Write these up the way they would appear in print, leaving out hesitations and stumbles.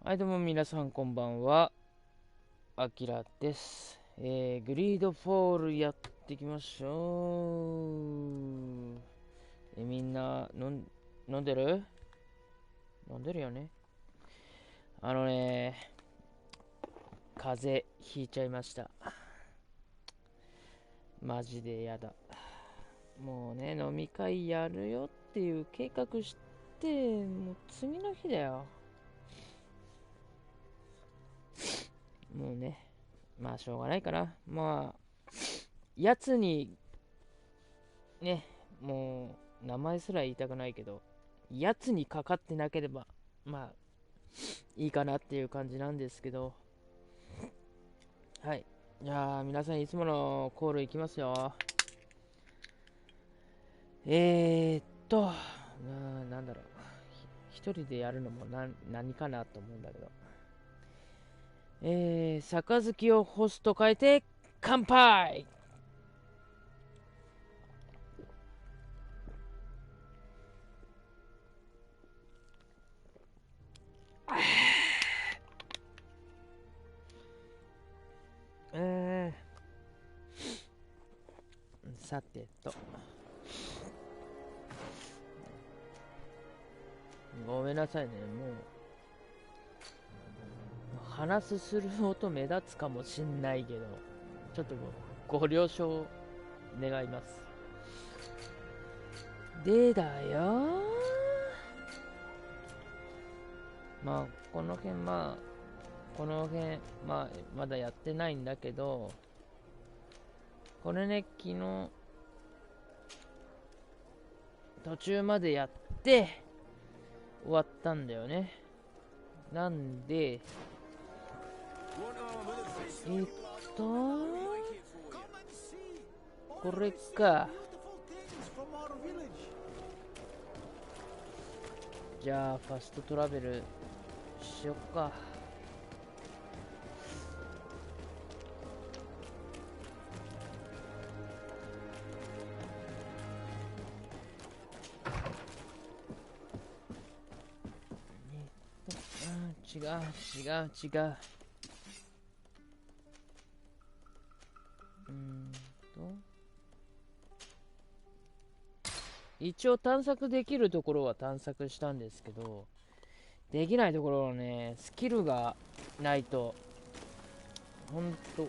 はい、どうも皆さんこんばんは。あきらです。グリードフォールやっていきましょう。みんな飲んでる飲んでるよね。風邪ひいちゃいました。マジでやだ。もうね、飲み会やるよっていう計画して、もう次の日だよ。もうね、まあしょうがないかな。まあ、やつにね、もう名前すら言いたくないけど、やつにかかってなければまあいいかなっていう感じなんですけど、はい。じゃあ皆さんいつものコールいきますよ。なんだろう、一人でやるのも何かなと思うんだけど、杯をホスと変えて乾杯。えさてと、ごめんなさいね、もう話する音目立つかもしんないけど、ちょっとご了承願います。でだよ、まあこの辺まだやってないんだけど、これね、昨日途中までやって終わったんだよね。なんでえっとこれか。じゃあファストトラベルしよっか。違う。と一応探索できるところは探索したんですけど、できないところはね、スキルがないとほんと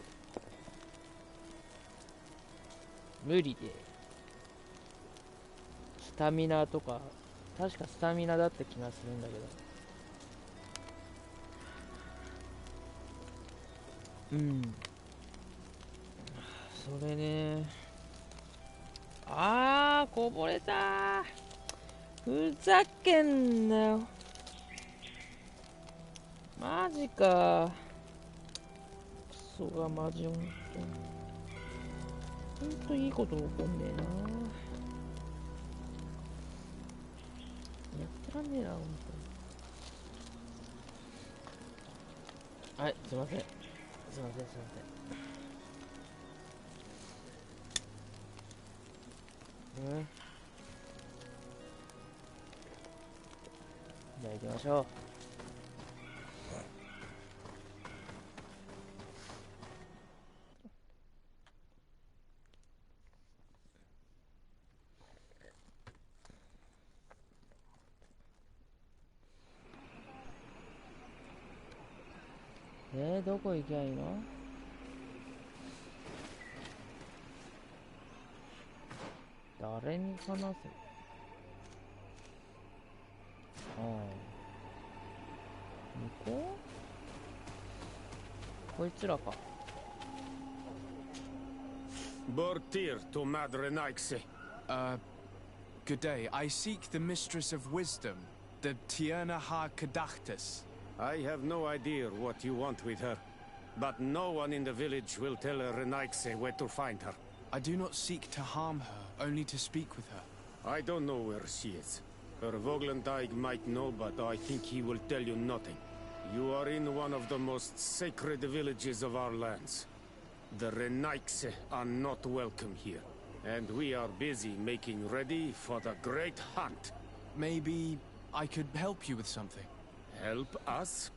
無理で、スタミナとか、確かスタミナだった気がするんだけど、それね、こぼれた。ふざけんなよ、マジか。クソがマジ、ほんといいこと起こんねえな。やってらんねえな、ほんと。はい、すいません。じゃあ行きましょう。どこ行きゃいいの？誰に話す？向こう？こいつらか。Bortir to Madre Naixe. Good day. I seek the Mistress of Wisdom, the Tierna Ha Kadachtis. I have no idea what you want with her, but no one in the village will tell Renaixe where to find her. I do not seek to harm her, only to speak with her. I don't know where she is. Her Voglendaig might know, but I think he will tell you nothing. You are in one of the most sacred villages of our lands. The Renaixe are not welcome here, and we are busy making ready for the great hunt. Maybe I could help you with something. Help us?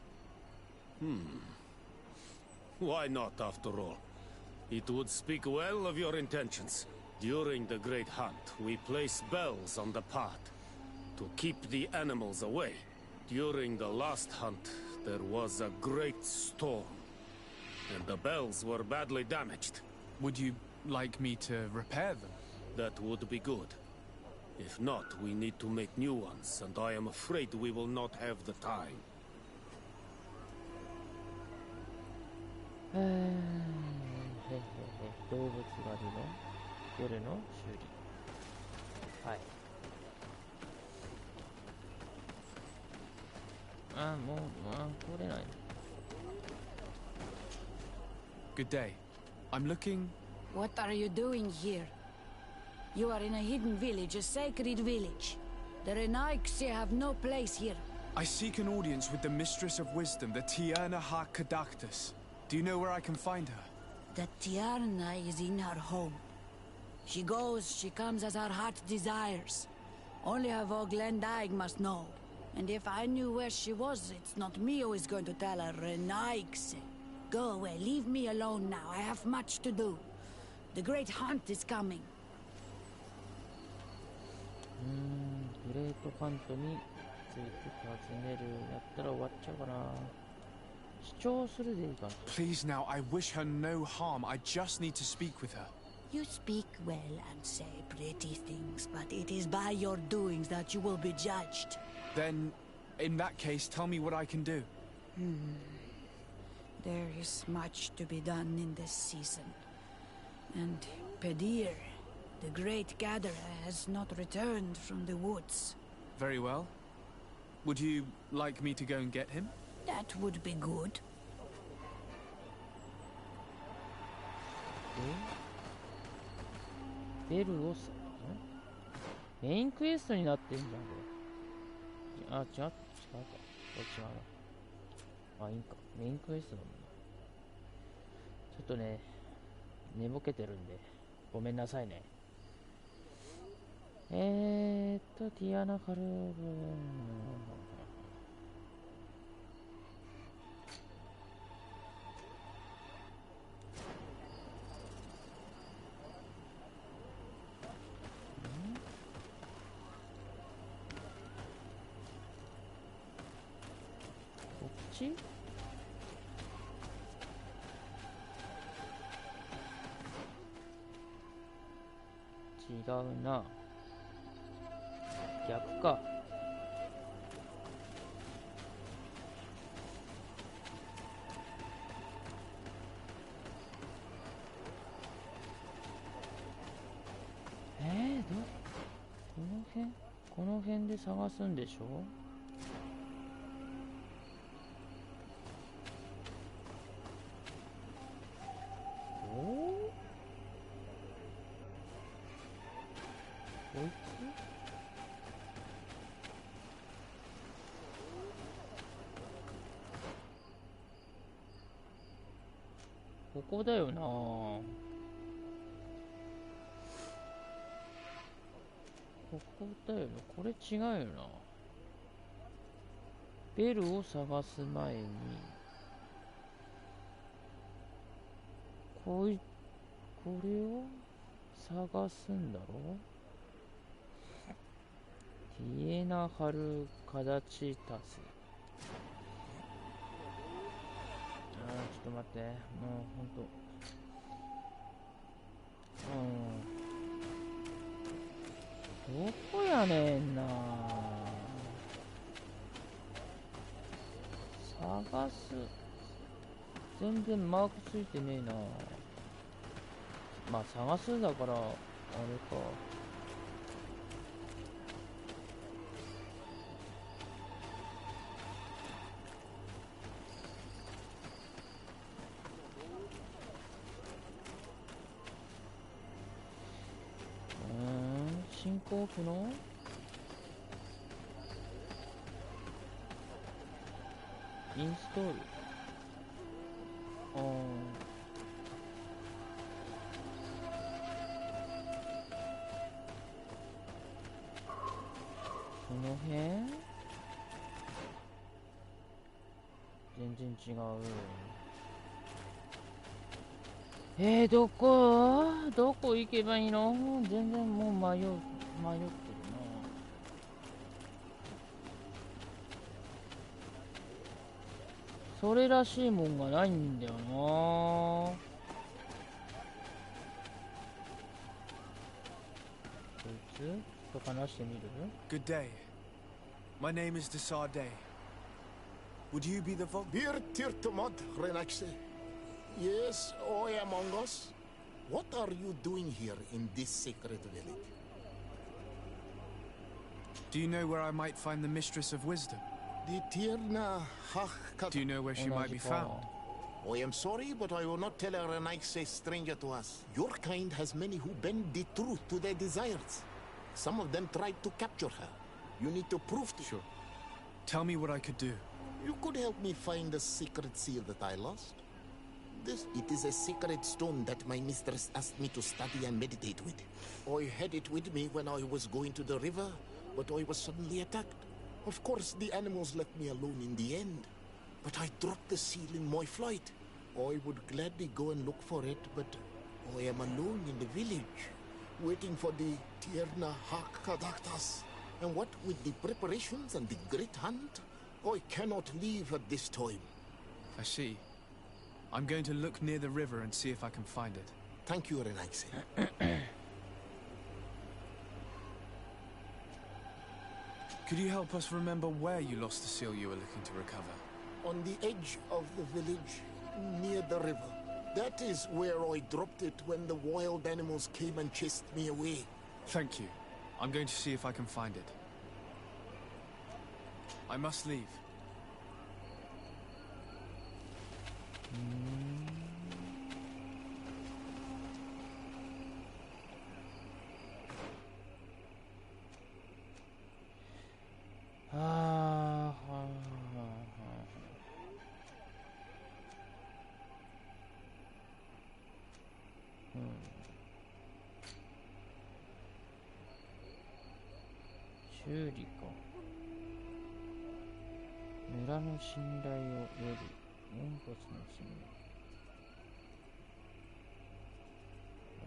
Why not, after all? It would speak well of your intentions. During the Great Hunt, we place bells on the path to keep the animals away. During the last hunt, there was a great storm, and the bells were badly damaged. Would you like me to repair them? That would be good. If not, we need to make new ones, and I am afraid we will not have the time. 動物狩りの夜の修理。はい。もう、通れない。Good day. I'm looking... What are you doing here? You are in a hidden village, a sacred village. The Renaiksi have no place here. I seek an audience with the Mistress of Wisdom, the Tierna Ha-Kadaktus. Do you know where I can find her? The Tiarna is in her home. She goes, she comes as her heart desires. Only her Voglendaig must know. And if I knew where she was, it's not me who is going to tell her, Renaikse. Go away, leave me alone now. I have much to do. The great hunt is coming. グレートファントについて尋ねるやったら終わっちゃうかな。主張するでいいかな。Please now, I wish her no harm. I just need to speak with her. You speak well and say pretty things, but it is by your doings that you will be judged. Then, in that case, tell me what I can do. There is much to be done in this season. And Pedir, the great gatherer, has not returned from the woods. Very well. Would you like me to go and get him? That would be good. ベルをメインクエストになってんじゃん、これ。違うか。これ違うな。いいんか。メインクエストだもんな。ちょっとね、寝ぼけてるんで、ごめんなさいね。ティアナカルーブ。こっち？違うな。逆か。この辺で探すんでしょ？こいつ？ここだよな。ここだよな。これ違うよな。ベルを探す前にこれを探すんだろ。ティエナハルカダチタス。ちょっと待って。もうほんと。どこやねんな。探す。全然マークついてねえな。まあ探すだからあれか。進行不能？インストール。この辺？全然違う。どこ行けばいいの？全然もう迷ってるな。それらしいもんがないんだよな。こいつちょっと話してみる？ Good day. My name is Desarde. Would you be the Vog? Bir Tirtumod, Renaxe. Yes, I am among us. What are you doing here in this sacred village? Do you know where I might find the Mistress of Wisdom? The Tirna Hach. Do you know where she might be found? I am sorry, but I will not tell a Renaxe stranger to us. Your kind has many who bend the truth to their desires. Some of them tried to capture her. You need to prove to... Sure. Tell me what I could do. You could help me find the secret seal that I lost. It is a sacred stone that my mistress asked me to study and meditate with. I had it with me when I was going to the river, but I was suddenly attacked. Of course, the animals left me alone in the end. But I dropped the seal in my flight. I would gladly go and look for it, but I am alone in the village, waiting for the Tierna Hakadaktas. And what with the preparations and the great hunt, I cannot leave at this time. I see. I'm going to look near the river and see if I can find it. Thank you, Renaxe. Could you help us remember where you lost the seal you were looking to recover? On the edge of the village, near the river. That is where I dropped it when the wild animals came and chased me away. Thank you. I'm going to see if I can find it. I must leave.修理か。村の信頼を得る。4発の信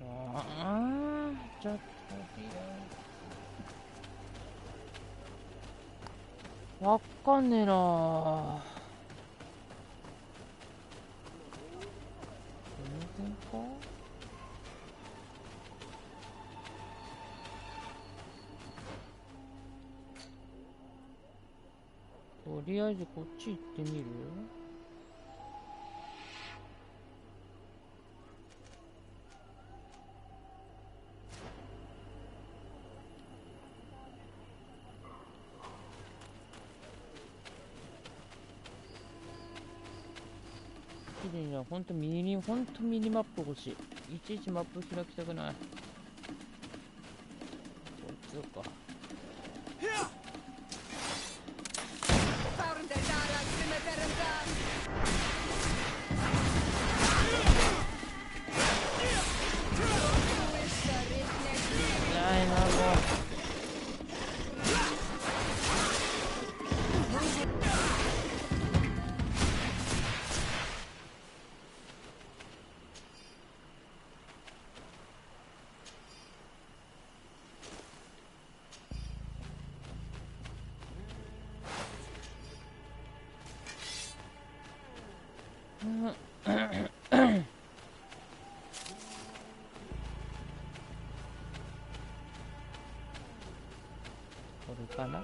頼。ちょっとわかんねえなぁ。全然か。とりあえずこっち行ってみる？綺麗な、ほんとミニマップ欲しい。いちいちマップ開きたくない。こっちか。これかな。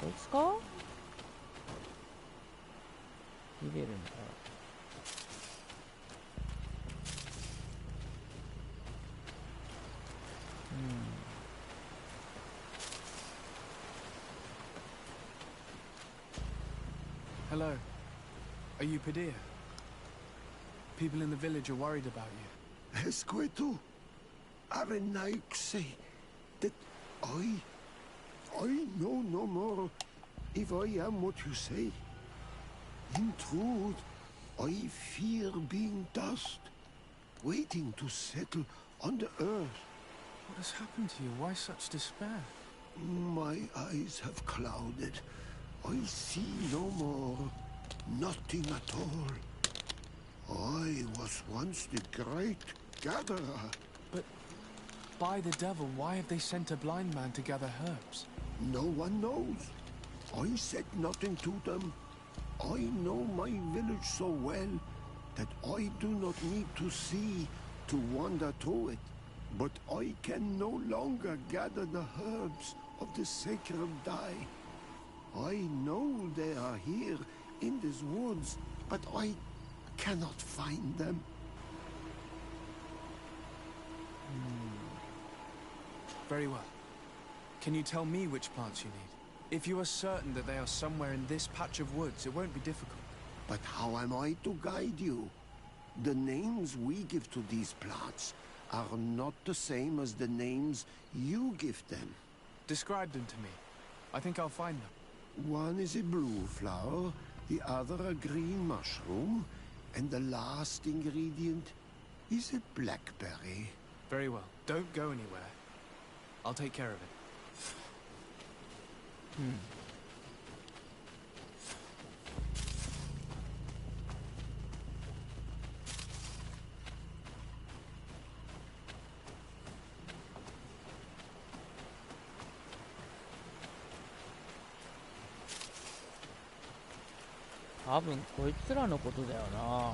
こいつか？入れるんだ。Hello. Are you Padilla? People in the village are worried about you. Esqueto, Arenaxe, that I know no more if I am what you say. In truth, I fear being dust, waiting to settle on the earth. What has happened to you? Why such despair? My eyes have clouded. I see no more. Nothing at all. I was once the great gatherer. But by the devil, why have they sent a blind man to gather herbs? No one knows. I said nothing to them. I know my village so well that I do not need to see to wander through it. But I can no longer gather the herbs of the sacred dye. I know they are here in these woods, but I cannot find them. Very well. Can you tell me which plants you need? If you are certain that they are somewhere in this patch of woods, it won't be difficult. But how am I to guide you? The names we give to these plants are not the same as the names you give them. Describe them to me. I think I'll find them. One is a blue flower, the other a green mushroom, and the last ingredient is a blackberry. Very well. Don't go anywhere. I'll take care of it.多分こいつらのことだよな。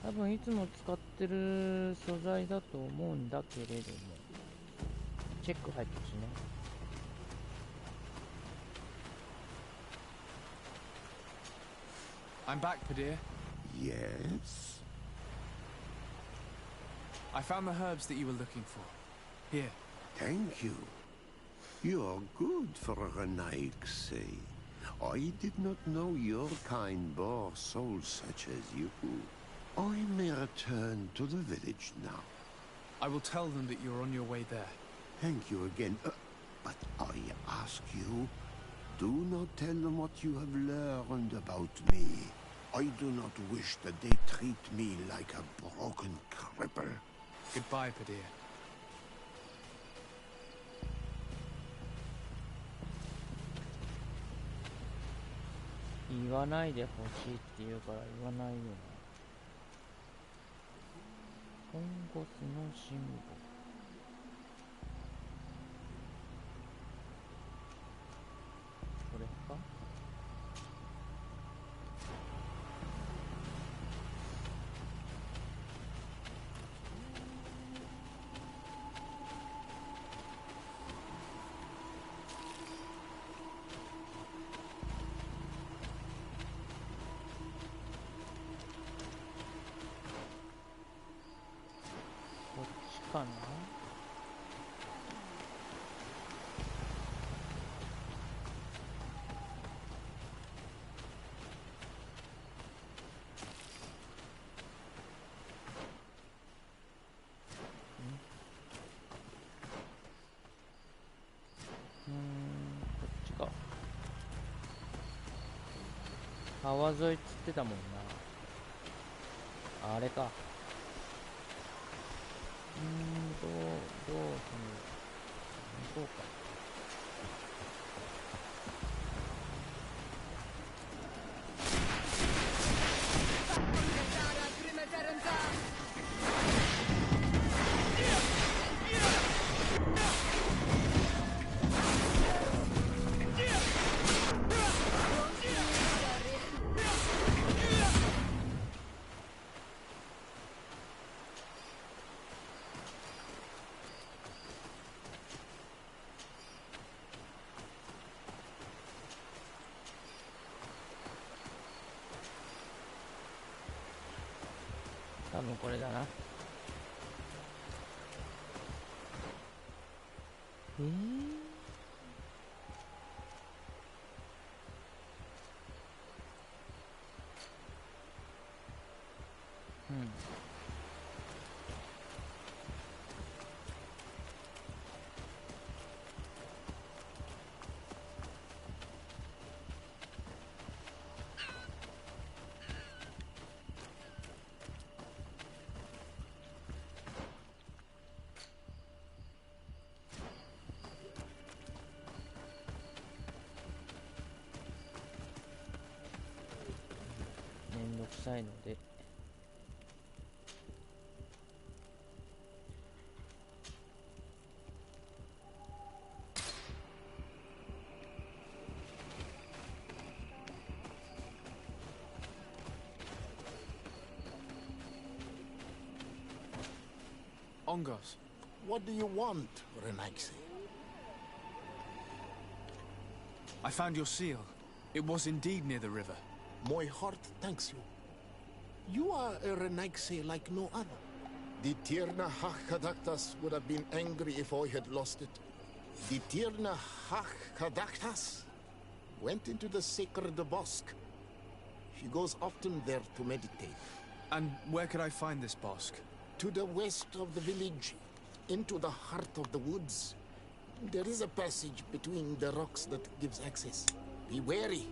多分いつも使ってる素材だと思うんだけれども、チェック入ってるしね。I'm back, Padir. Yes? I found the herbs that you were looking for. Here. Thank you. You're good for a Renaigse. I did not know your kind bore souls such as you. I may return to the village now. I will tell them that you're on your way there. Thank you again. But I ask you, do not tell them what you have learned about me. I do not wish that they treat me like a broken cripple. Goodbye, Padir. 言わないでほしいって言うから言わないよな。ポンゴスのシンボル。これか。かな。こっちか。川沿いっつってたもんな。あれか。どうする？行こうか。多分これだな。したいので、Ongos. What do you want, Renaixi? I found your seal. It was indeed near the river. My heart thanks you. You are a Renaixi like no other. The Tirna Hachadaktas would have been angry if I had lost it. The Tirna Hachadaktas went into the sacred bosque. She goes often there to meditate. And where could I find this bosque? To the west of the village, into the heart of the woods. There is a passage between the rocks that gives access. Be wary.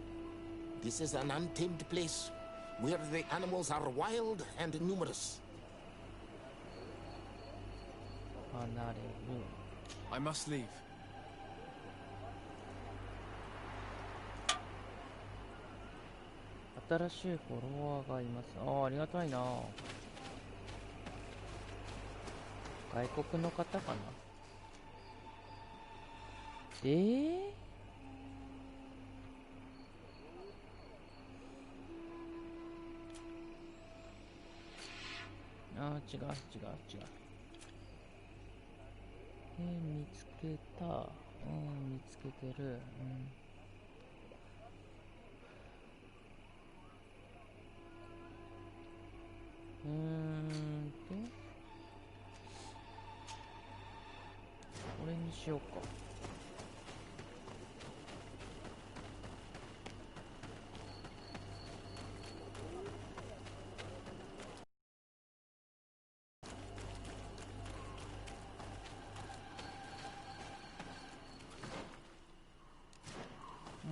This is an untamed place, where the animals are wild and numerous. 離れる。 I must leave. 新しいフォロワーがいます。ああ、ありがたいな。外国の方かな。ああ、違う。見つけた。見つけてる。これにしようか。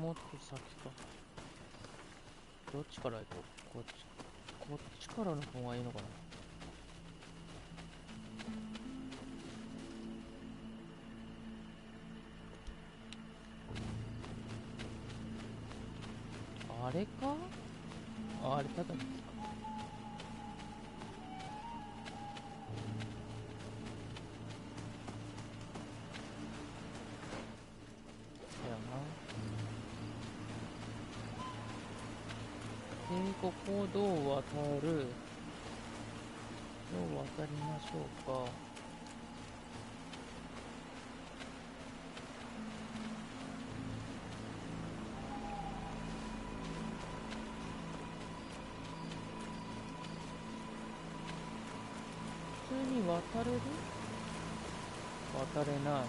もっと先か。どっちから行こう。こっちからの方がいいのかな。あれか？あれただの木か。ここをどう渡りましょうか。普通に渡れる？渡れない。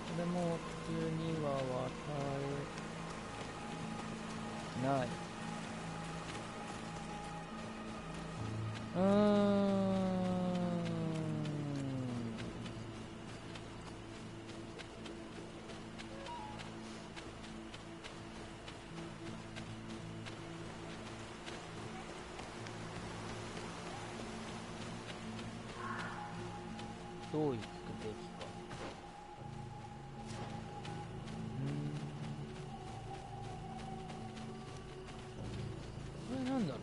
これも普通には渡れない。どう行くべきか。これなんだろう。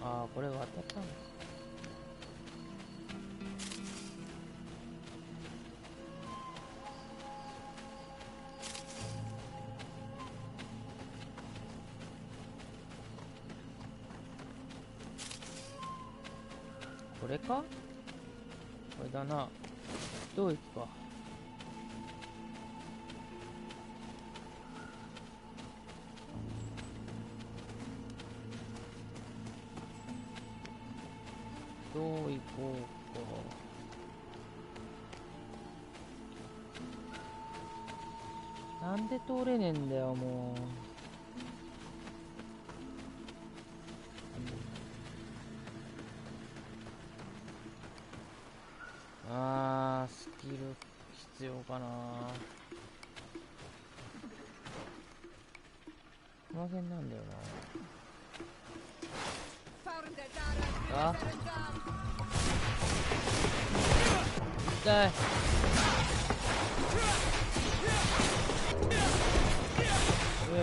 ああ、これ渡ったんだ。これか？これだな。どう行くか。どう行こうか。なんで通れねえんだよ、もう。スキル必要かな。この辺なんだよな。あ、痛い。行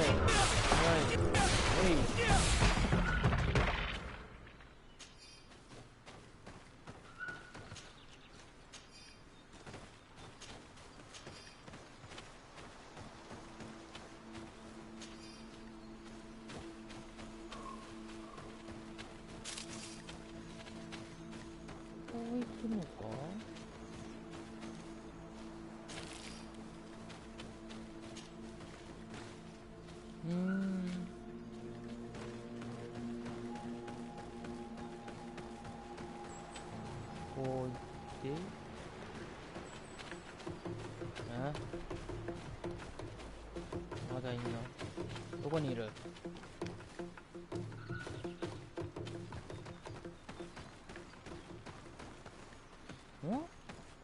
くのか。こう行って、まだいんな。どこにいる？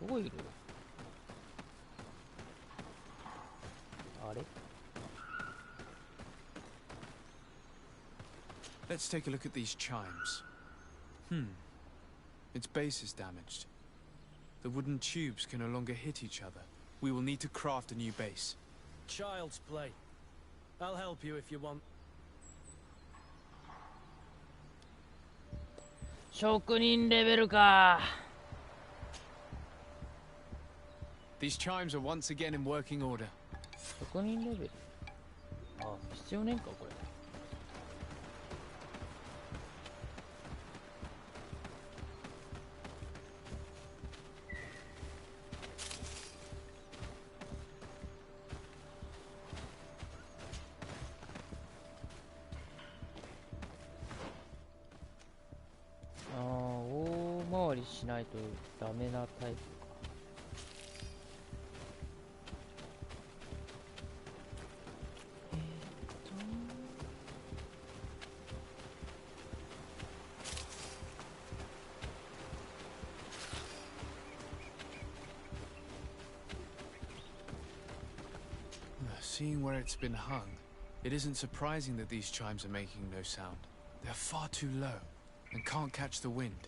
どこいる？あれ？ Let's take a look at these chimes. Its base is damaged. The wooden tubes can no longer hit each other. We will need to craft a new base. Child's play. I'll help you if you want. 職人レベルか。 These chimes are once again in working order. 職人レベル。あ、必要ねんかこれ。大回りしないとダメなタイプか。Seeing where it's been hung, it isn't surprising that these chimes are making no sound. They're far too low and can't catch the wind.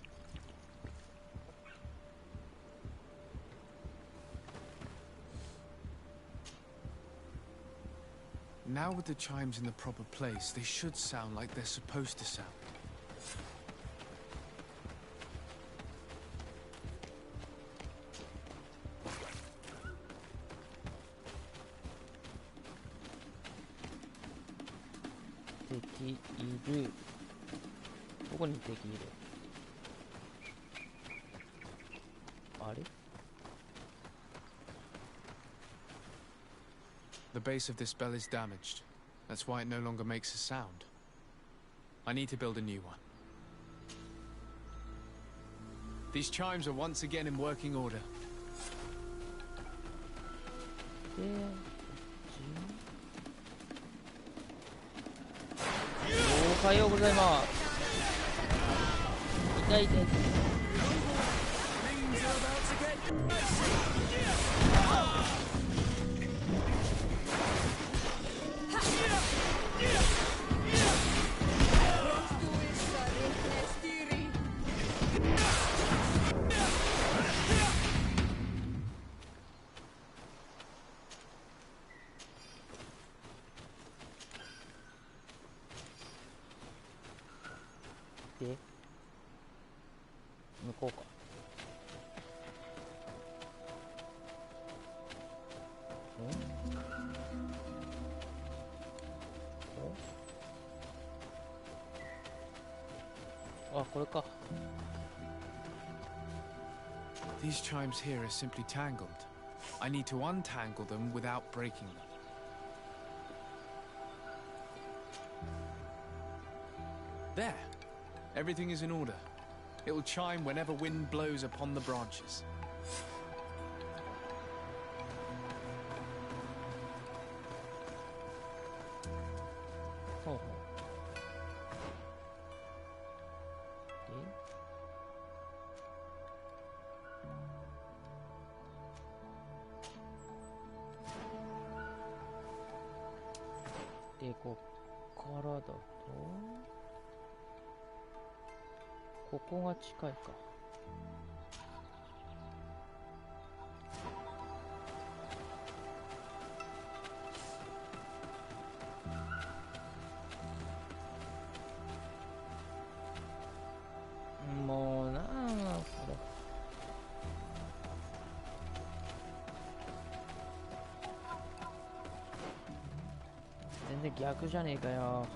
Now with the chimes in the proper place, they should sound like they're supposed to sound.敵いる。どこに敵いる？あれ？ The base of this bell is damaged. That's why it no longer makes a sound. I need to build a new one. These chimes are once again in working order. で、おはようございます。痛い痛い痛い。で、向こうか。あ、これか。 These chimes here are simply tangled. I need to untangle them without breaking them. There. Everything is in order. It will chime whenever wind blows upon the branches.ほうほう。で、こっからだとここが近いか。全然逆じゃねえかよ。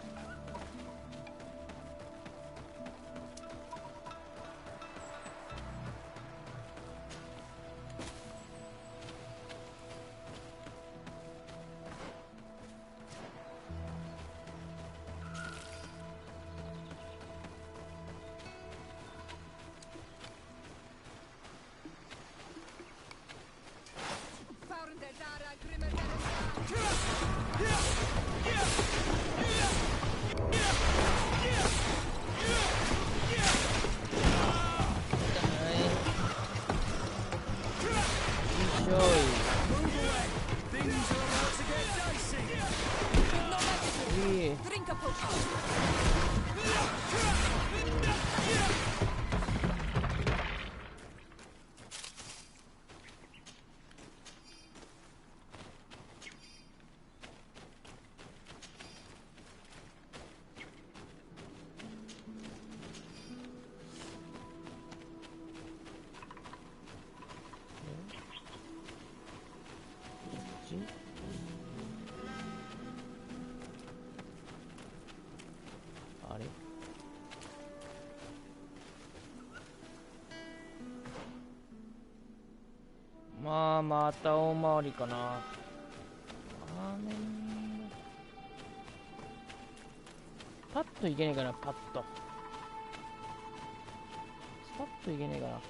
あれ、まあまた大回りかな。パッといけねえかな。パッとスパッといけねえかな。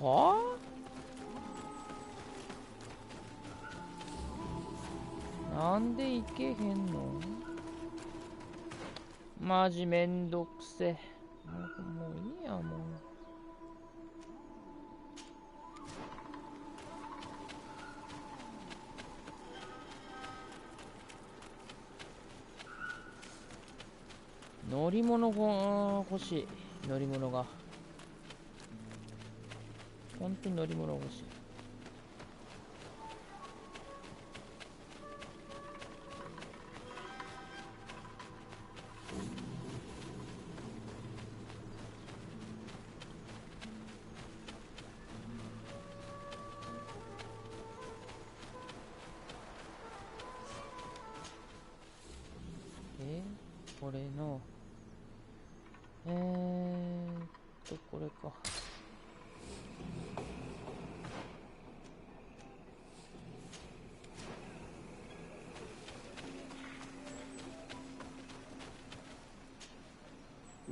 はあ、なんでいけへんの。マジめんどくせ。もういいや、もう。乗り物が欲しい。乗り物が本当に乗り物欲しい。これのこれか。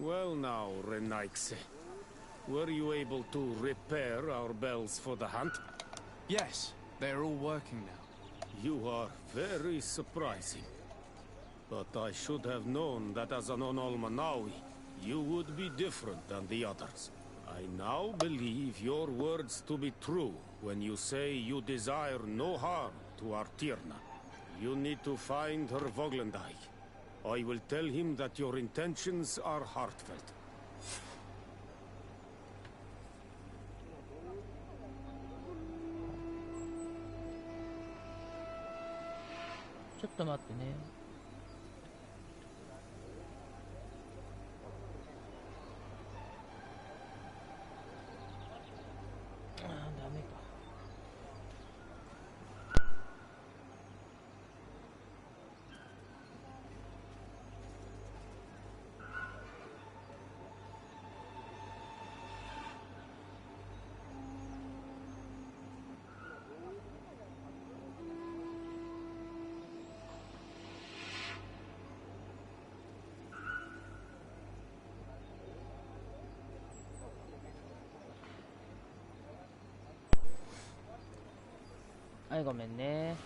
Well now, Renaikse. Were you able to repair our bells for the hunt? Yes, they're all working now. You are very surprising. But I should have known that as an Onolmanawi, you would be different than the others. I now believe your words to be true when you say you desire no harm to Artirna. You need to find her Voglendai. I will tell him that your intentions are heartfelt. ちょっと待ってね。ダメか。はい、ごめんね。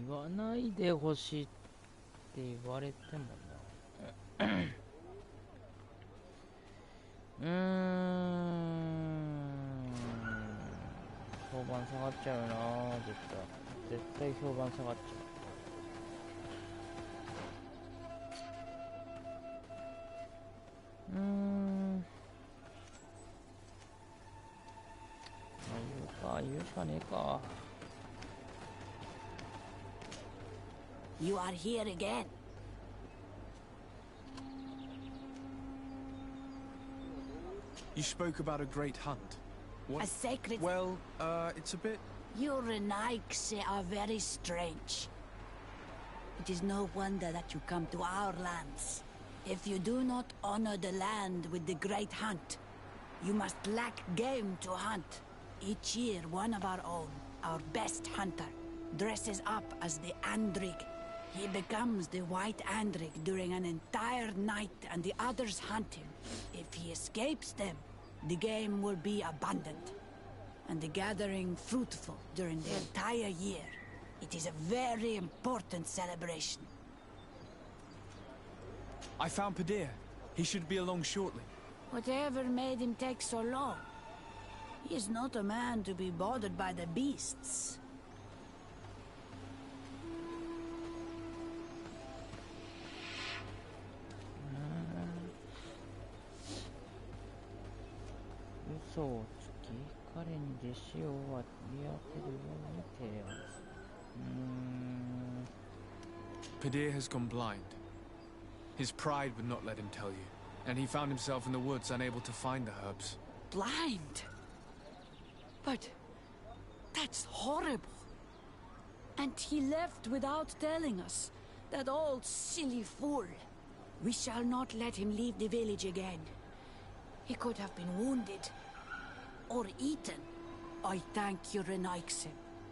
言わないでほしいって言われてもな。番下がっちゃうよな。絶対評判下がっちゃう。言うしかねえか。You are here again. You spoke about a great hunt. What? A sacred... Well, it's a bit... Your Renaigse are very strange. It is no wonder that you come to our lands. If you do not honor the land with the great hunt, you must lack game to hunt. Each year, one of our own, our best hunter, dresses up as the Andrig. He becomes the White Andrig during an entire night, and the others hunt him. If he escapes them, the game will be abundant, and the gathering fruitful during the entire year. It is a very important celebration. I found Padir. He should be along shortly. Whatever made him take so long? He is not a man to be bothered by the beasts. Padir has gone blind. His pride would not let him tell you, and he found himself in the woods unable to find the herbs. Blind? But that's horrible. And he left without telling us. That old silly fool. We shall not let him leave the village again. He could have been wounded. Or eaten. I thank you, Renaigse.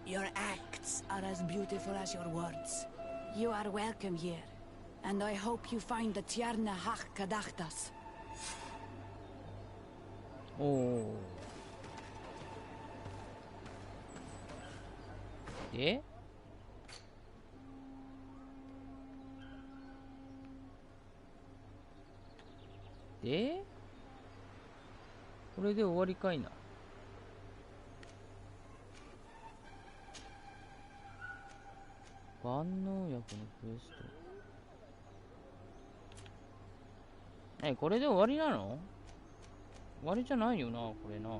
Your acts are as beautiful as your words. You are welcome here. And I hope you find the Tierna Hach Kadachtas. Oh. でこれで終わりかいな。万能薬のクエスト。これで終わりなの？終わりじゃないよな、これな。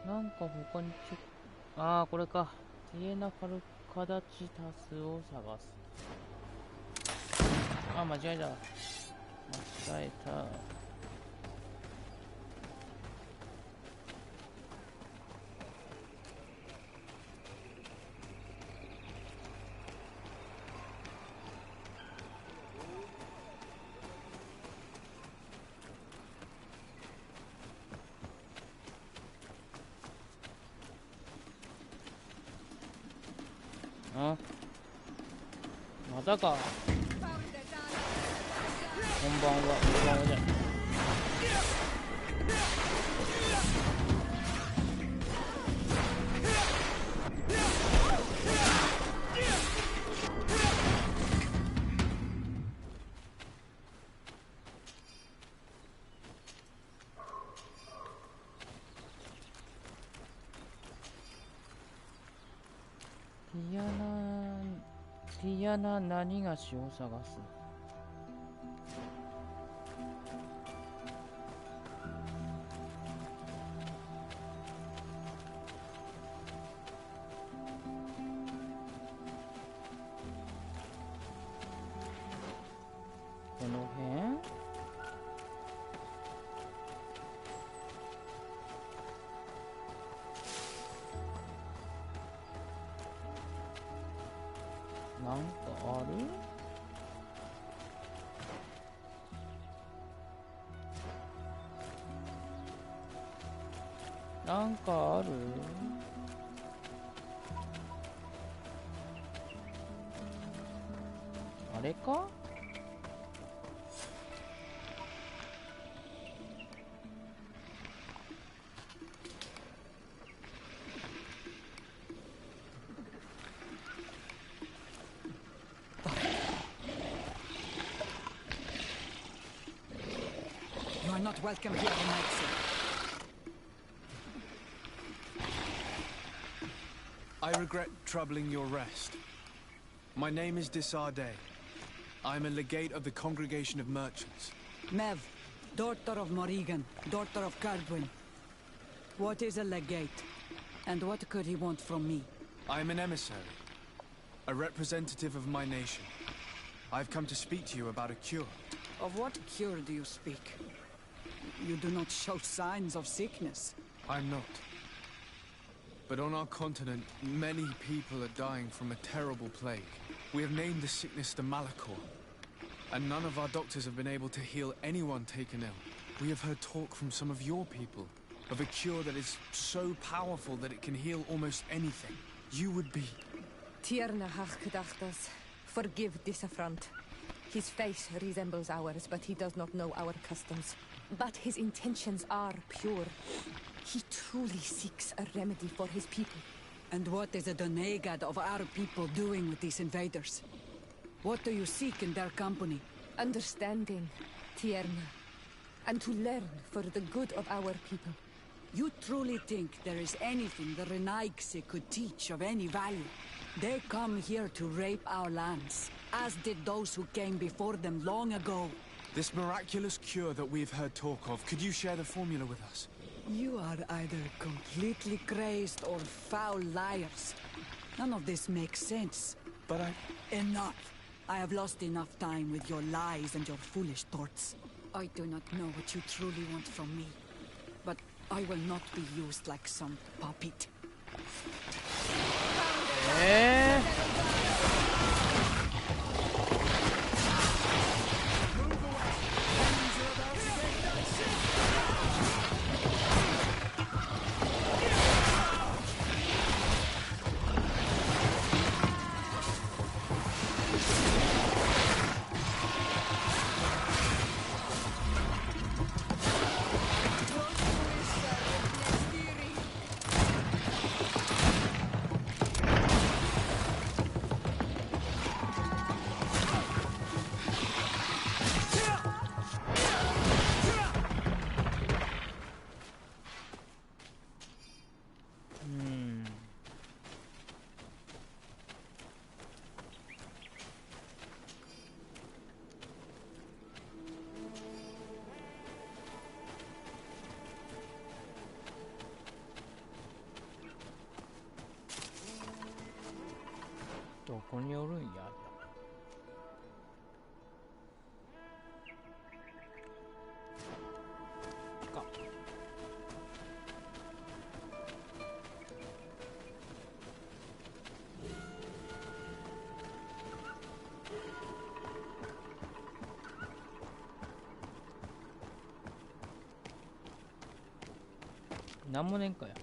なんか他にこれか。ティエナファルカダチタスを探す。間違えた。間違えた。またか。こんばんは、こんばんはじゃない。ティアナ何がしを探す。この辺？なんかある？なんかある？あれか？You are not welcome here, Renaigse. I regret troubling your rest. My name is Disarday. I am a legate of the Congregation of Merchants. Mev, daughter of Morrigan, daughter of Cardwin. What is a legate? And what could he want from me? I am an emissary, a representative of my nation. I've come to speak to you about a cure. Of what cure do you speak? You do not show signs of sickness. I'm not. But on our continent, many people are dying from a terrible plague. We have named the sickness the Malachor, and none of our doctors have been able to heal anyone taken ill. We have heard talk from some of your people of a cure that is so powerful that it can heal almost anything. You would be... Tierna Hachkedachtas, forgive this affront. His face resembles ours, but he does not know our customs. But his intentions are pure. He truly seeks a remedy for his people. And what is the Donegad of our people doing with these invaders? What do you seek in their company? Understanding, Tierna, and to learn for the good of our people. You truly think there is anything the Renaigse could teach of any value? They come here to rape our lands, as did those who came before them long ago. This miraculous cure that we've heard talk of, could you share the formula with us? You are either completely crazed or foul liars. None of this makes sense. But Enough! I have lost enough time with your lies and your foolish thoughts. I do not know what you truly want from me, but I will not be used like some puppet.どこにおるんや。か。なんもねんかや。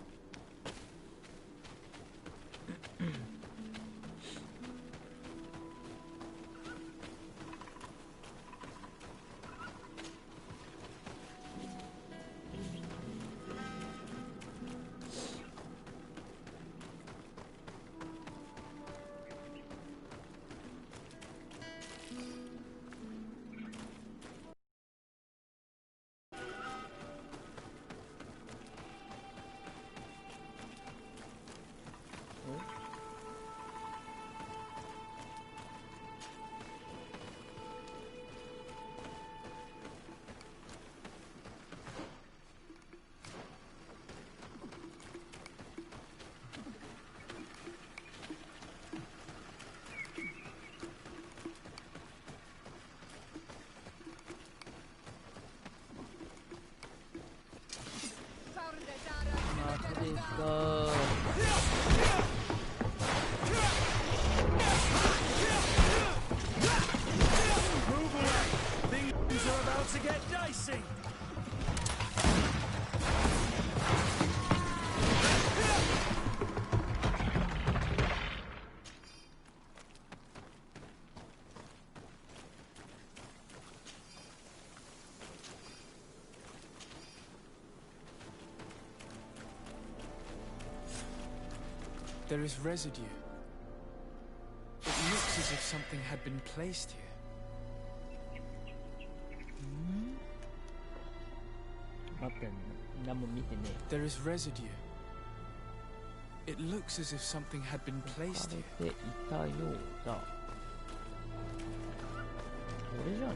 Things are about to get dicey. There is residue. It looks as if something had been placed here. 待って、何も見てねえ。 There is residue. It looks as if something had been さ placed れ here. ていたようだ。これじゃね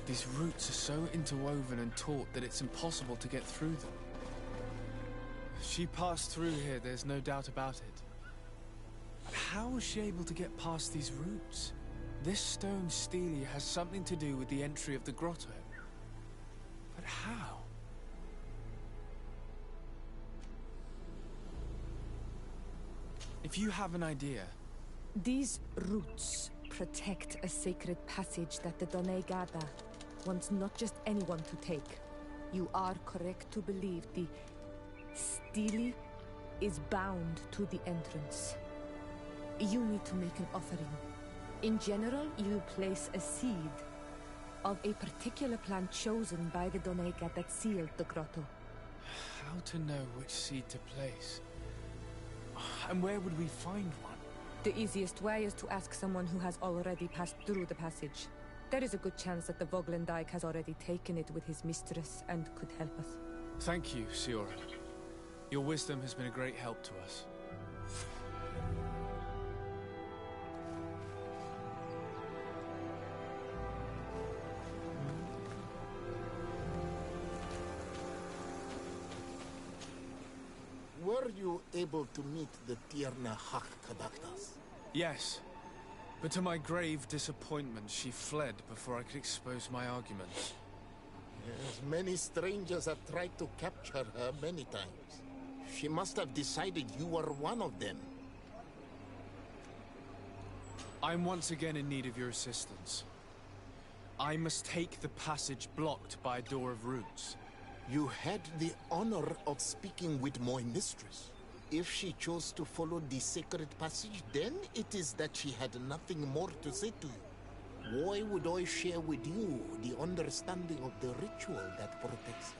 These roots are so interwoven and taut that it's impossible to get through them. She passed through here, there's no doubt about it. But how was she able to get past these roots? This stone stele has something to do with the entry of the grotto. But how? If you have an idea... These roots protect a sacred passage that the Donegada wants not just anyone to take. You are correct to believe the stele is bound to the entrance. You need to make an offering. In general, you place a seed of a particular plant chosen by the Donega that sealed the grotto. How to know which seed to place? And where would we find one? The easiest way is to ask someone who has already passed through the passage. There is a good chance that the Voglendike has already taken it with his mistress and could help us. Thank you, Siora. Your wisdom has been a great help to us. Were you able to meet the Tierna Hak-Kadaktas? Yes, but to my grave disappointment, she fled before I could expose my arguments. Yes, many strangers have tried to capture her many times. She must have decided you were one of them. I'm once again in need of your assistance. I must take the passage blocked by a door of roots. You had the honor of speaking with my mistress. If she chose to follow the sacred passage, then it is that she had nothing more to say to you. Why would I share with you the understanding of the ritual that protects her?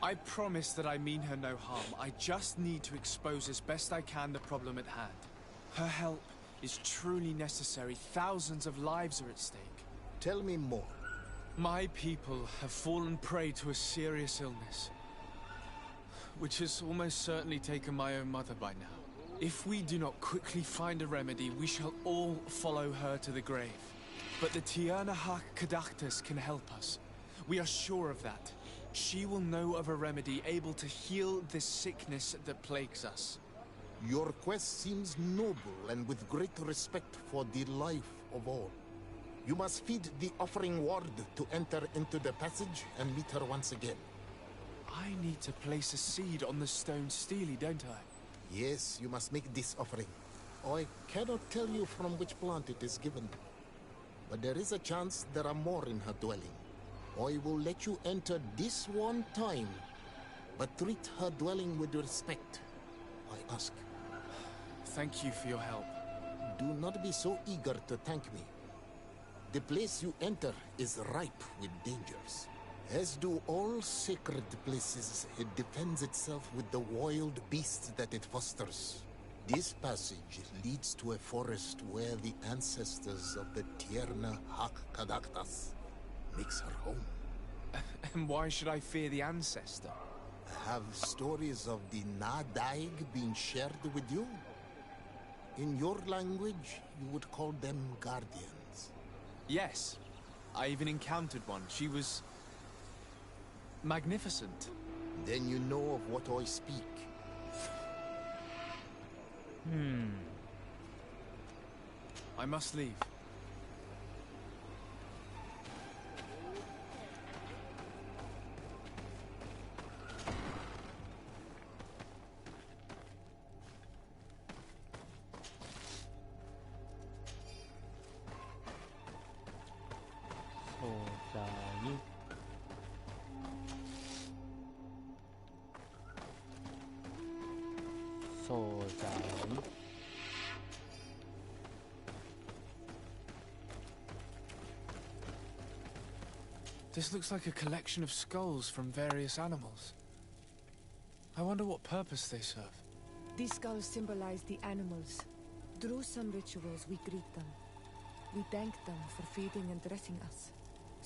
I promise that I mean her no harm. I just need to expose as best I can the problem at hand. Her help is truly necessary. Thousands of lives are at stake. Tell me more. My people have fallen prey to a serious illness, which has almost certainly taken my own mother by now. If we do not quickly find a remedy, we shall all follow her to the grave. But the Tierna Hak-Kadaktas can help us. We are sure of that. She will know of a remedy able to heal this sickness that plagues us. Your quest seems noble and with great respect for the life of all. You must feed the offering ward to enter into the passage and meet her once again. I need to place a seed on the stone stele, don't I? Yes, you must make this offering. I cannot tell you from which plant it is given, but there is a chance there are more in her dwelling. I will let you enter this one time, but treat her dwelling with respect, I ask. Thank you for your help. Do not be so eager to thank me. The place you enter is ripe with dangers. As do all sacred places, it defends itself with the wild beasts that it fosters. This passage leads to a forest where the ancestors of the Tierna Hak-Kadaktas makes her home. And why should I fear the ancestor? Have stories of the Nadaig been shared with you? In your language, you would call them guardians. Yes. I even encountered one. She was... magnificent. Then you know of what I speak. I must leave. This looks like a collection of skulls from various animals. I wonder what purpose they serve. These skulls symbolize the animals. Through some rituals, we greet them. We thank them for feeding and dressing us.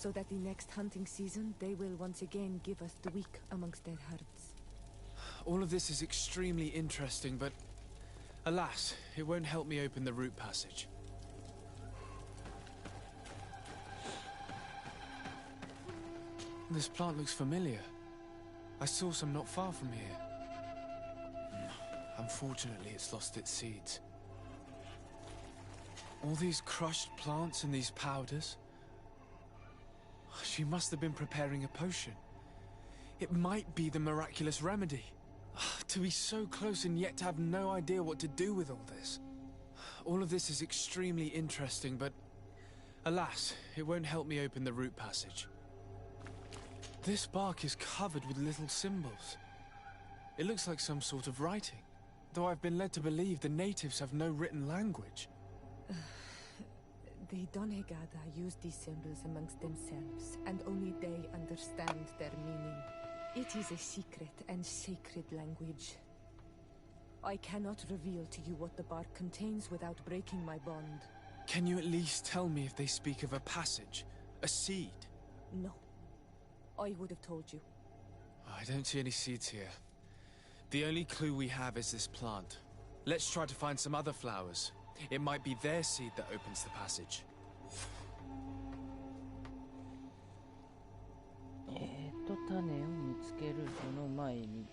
so that the next hunting season they will once again give us the weak amongst their herds. All of this is extremely interesting, but alas, it won't help me open the root passage. This plant looks familiar. I saw some not far from here. Unfortunately, it's lost its seeds. All these crushed plants and these powders. She must have been preparing a potion. It might be the miraculous remedy. To be so close and yet to have no idea what to do with all this. All of this is extremely interesting, but alas, it won't help me open the root passage. This bark is covered with little symbols. It looks like some sort of writing, though I've been led to believe the natives have no written language. The Donegada use these symbols amongst themselves, and only they understand their meaning. It is a secret and sacred language. I cannot reveal to you what the bark contains without breaking my bond. Can you at least tell me if they speak of a passage, a seed? No. I would have told you. I don't see any seeds here. The only clue we have is this plant. Let's try to find some other flowers. It might be their seed that opens the passage. 種を見つけるその前に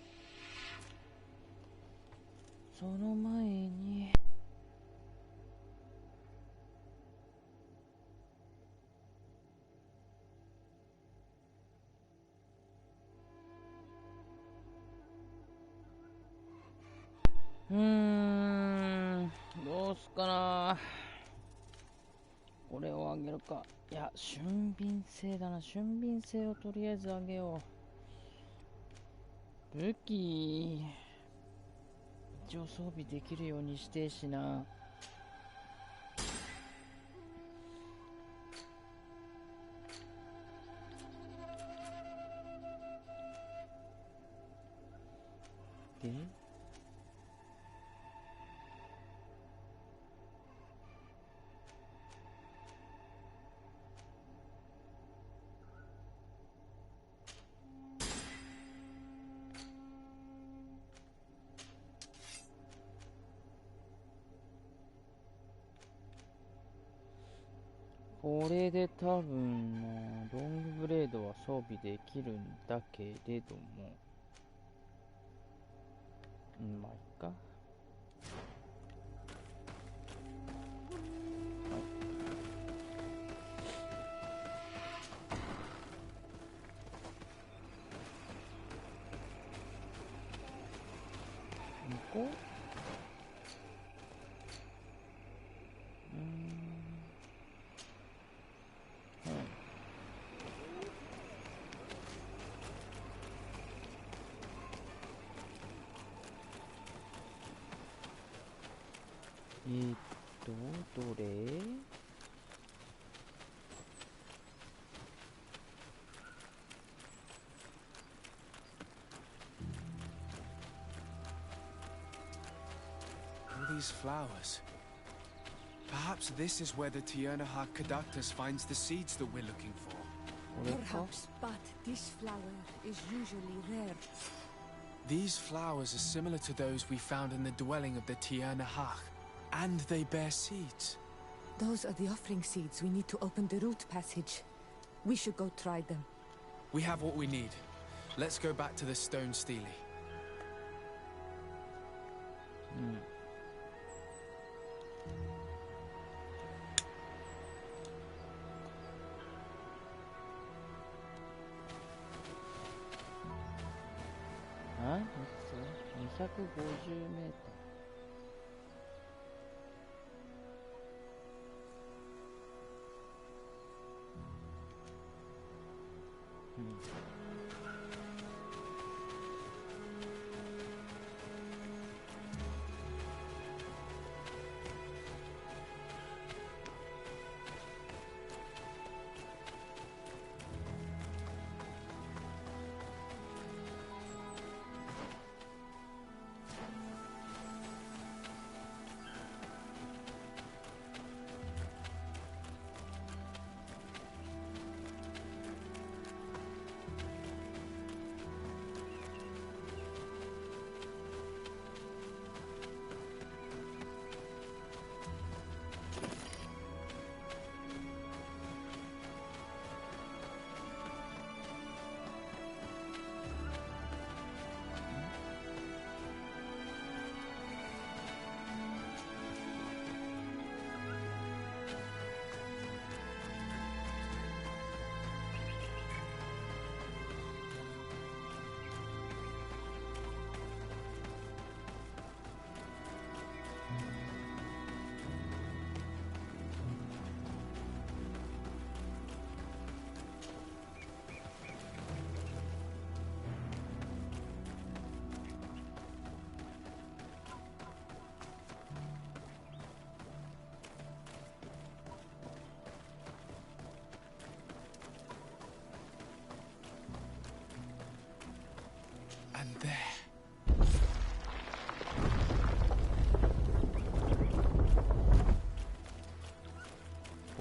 どうすっかな。これをあげるか。いや、俊敏性だな。俊敏性をとりあえずあげよう。武器一応装備できるようにしてしな。でこれで多分ロングブレードは装備できるんだけれども、まあいいか。行こう。どれAll these flowers. Perhaps this is where the Tiernahak Caductus finds the seeds that we're looking for. Perhaps, but this flower is usually rare. These flowers are similar to those we found in the dwelling of the Tiernahak, and they bear seeds. Those are the offering seeds we need to open the root passage. We should go try them. We have what we need. Let's go back to the stone stele.250メーター。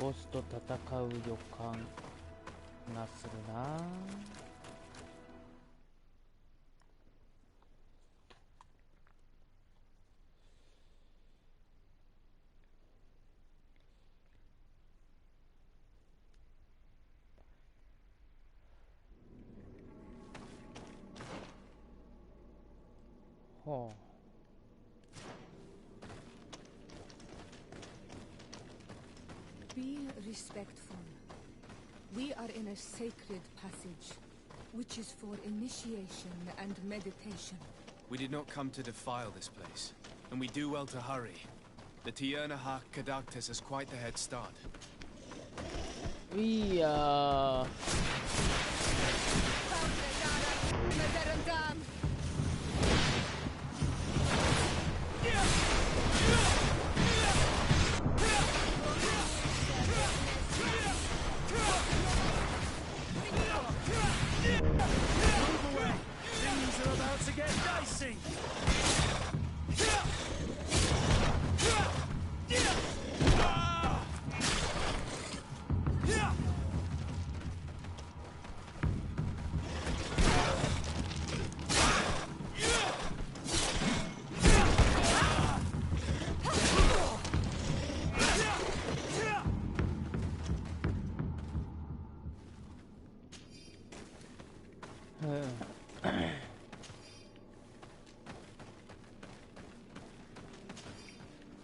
ボスと戦う予感がするな。はあ。Be respectful. We are in a sacred passage, which is for initiation and meditation. We did not come to defile this place, and we do well to hurry. The Tiernahak Kadaktis has quite the head start. We Things are about to get dicey.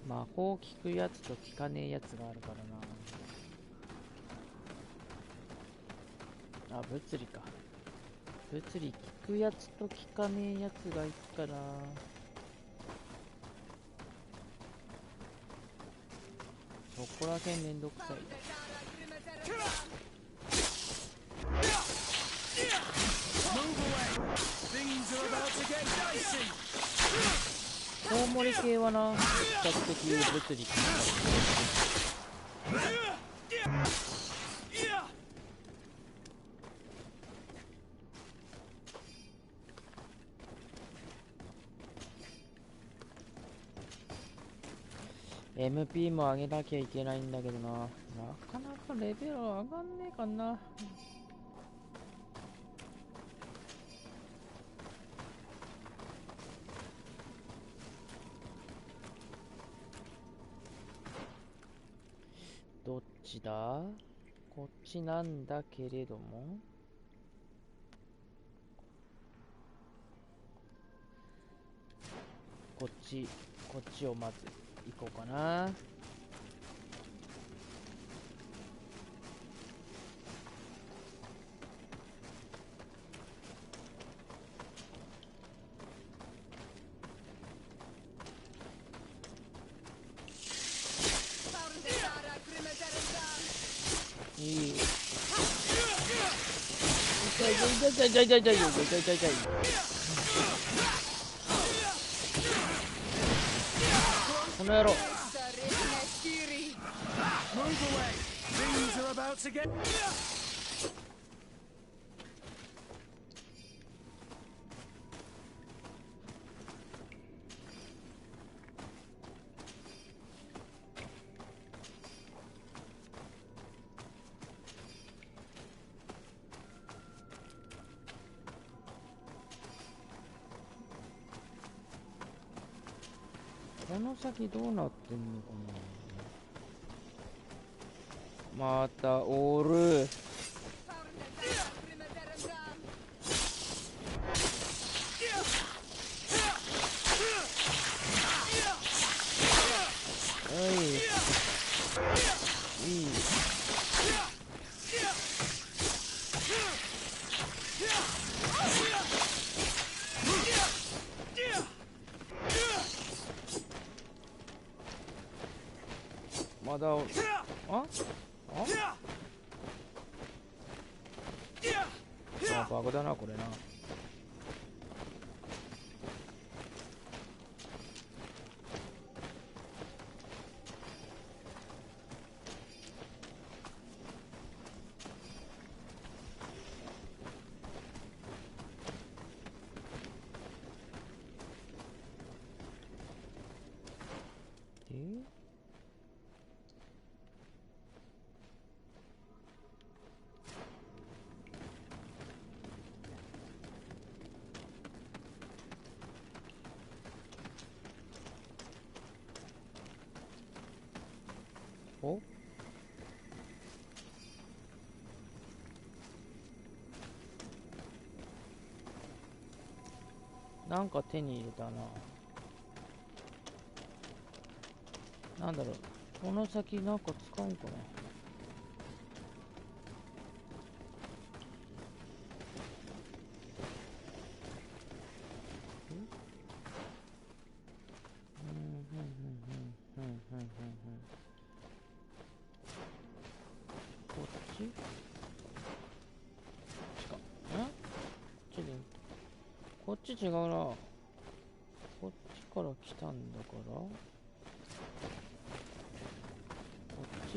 魔法効くやつと効かねえやつがあるからな。あ、物理か。物理効くやつと効かねえやつがいくかな。そこらへんめんどくさい。コウモリ系はな、比較的物理効く。MP も上げなきゃいけないんだけどな。なかなかレベル上がんねえかな。どっちだ？こっちなんだけれども。こっちをまず行こうかな。いい。痛い。この野郎。この先どうなってんのかな。またおる。まだバグだなこれな。なんか手に入れたな。なんだろう、この先なんか使うんかな。こっちか。こっち違うな。こっちから来たんだから。こっち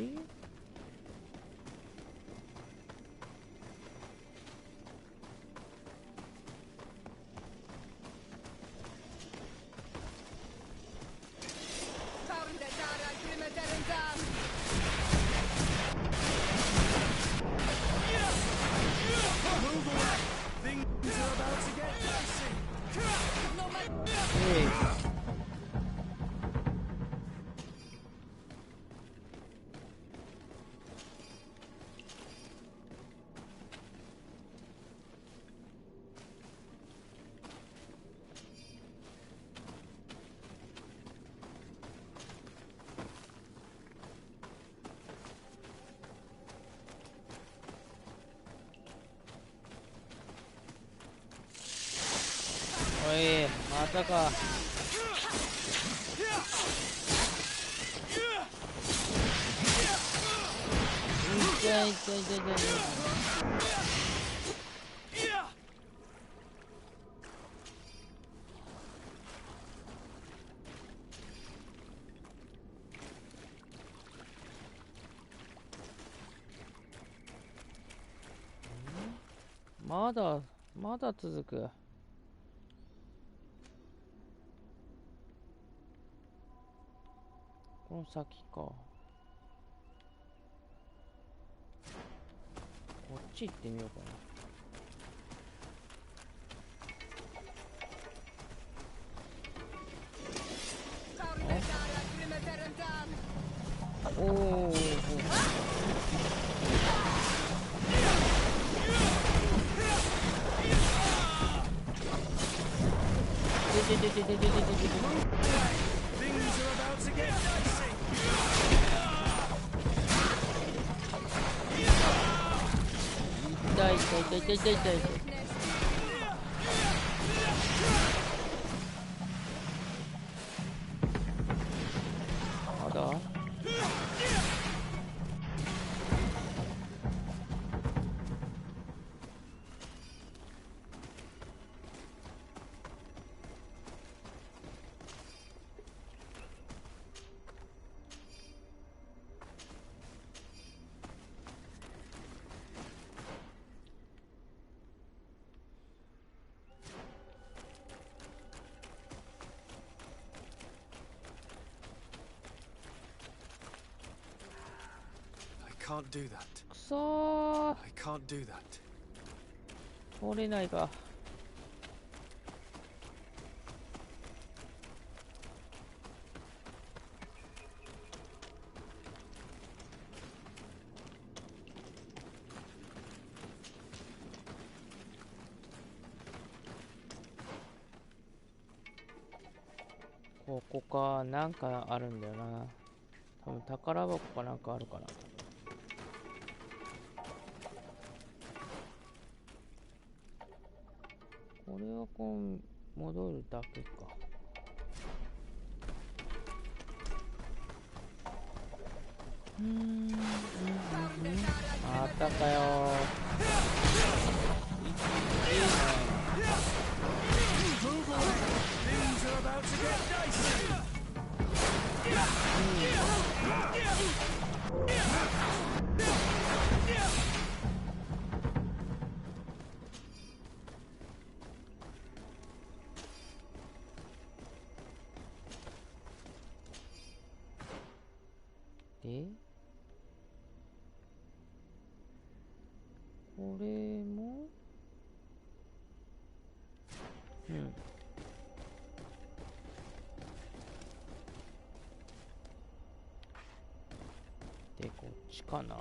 おい、またか。痛い痛い痛い痛い。まだ続く。この先か。こっち行ってみようかな。おお。痛い痛い痛い痛い痛い痛い。まだI can't do that. くそー。 I can't do that. 通れないか。ここか。なんかあるんだよな。多分宝箱かなんかあるかな。これはこう戻るだけか。またかよー。いいね。で、これもで、こっちかな。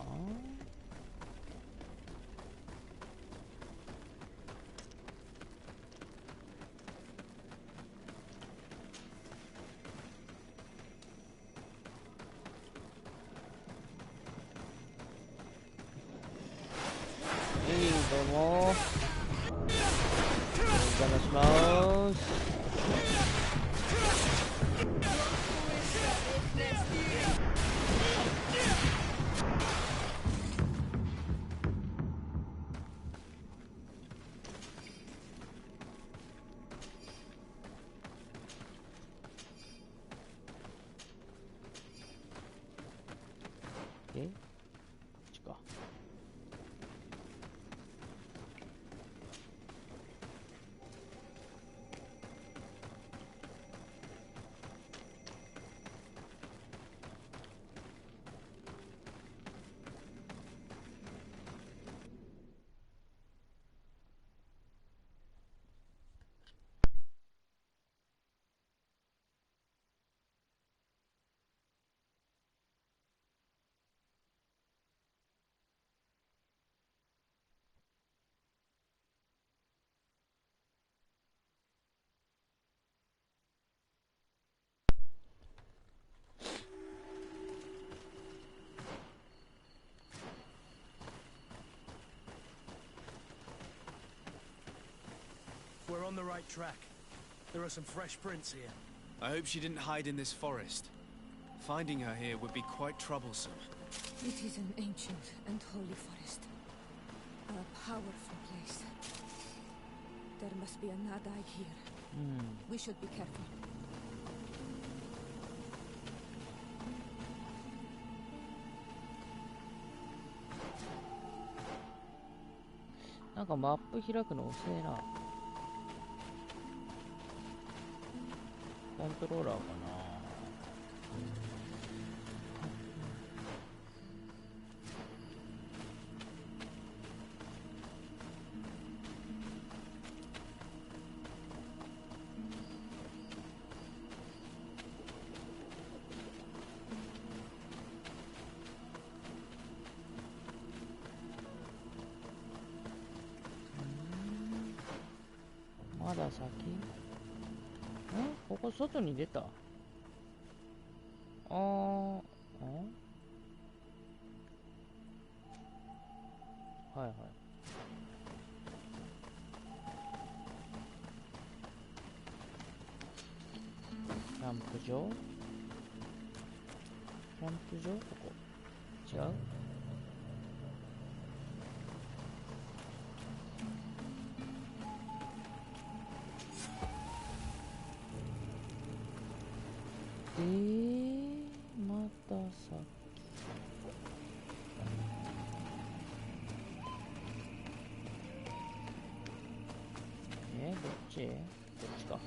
どうもお邪魔します。こっちか。We're on the right track. There are some fresh prints here. I hope she didn't hide in this forest. Finding her here would be quite troublesome. It is an ancient and holy forest. A powerful place. There must be a Nadai here. We should be careful. なんかマップ開くの遅えな。コントローラーかな。まだ先？ここ外に出た？はいはい。キャンプ場？キャンプ場？ここ違う？また先。どっち？こっちか。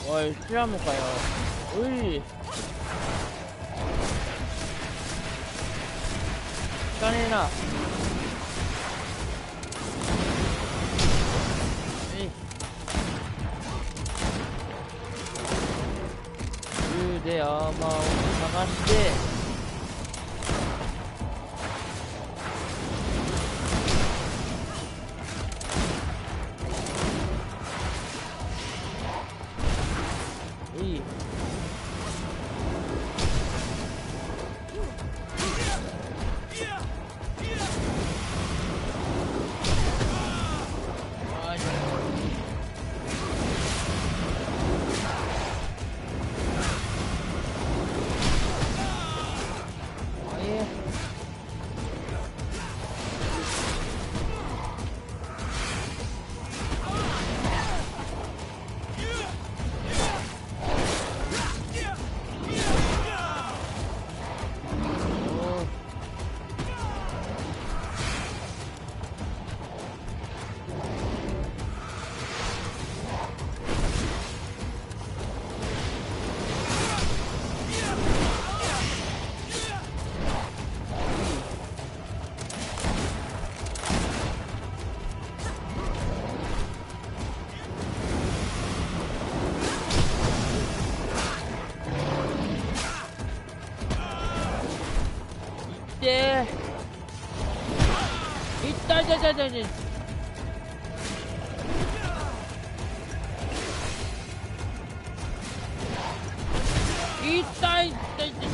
おい、うちらもかよ。うい。聞かねえな。銃でアーマーを探して。痛い痛い痛い痛い痛い。痛い痛い痛い。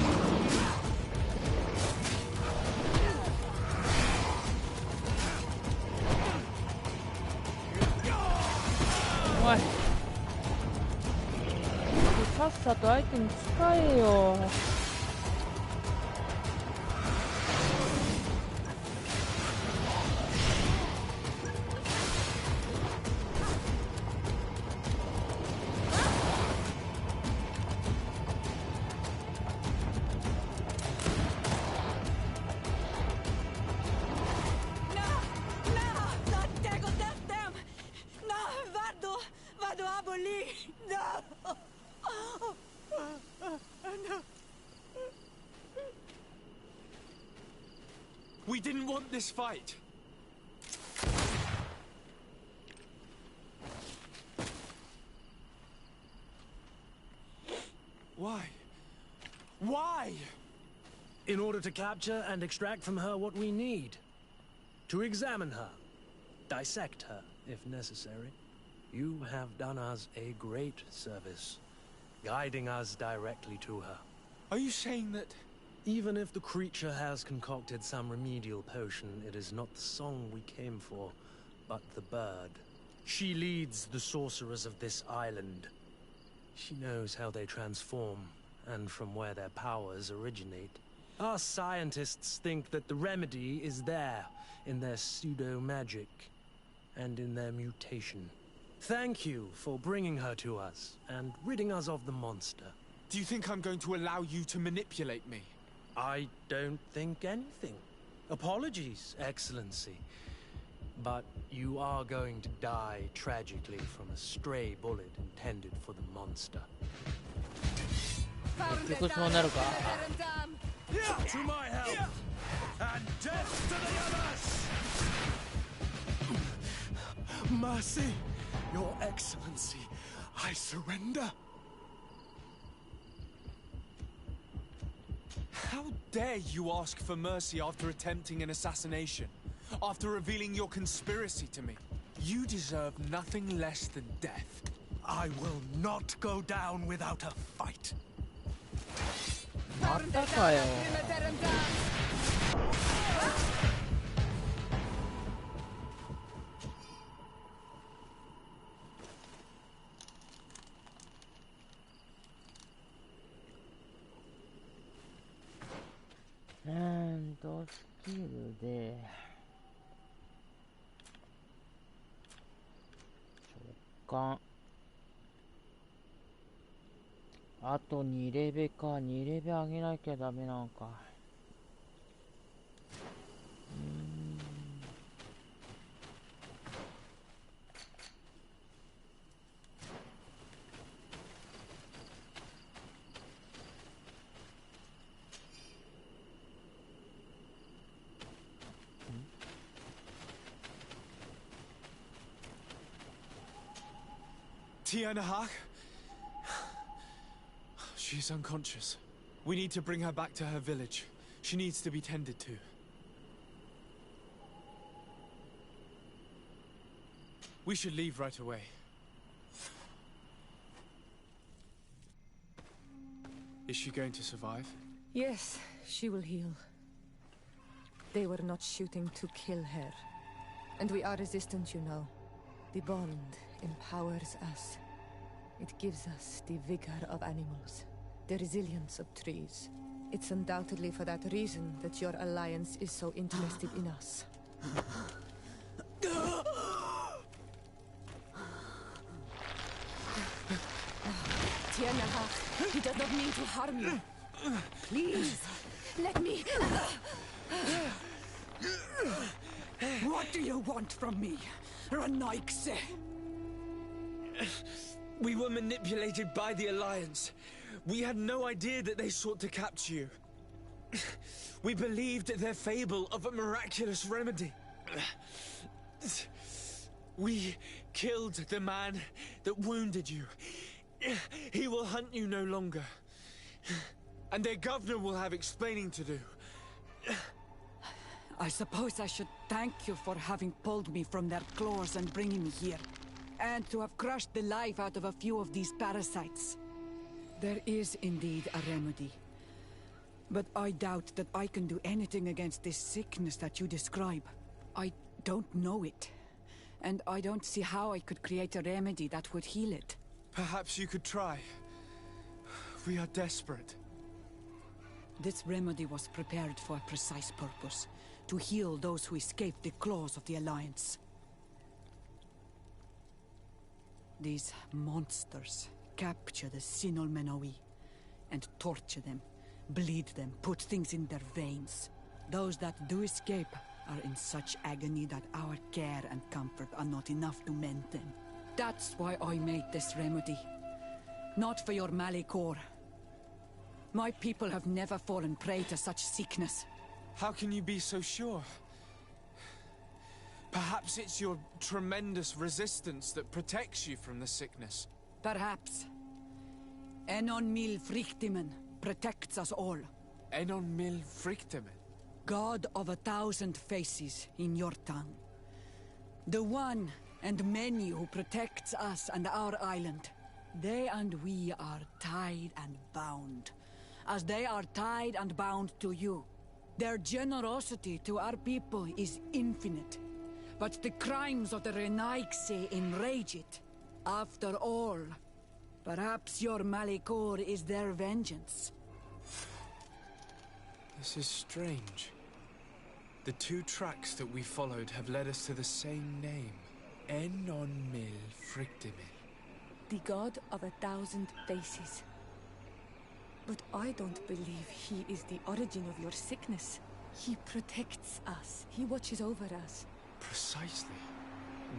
おい、さっさと相手に使えよ。We didn't want this fight. Why? Why? In order to capture and extract from her what we need. To examine her. Dissect her, if necessary. You have done us a great service, guiding us directly to her. Are you saying that... Even if the creature has concocted some remedial potion, it is not the song we came for, but the bird. She leads the sorcerers of this island. She knows how they transform, and from where their powers originate. Our scientists think that the remedy is there, in their pseudo-magic, and in their mutation. Thank you for bringing her to us, and ridding us of the monster. Do you think I'm going to allow you to manipulate me? I don't think anything. Apologies, Excellency. But you are going to die tragically from a stray bullet intended for the monster.結局そうなるか。To my help! And death to the others! Mercy, Your Excellency, I surrender. How dare you ask for mercy after attempting an assassination? After revealing your conspiracy to me? You deserve nothing less than death. I will not go down without a fight. またかよ。スキルで召喚、あと2レベか。2レベ上げなきゃダメなのか。Tiana Hawk? She's unconscious. We need to bring her back to her village. She needs to be tended to. We should leave right away. Is she going to survive? Yes, she will heal. They were not shooting to kill her. And we are resistant, you know. The bond empowers us. It gives us the vigor of animals, the resilience of trees. It's undoubtedly for that reason that your alliance is so interested in us. Tiana, he does not mean to harm you. Please, let me... What do you want from me, Ranaikse? We were manipulated by the Alliance. We had no idea that they sought to capture you. We believed their fable of a miraculous remedy. We killed the man that wounded you. He will hunt you no longer. And their governor will have explaining to do. I suppose I should thank you for having pulled me from their claws and bringing me here. And to have crushed the life out of a few of these parasites. There is indeed a remedy. But I doubt that I can do anything against this sickness that you describe. I don't know it. And I don't see how I could create a remedy that would heal it. Perhaps you could try. We are desperate. This remedy was prepared for a precise purpose. To heal those who escaped the claws of the Alliance. These monsters capture the Sinol Menoi and torture them, bleed them, put things in their veins. Those that do escape are in such agony that our care and comfort are not enough to mend them. That's why I made this remedy. Not for your Malikor. My people have never fallen prey to such sickness. How can you be so sure? Perhaps it's your tremendous resistance that protects you from the sickness. Perhaps. Enon Mil Frictimen protects us all. Enon Mil Frictimen? God of 1,000 faces in your tongue. The one and many who protects us and our island. They and we are tied and bound, as they are tied and bound to you. Their generosity to our people is infinite, but the crimes of the Renaigse enrage it. After all, perhaps your Malikor is their vengeance. This is strange. The two tracks that we followed have led us to the same name. Enon Mil Frictimen. The god of 1,000 faces. But I don't believe he is the origin of your sickness. He protects us. He watches over us. Precisely.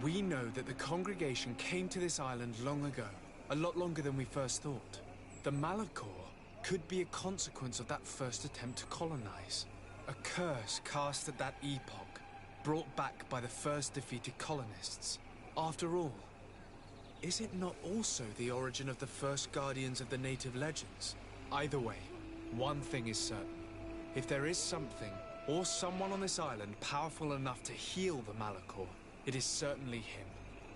We know that the congregation came to this island long ago. A lot longer than we first thought. The Malachor could be a consequence of that first attempt to colonize. A curse cast at that epoch, brought back by the first defeated colonists. After all, is it not also the origin of the first guardians of the native legends? Either way, one thing is certain. If there is something, or someone on this island powerful enough to heal the Malachor, it is certainly him.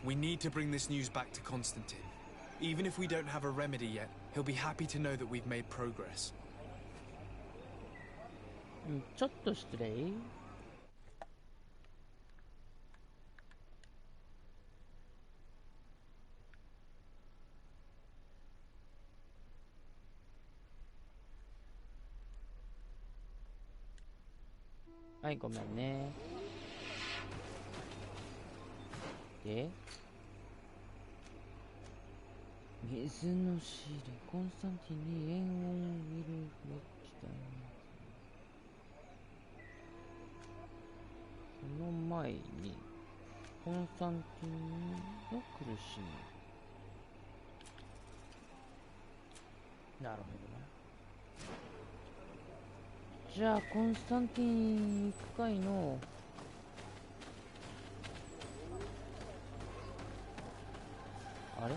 We need to bring this news back to Constantine. Even if we don't have a remedy yet, he'll be happy to know that we've made progress. ちょっと失礼。はい、ごめんね。で、水のシール、コンスタンティンに援護を見るべきだ。その前に、コンスタンティンの苦しみ。なるほどな。じゃあコンスタンティンに行くかいの。あれ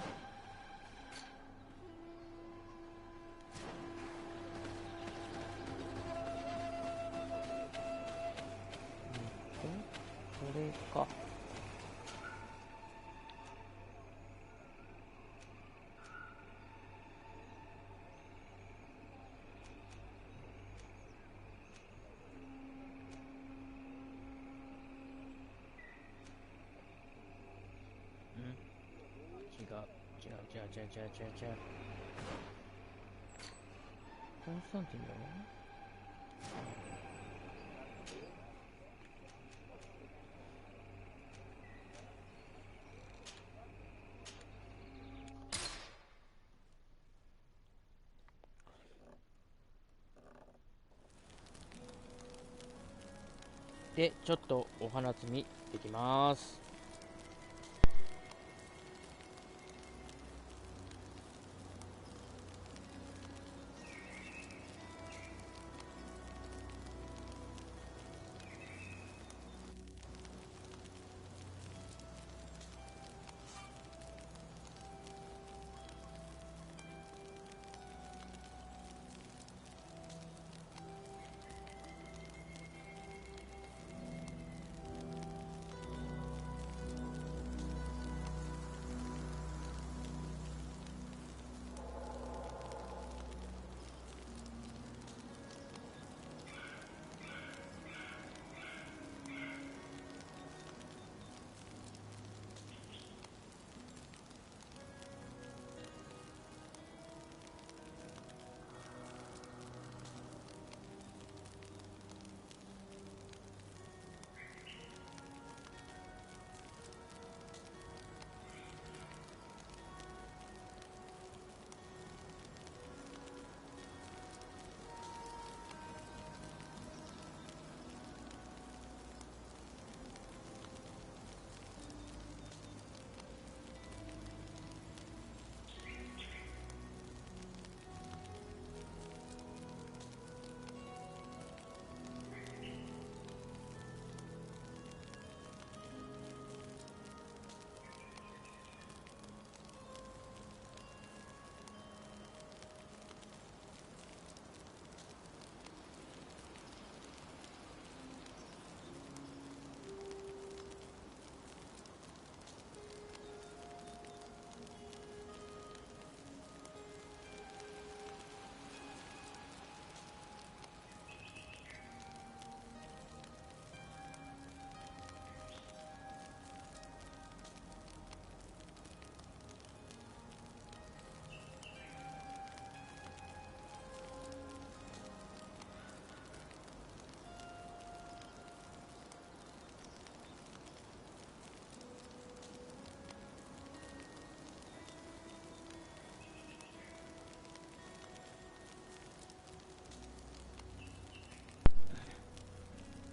これか。違う。コンスタンティンだろ。で、ちょっとお花摘みできます。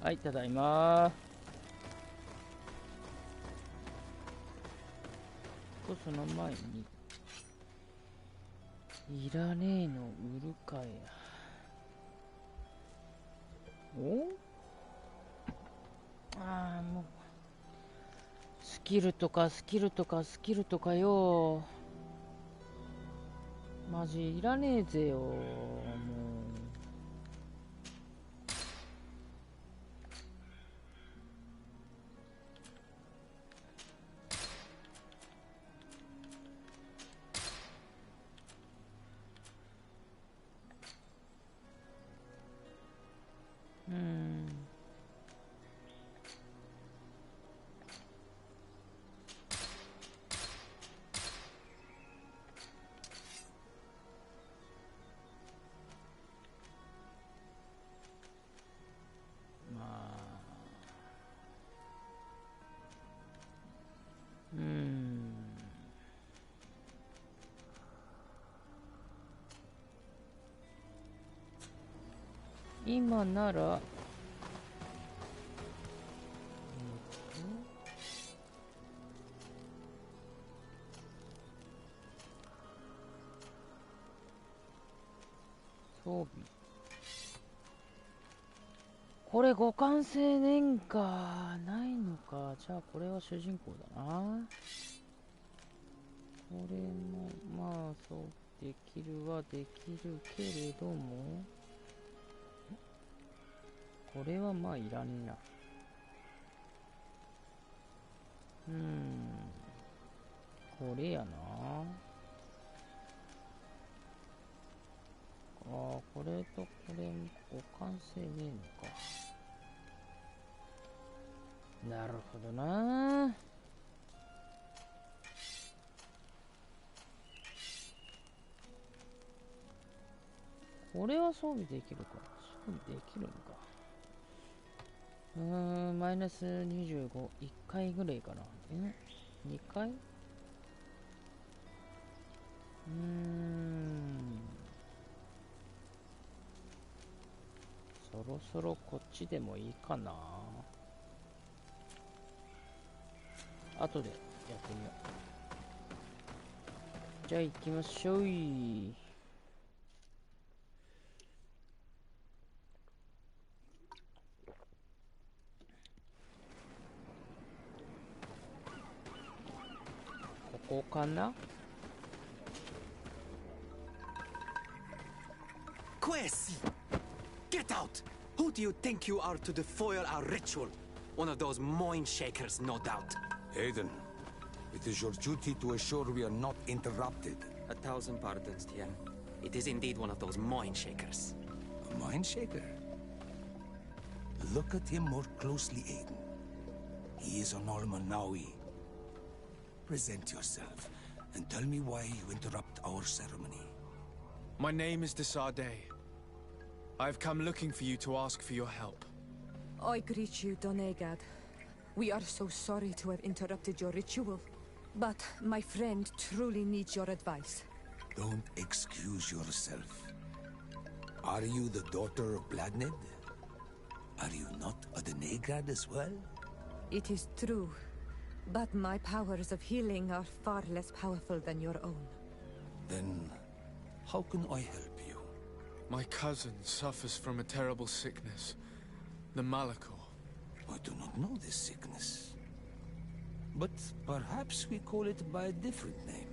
はい、ただいま。その前にいらねえの売るかや。おああ、もうスキルとかスキルとかスキルとかよ。マジいらねえぜよ。もう今なら装備、これ互換性ねんかないのか。じゃあこれは主人公だな。これもまあそうできるはできるけれども、これはまあいらんな。これやな。これとこれ互換性ねえのか。なるほどな。これは装備できるか。装備できるのか。マイナス25、1回ぐらいかな。2回？そろそろこっちでもいいかな。後でやってみよう。じゃあ行きましょう。ここかな。Quest! Get out! Who do you think you are to defoil our ritual? One of those mind shakers, no doubt. Aiden, it is your duty to assure we are not interrupted. 1,000 pardons, Tien. It is indeed one of those mind shakers. A mind shaker? Look at him more closely, Aiden. He is an Almanawi. Present yourself, and tell me why you interrupt our ceremony. My name is Desardet. I've come looking for you to ask for your help. I greet you, Donegad. We are so sorry to have interrupted your ritual. But my friend truly needs your advice. Don't excuse yourself. Are you the daughter of Bladned? Are you not a Donegad as well? It is true. But my powers of healing are far less powerful than your own. Then, how can I help you? My cousin suffers from a terrible sickness. The Malachor. I do not know this sickness. But perhaps we call it by a different name.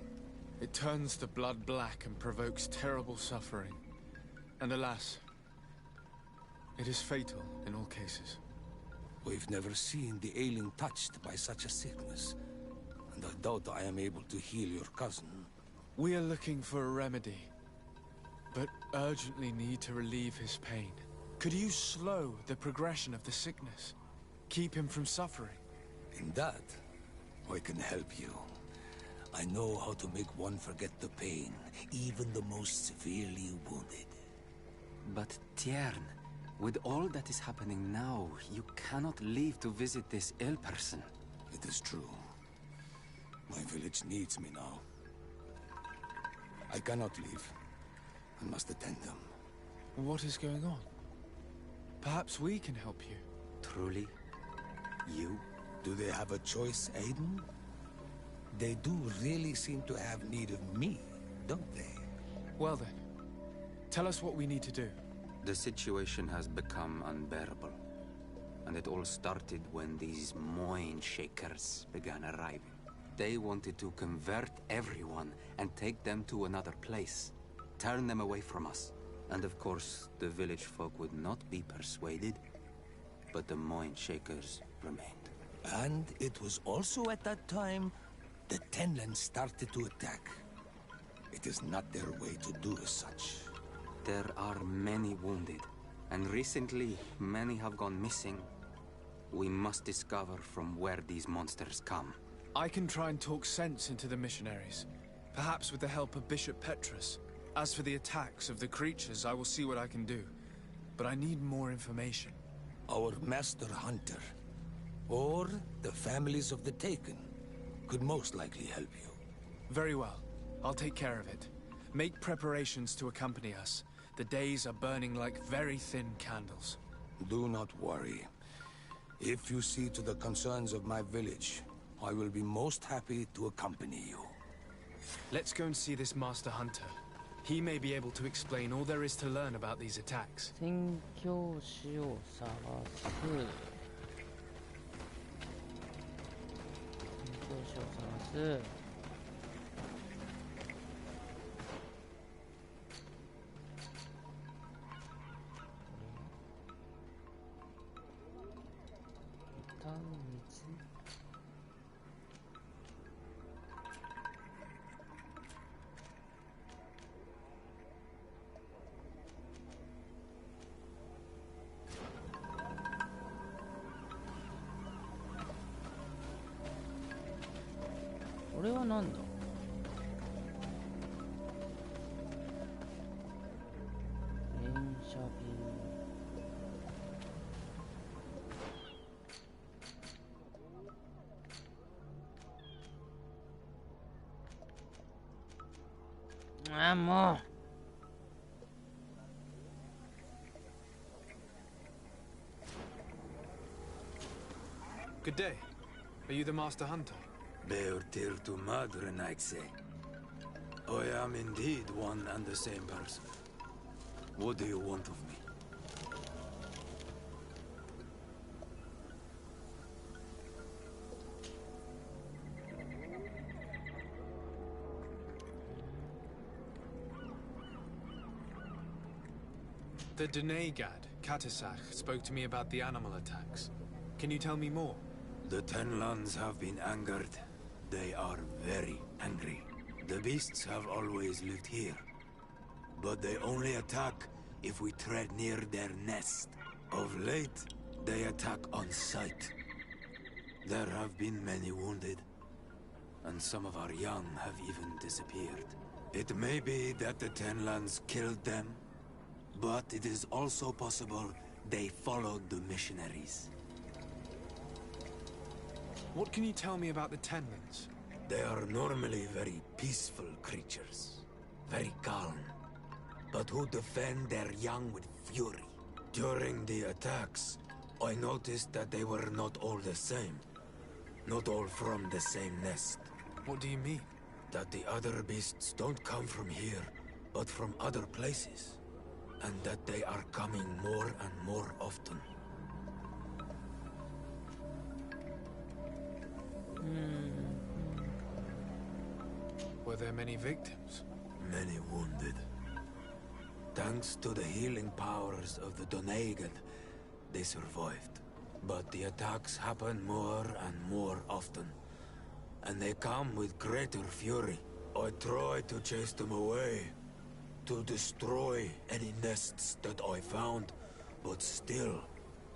It turns the blood black and provokes terrible suffering. And alas, it is fatal in all cases. We've never seen the ailing touched by such a sickness. And I doubt I am able to heal your cousin. We are looking for a remedy, but urgently need to relieve his pain. Could you slow the progression of the sickness? Keep him from suffering? In that, I can help you. I know how to make one forget the pain, even the most severely wounded. But Tiern, with all that is happening now, you cannot leave to visit this ill person. It is true. My village needs me now. I cannot leave. I must attend them. What is going on? Perhaps we can help you. Truly? You? Do they have a choice, Aiden? They do really seem to have need of me, don't they? Well then, tell us what we need to do. The situation has become unbearable. And it all started when these Moin Shakers began arriving. They wanted to convert everyone and take them to another place. Turn them away from us. And of course, the village folk would not be persuaded. But the Moin Shakers remained. And it was also at that time the Tenlands started to attack. It is not their way to do as such. There are many wounded. And recently, many have gone missing. We must discover from where these monsters come. I can try and talk sense into the missionaries. Perhaps with the help of Bishop Petrus. As for the attacks of the creatures, I will see what I can do. But I need more information. Our master hunter, or the families of the Taken, could most likely help you. Very well. I'll take care of it. Make preparations to accompany us. The days are burning like very thin candles. Do not worry. If you see to the concerns of my village, I will be most happy to accompany you. Let's go and see this master hunter. He may be able to explain all there is to learn about these attacks. 宣教師を探す。宣教師を探す。これはなんだ？連射ビーム。ああ、もう。Good day. Are you the master hunter? Beortir to madre, Naixe. I am indeed one and the same person. What do you want of me? The Denegad, Katasach, spoke to me about the animal attacks. Can you tell me more? The Tenlands have been angered. They are very angry. The beasts have always lived here. But they only attack if we tread near their nest. Of late, they attack on sight. There have been many wounded. And some of our young have even disappeared. It may be that the Tenlands killed them, but it is also possible they followed the missionaries. What can you tell me about the Tenlands? They are normally very peaceful creatures, very calm, but who defend their young with fury. During the attacks, I noticed that they were not all the same, not all from the same nest. What do you mean? That the other beasts don't come from here, but from other places, and that they are coming more and more often. Were there many victims? Many wounded. Thanks to the healing powers of the Donegan, they survived. But the attacks happen more and more often. And they come with greater fury. I try to chase them away, to destroy any nests that I found, but still,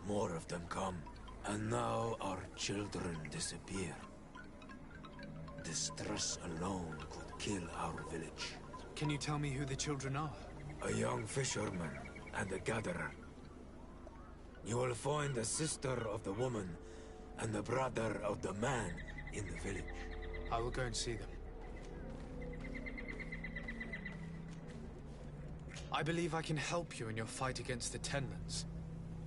more of them come. And now our children disappear. Distress alone could kill our village. Can you tell me who the children are? A young fisherman and a gatherer. You will find the sister of the woman and the brother of the man in the village. I will go and see them. I believe I can help you in your fight against the Tenlands.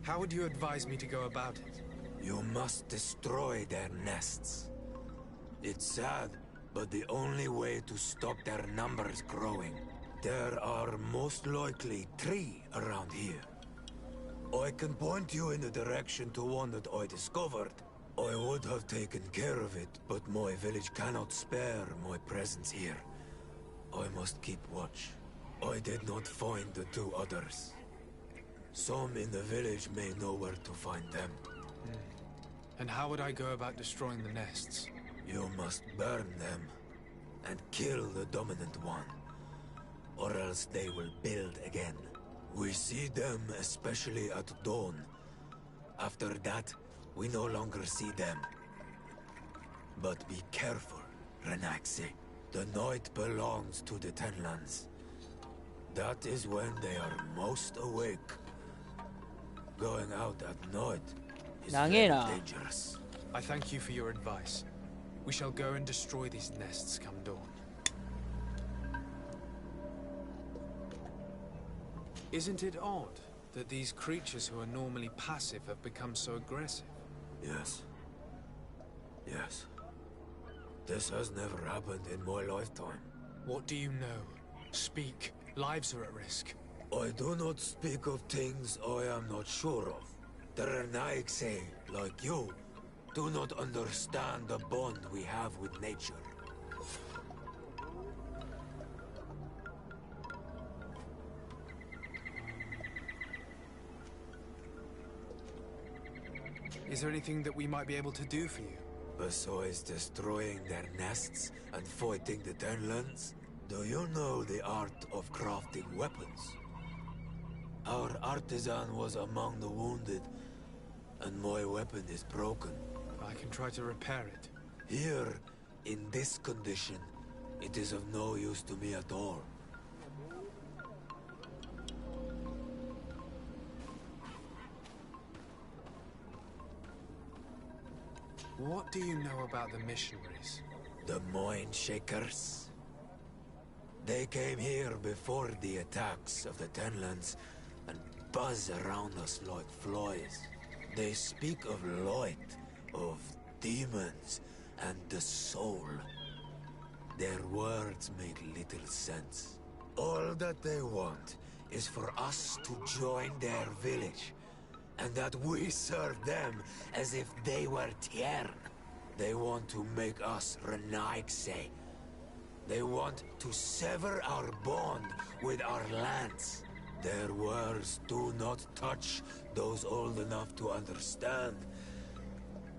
How would you advise me to go about it? You must destroy their nests. It's sad, but the only way to stop their numbers growing. There are most likely 3 around here. I can point you in the direction to one that I discovered. I would have taken care of it, but my village cannot spare my presence here. I must keep watch. I did not find the 2 others. Some in the village may know where to find them. And how would I go about destroying the nests? You must burn them and kill the dominant one, or else they will build again. We see them especially at dawn. After that, we no longer see them. But be careful, Renaxe. The night belongs to the Tenlands. That is when they are most awake. Going out at night is very dangerous. I thank you for your advice. We shall go and destroy these nests come dawn. Isn't it odd that these creatures who are normally passive have become so aggressive? Yes. Yes. This has never happened in my lifetime. What do you know? Speak. Lives are at risk. I do not speak of things I am not sure of. The Renaigse, like you, do not understand the bond we have with nature. Is there anything that we might be able to do for you? Besides destroying their nests and fighting the Tenlands, do you know the art of crafting weapons? Our artisan was among the wounded, and my weapon is broken. I can try to repair it. Here, in this condition, it is of no use to me at all. What do you know about the missionaries? The Mind Shakers? They came here before the attacks of the Tenlands and buzz around us like flies. They speak of light, of demons, and the soul. Their words make little sense. All that they want is for us to join their village, and that we serve them as if they were Tiern. They want to make us Renaigse. They want to sever our bond with our lands. Their words do not touch those old enough to understand.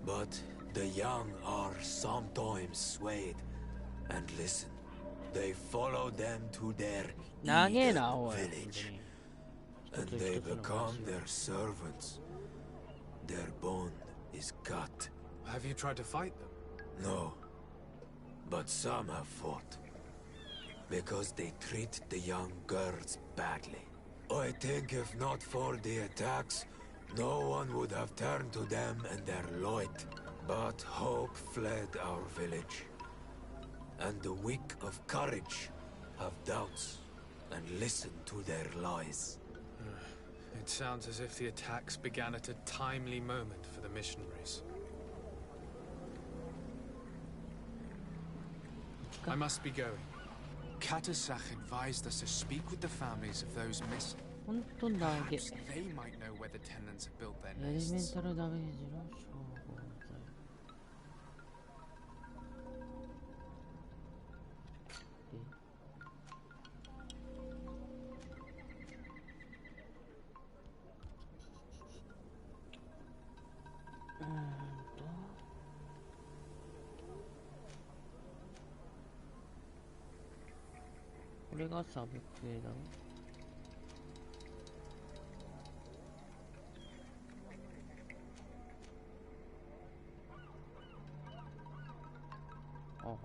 But the young are sometimes swayed. And listen, they follow them to their village. And they become their servants. Their bond is cut. Have you tried to fight them? No. But some have fought. Because they treat the young girls badly. I think if not for the attacks, no one would have turned to them and their light. But hope fled our village. And the weak of courage have doubts and listen to their lies. It sounds as if the attacks began at a timely moment for the missionaries. I must be going. Katasach advised us to speak with the families of those missing. Perhaps they might know where the tenants have built their nests.これがサブクエだろ。ああ。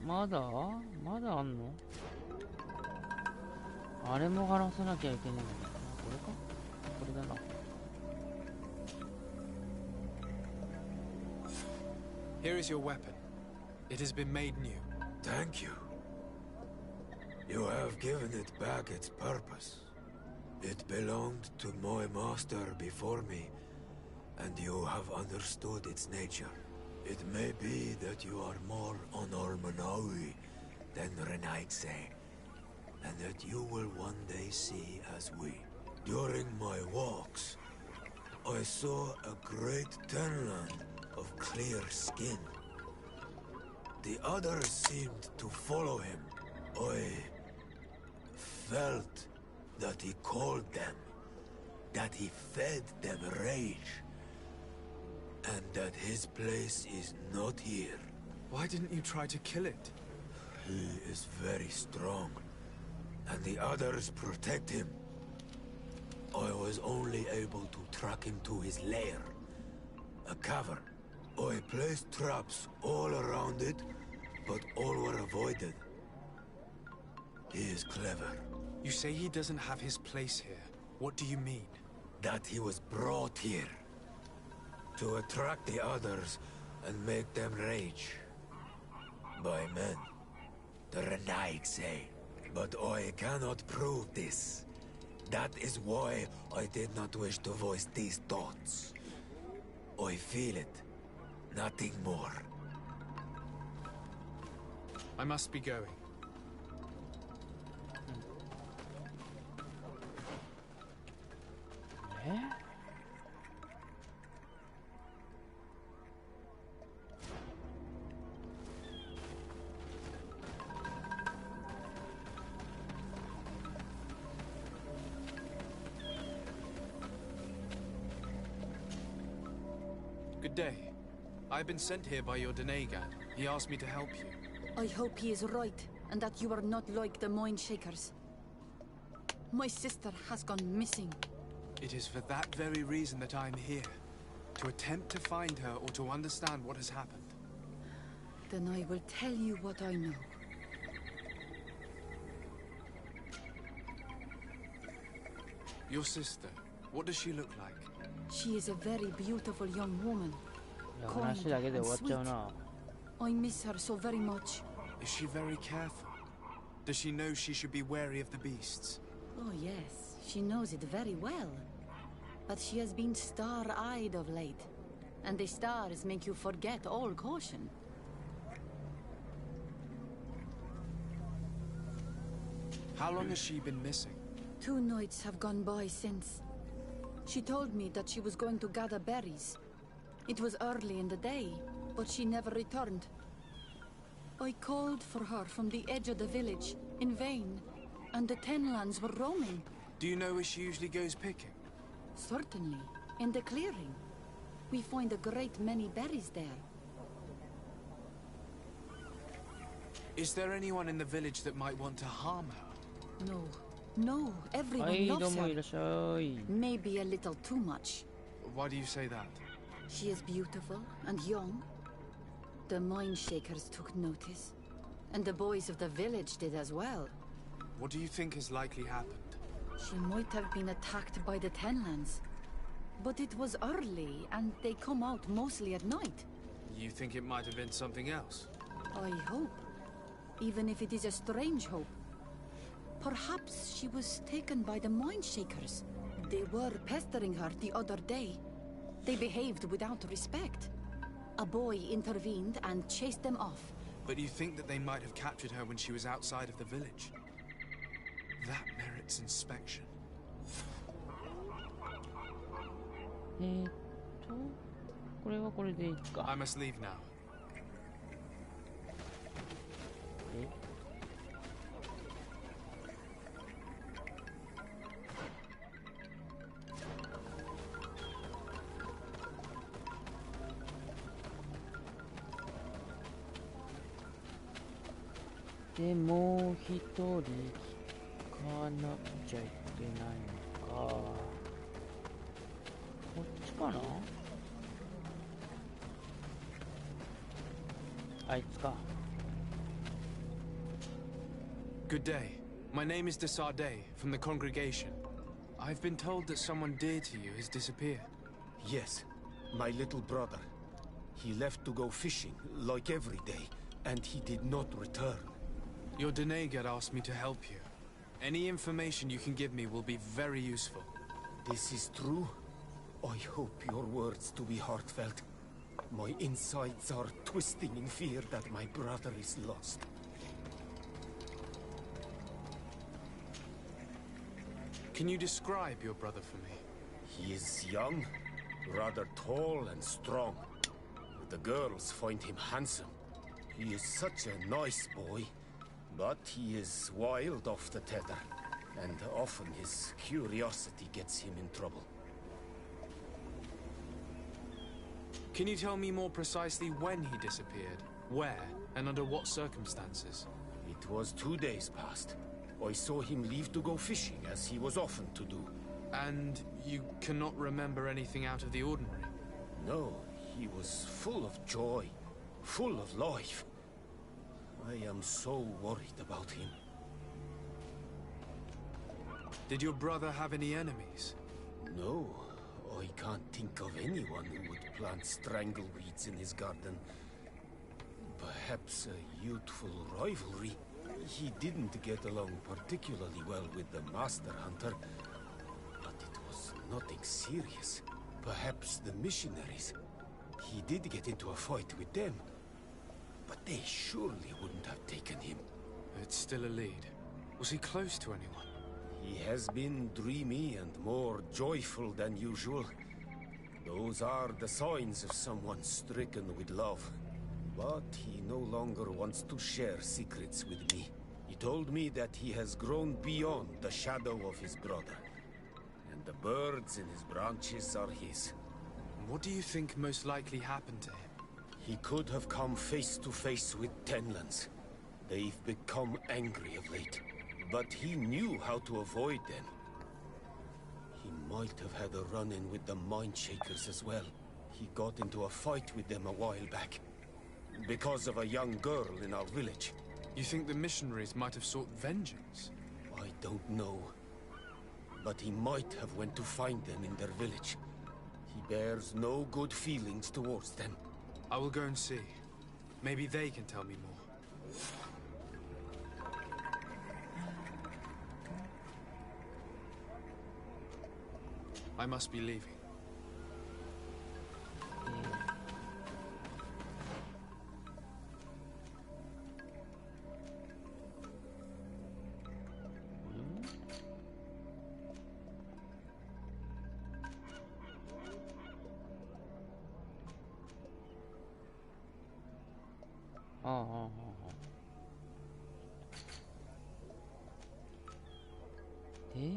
まだあんの？あれも話さなきゃいけないんだな。これか？これだな。Here is your weapon. It has been made new. Thank you. You have given it back its purpose. It belonged to my master before me, and you have understood its nature. It may be that you are more on Almanawi than Renaigse, and that you will one day see as we. During my walks, I saw a great tenland of clear skin. The others seemed to follow him. I felt that he called them, that he fed them rage, and that his place is not here. Why didn't you try to kill it? He is very strong, and the others protect him. I was only able to track him to his lair, a cavern. I placed traps all around it, but all were avoided. He is clever. You say he doesn't have his place here. What do you mean? That he was brought here to attract the others and make them rage. By men, the Renaig say. But I cannot prove this. That is why I did not wish to voice these thoughts. I feel it, nothing more. I must be going. Good day. I've been sent here by your Denegan. He asked me to help you. I hope he is right, and that you are not like the Moin Shakers. My sister has gone missing. It is for that very reason that I'm here. To attempt to find her or to understand what has happened. Then I will tell you what I know. Your sister, what does she look like? She is a very beautiful young woman. いや、話だけで終わっちゃうな。 I miss her so very much. Is she very careful? Does she know she should be wary of the beasts? Oh yes, she knows it very well. But she has been star-eyed of late. And the stars make you forget all caution. How long has she been missing? 2 nights have gone by since. She told me that she was going to gather berries. It was early in the day, but she never returned. I called for her from the edge of the village, in vain, and the Tenlands were roaming. Do you know where she usually goes picking? Certainly, in the clearing. We find a great many berries there. Is there anyone in the village that might want to harm her? No, everyone はい、どう loves もい her. らっしゃい。 Maybe a little too much. Why do you say that? She is beautiful and young. The Mind Shakers took notice. And the boys of the village did as well. What do you think has likely happened? She might have been attacked by the Tenlands. But it was early, and they come out mostly at night. You think it might have been something else? I hope. Even if it is a strange hope. Perhaps she was taken by the Mind Shakers. They were pestering her the other day. They behaved without respect. A boy intervened and chased them off. But you think that they might have captured her when she was outside of the village? That merits inspection. これはこれでいいか。 I must leave now. でもう一人行かなくちゃいけないのか。こっちかな。あいつか。 Good day. My name is Desardet, from the congregation. I've been told that someone dear to you has disappeared. Yes, my little brother. He left to go fishing, like every day, and he did not return. Your Denegat asked me to help you. Any information you can give me will be very useful. This is true? I hope your words to be heartfelt. My insides are twisting in fear that my brother is lost. Can you describe your brother for me? He is young, rather tall and strong. The girls find him handsome. He is such a nice boy, but he is wild off the tether, and often his curiosity gets him in trouble. Can you tell me more precisely when he disappeared, where, and under what circumstances? It was 2 days past. I saw him leave to go fishing, as he was often to do. And you cannot remember anything out of the ordinary? No, he was full of joy, full of life. I am so worried about him. Did your brother have any enemies? No, I can't think of anyone who would plant strangleweeds in his garden. Perhaps a youthful rivalry. He didn't get along particularly well with the Master Hunter, but it was nothing serious. Perhaps the missionaries. He did get into a fight with them, but they surely wouldn't have taken him. It's still a lead. Was he close to anyone? He has been dreamy and more joyful than usual. Those are the signs of someone stricken with love. But he no longer wants to share secrets with me. He told me that he has grown beyond the shadow of his brother. And the birds in his branches are his. What do you think most likely happened to him? He could have come face to face with Tenlands. They've become angry of late. But he knew how to avoid them. He might have had a run-in with the Mindshakers as well. He got into a fight with them a while back. Because of a young girl in our village. You think the missionaries might have sought vengeance? I don't know. But he might have went to find them in their village. He bears no good feelings towards them. I will go and see. Maybe they can tell me more. I must be leaving.で、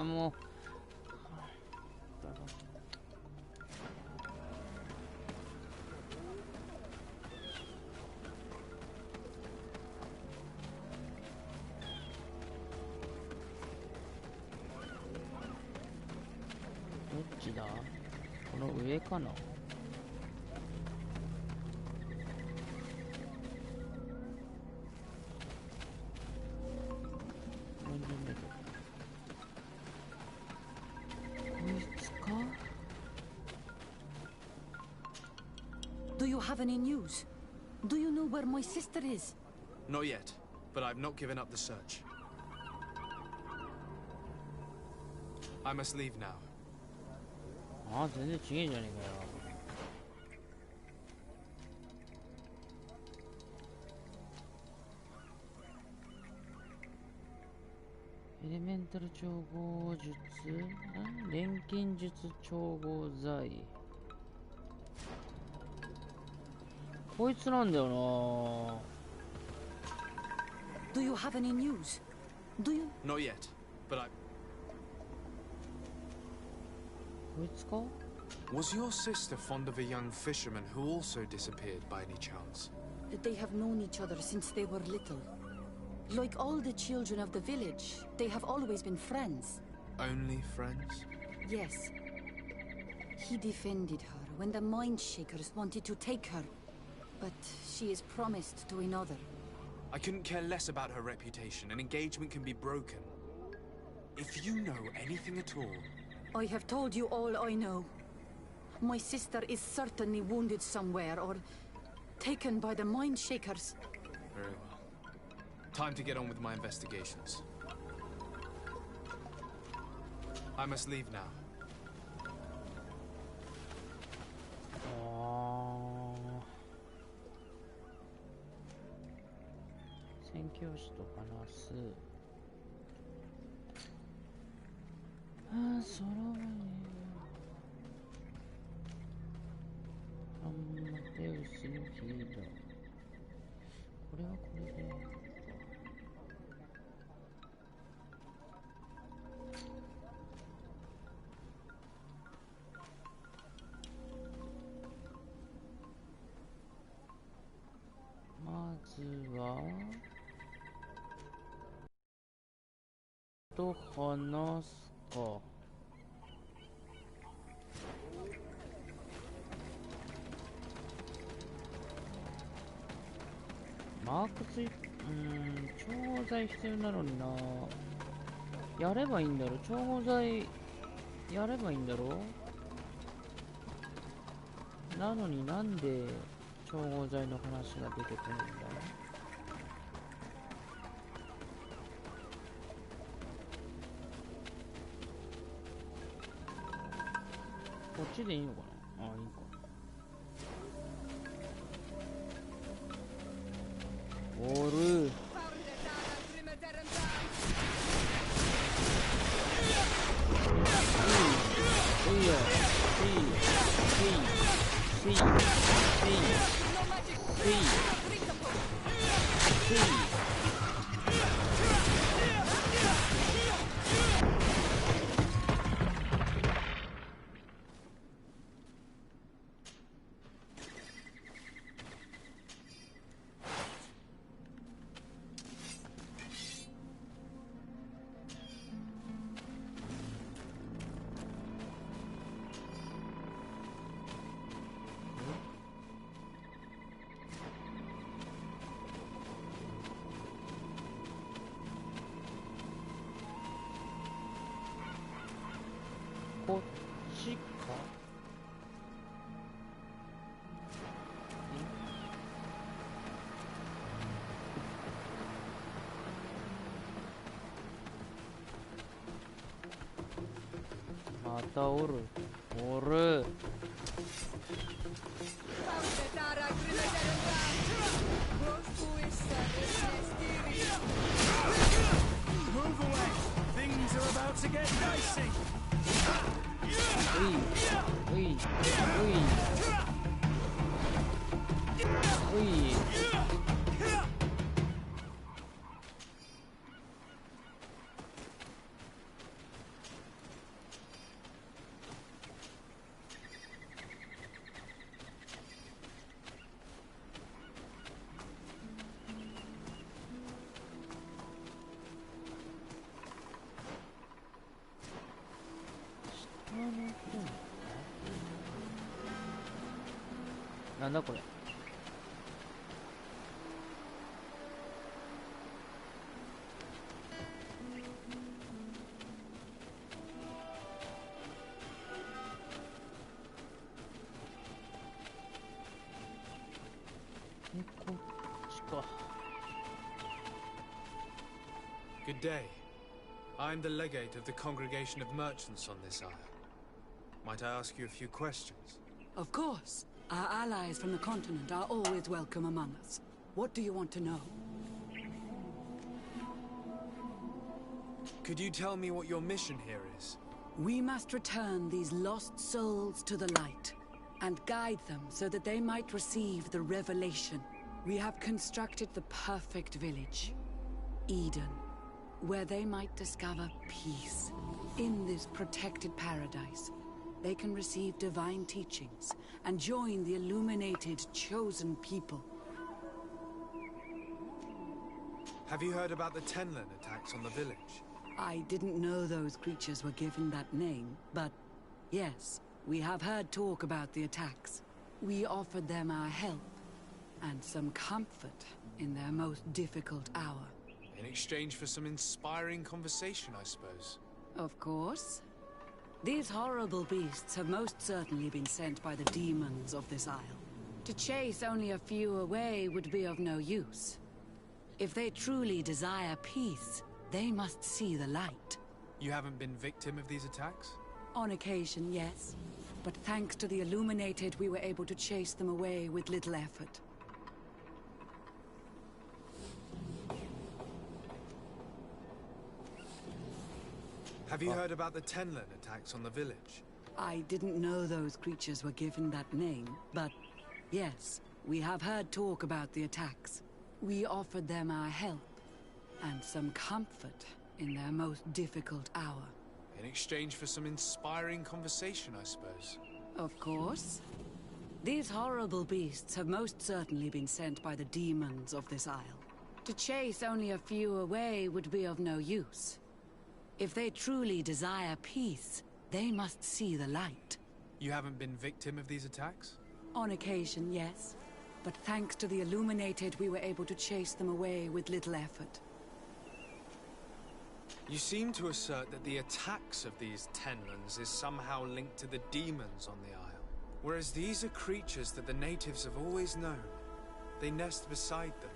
もうどっちだ？この上かな？Do you have any news? Do you know where my sister is? Not yet, but I've not given up the search. I must leave now. ああ、全然違えじゃねえかよ。エレメンタル調合術、錬金術調合剤。こいつなんだよな。Do you have any news? Do you? Not yet, but I... こいつか? Was your sister fond of a young fisherman who also disappeared by any chance? They have known each other since they were little. Like all the children of the village, they have always been friends. Only friends? Yes. He defended her when the Mindshakers wanted to take her. But she is promised to another. I couldn't care less about her reputation. An engagement can be broken. If you know anything at all... I have told you all I know. My sister is certainly wounded somewhere, or taken by the Mind Shakers. Very well. Time to get on with my investigations. I must leave now. 宣教師と話す。そらはね。アンマテウスのヒーロー。これはこれで。まずはと話すか。マークつい、調合剤必要なのにな。やればいいんだろ。調合剤やればいいんだろ。なのになんで調合剤の話が出てくるんだ。こっちでいいのかな。あ、いいか。おる。こっちか。またおる。おる。Move away! Things are about to get dicey! うい。なんだこれ。こっちか。Good day. I'm the legate of the congregation of merchants on this isle. Might I ask you a few questions? Of course. Our allies from the continent are always welcome among us. What do you want to know? Could you tell me what your mission here is? We must return these lost souls to the light and guide them so that they might receive the revelation. We have constructed the perfect village, Eden, where they might discover peace. In this protected paradise, they can receive divine teachings and join the illuminated, chosen people. Have you heard about the Tenlin attacks on the village? I didn't know those creatures were given that name, but yes, we have heard talk about the attacks. We offered them our help, and some comfort in their most difficult hour. In exchange for some inspiring conversation, I suppose. Of course. These horrible beasts have most certainly been sent by the demons of this isle. To chase only a few away would be of no use. If they truly desire peace, they must see the light. You haven't been victim of these attacks? On occasion, yes. But thanks to the Illuminated, we were able to chase them away with little effort. Have you heard about the Tenlin attacks on the village? I didn't know those creatures were given that name, but yes, we have heard talk about the attacks. We offered them our help and some comfort in their most difficult hour. In exchange for some inspiring conversation, I suppose. Of course. These horrible beasts have most certainly been sent by the demons of this isle. To chase only a few away would be of no use. If they truly desire peace, they must see the light. You haven't been victim of these attacks? On occasion, yes. But thanks to the Illuminated, we were able to chase them away with little effort. You seem to assert that the attacks of these Tenlins is somehow linked to the demons on the isle. Whereas these are creatures that the natives have always known. They nest beside them.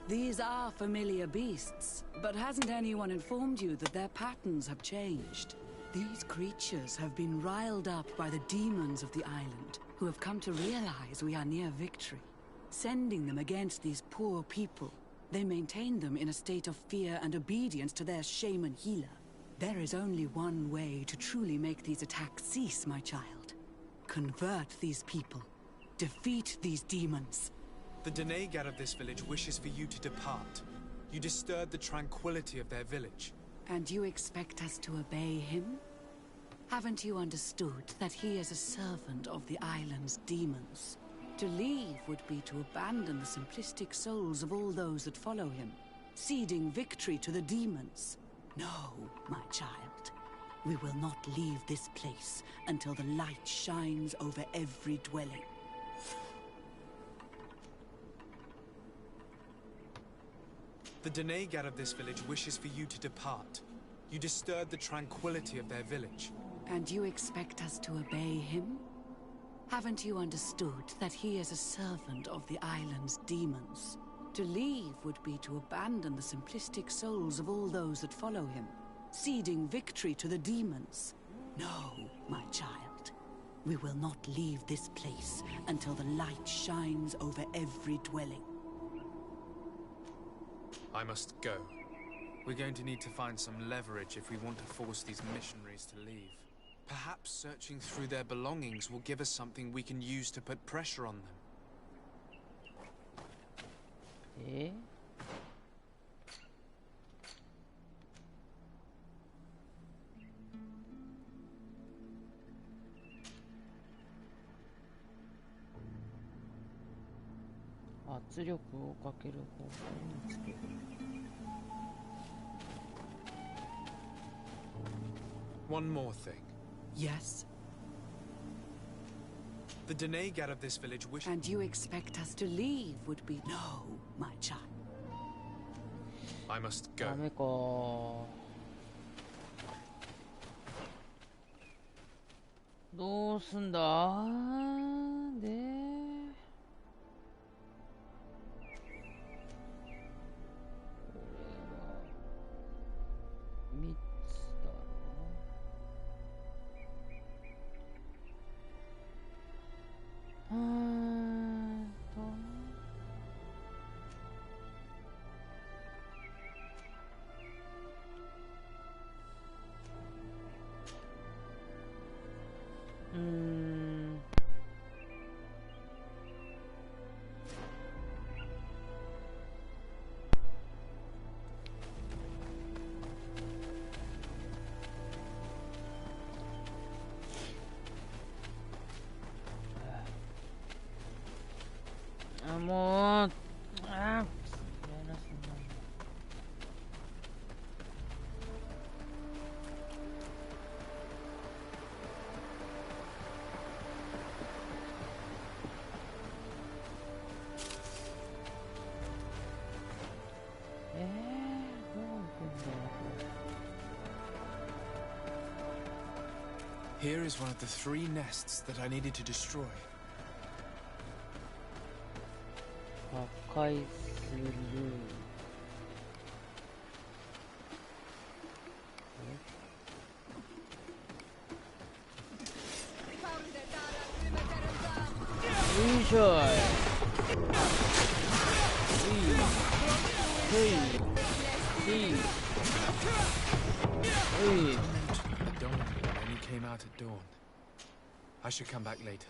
These are familiar beasts, but hasn't anyone informed you that their patterns have changed? These creatures have been riled up by the demons of the island, who have come to realize we are near victory. Sending them against these poor people, they maintain them in a state of fear and obedience to their shaman healer. There is only one way to truly make these attacks cease, my child. Convert these people. Defeat these demons. The Denegat of this village wishes for you to depart. You disturb the tranquility of their village. And you expect us to obey him? Haven't you understood that he is a servant of the island's demons? To leave would be to abandon the simplistic souls of all those that follow him, ceding victory to the demons. No, my child. We will not leave this place until the light shines over every dwelling. The Denegat of this village wishes for you to depart. You disturb the tranquility of their village. And you expect us to obey him? Haven't you understood that he is a servant of the island's demons? To leave would be to abandon the simplistic souls of all those that follow him, ceding victory to the demons. No, my child. We will not leave this place until the light shines over every dwelling. I must go. We're going to need to find some leverage if we want to force these missionaries to leave. Perhaps searching through their belongings will give us something we can use to put pressure on them. Eh?圧力をかける方法を見つける。One more thing. Yes? The Denegat of this village wish— And you expect us to leave would be— No, my child. I must go. ダメか。どうすんだで、3つだろ。もう、Here is one of the 3 nests that I needed to destroy. 破壊する。よいしょい。The dawn only came out at dawn. I should come back later.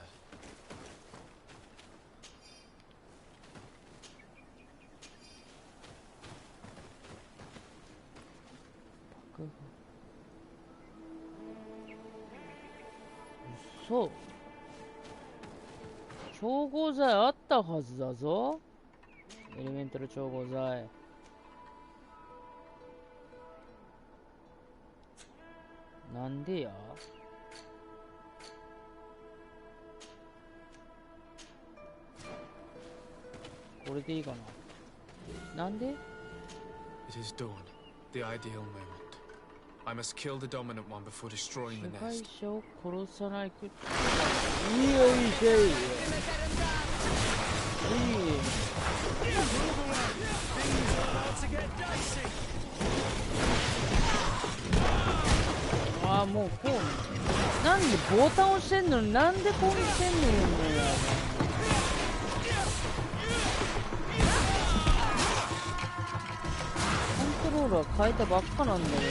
そう。調合剤あったはずだぞ。エレメンタル調合剤。なんでや？これでいいかな。なんで？ It is dawn, the ideal moment. I must kill the dominant one before destroying the 被害 nest. 者を殺さないく。よいしょい。ああ、もうこう。なんでボタン押してんのになんで攻撃してんのよ。コントロールは変えたばっかなんだよね。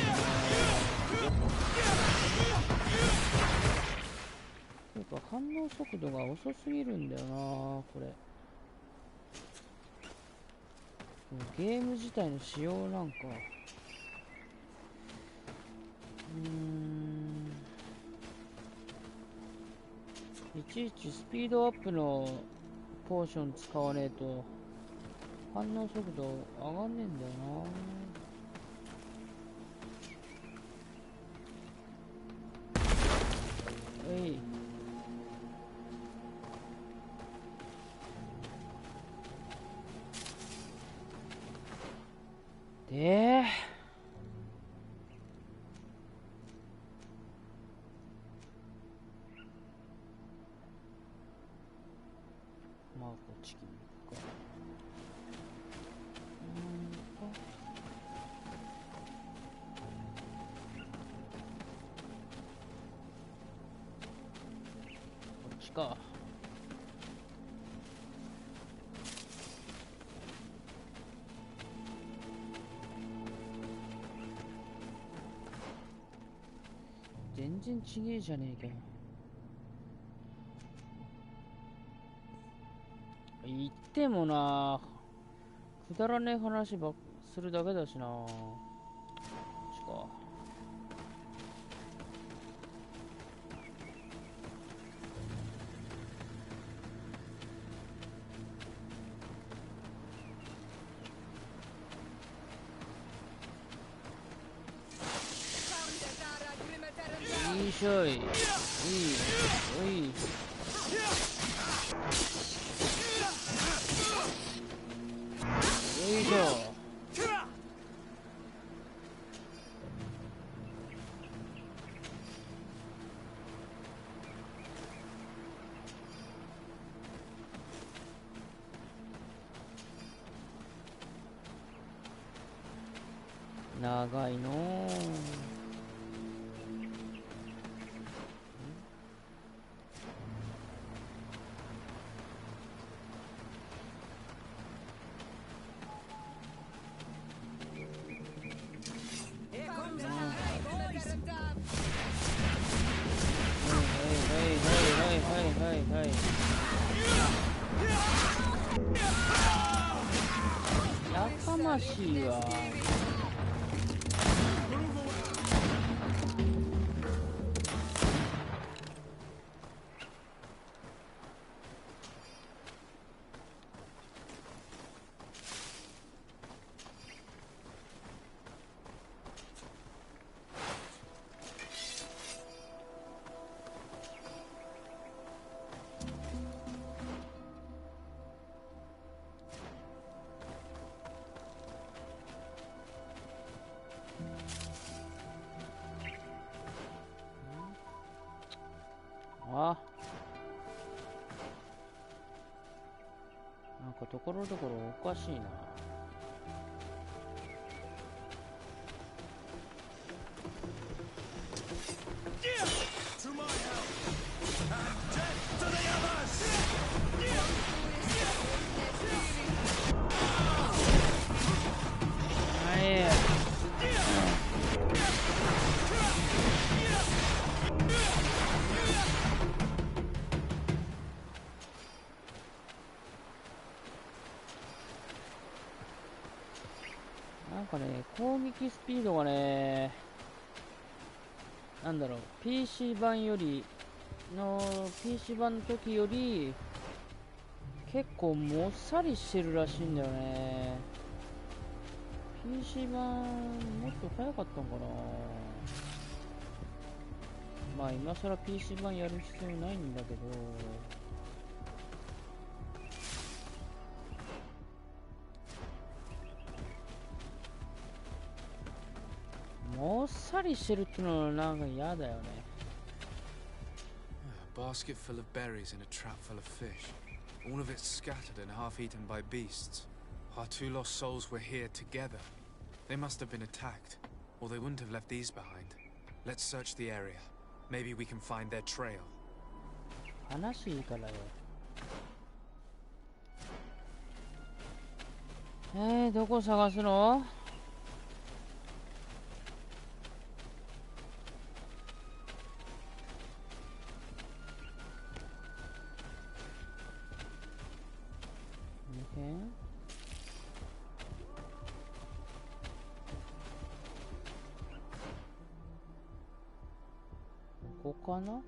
ていうか反応速度が遅すぎるんだよなこれ。ゲーム自体の仕様なんか。いちいちスピードアップのポーション使わねえと反応速度上がんねえんだよな。えい。でまあこっち行くか。こっちか。全然ちげえじゃねえかよ。言ってもなくだらねえ話ばっするだけだしな。こっちか。よいしょい。いい。おい。よいしょ。長いのー。やかましいわ。あ、なんかところどころおかしいな。なんかね、攻撃スピードがね、なんだろう、PC 版の時より結構もっさりしてるらしいんだよね。PC 版もっと早かったのかな。まあ今更 PC 版やる必要ないんだけど、もっさりしてるってのはなんか嫌だよね。A basket full of berries and a trap full of fish. All of it scattered and half eaten by beasts. Our two lost souls were here together. They must have been attacked, or they wouldn't have left these behind. Let's search the area. Maybe we can find their trail. 話いいからよ。どこ探すの？ここかな？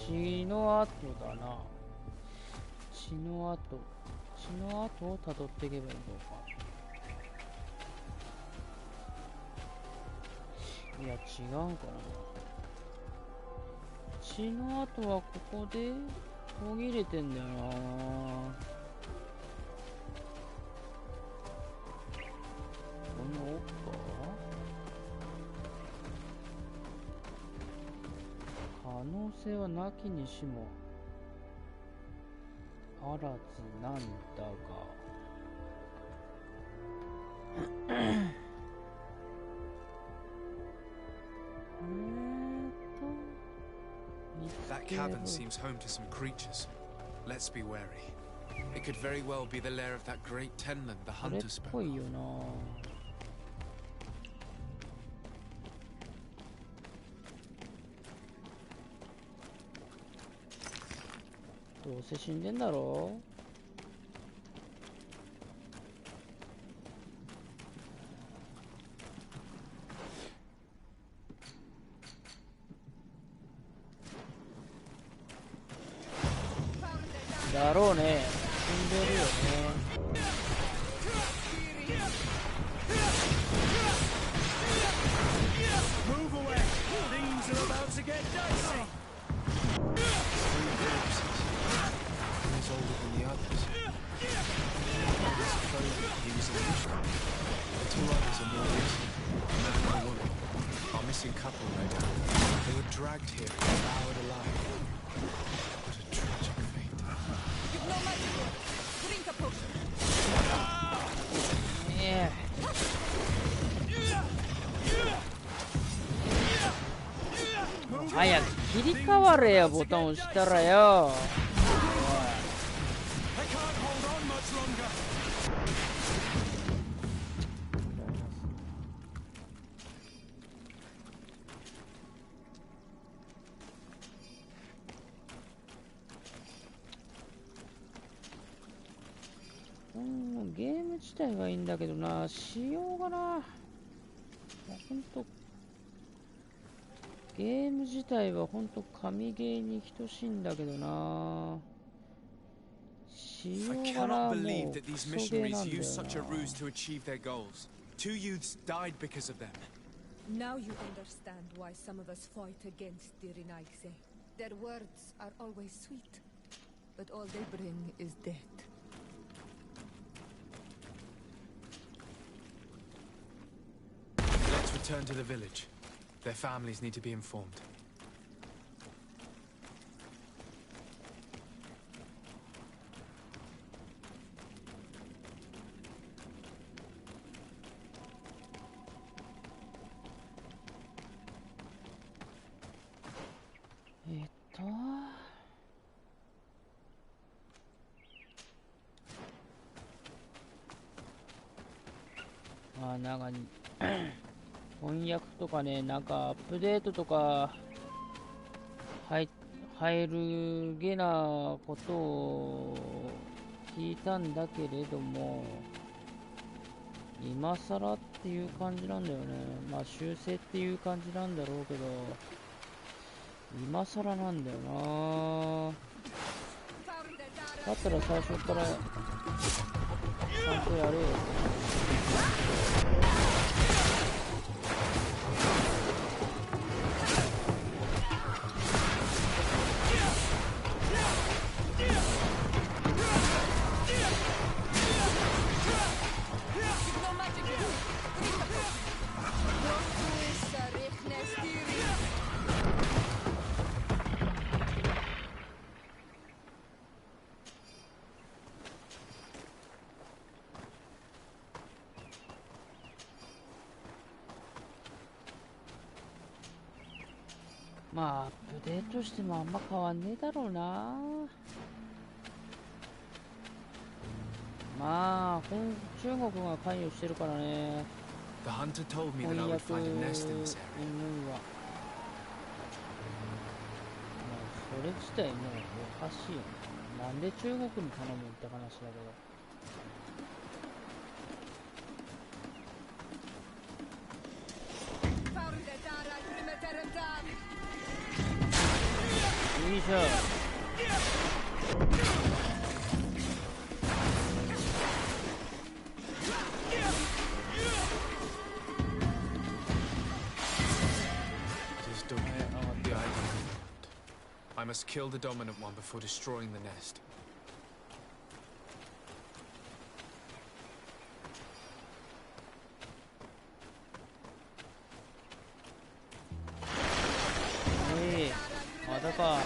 血の跡だな。血の跡をたどっていけばいいのか。いや、違うかな。血の跡はここで途切れてんだよな。この奥か。可能性はなきにしもあらずなんだが。That cavern seems home to some creatures. Let's be wary. It could very well be the lair of that great tenland the hunter spoke of. どうせ死んでんだろ。だろうね。死んでるよね。Older than the others. This clothing he was in Mishkan. The two others are more recent, a man and a woman. Our missing couple, no doubt. They were dragged here and devoured alive. What a tragic fate. You've no magic word. Drink a potion. Yeah. 早く切り替われよ、ボタン押したらよ。ゲーム自体はいいんだけどな、仕様がな、ほんとゲーム自体はほんと神ゲーに等しいんだけどな、仕様がな、もうクソゲーなんだよな。 Two youths died because of them. Now you understand why some of us fight against the Renaigse. Their words are always sweet, but all they bring is death. Let's return to the village. Their families need to be informed.なんか翻訳とかね、なんかアップデートとか入るげなことを聞いたんだけれども、今更っていう感じなんだよね。まあ修正っていう感じなんだろうけど、今更なんだよな。だったら最初からちゃんとやれよ。まあアップデートしてもあんま変わんねえだろうな。まあ中国が関与してるからね。 The hunter told me that I would find a nest in this area. まあそれ自体もうおかしいよね。なんで中国に頼むって話だけど。よいしょ。I must kill the dominant one before destroying the nest. Hey, またか。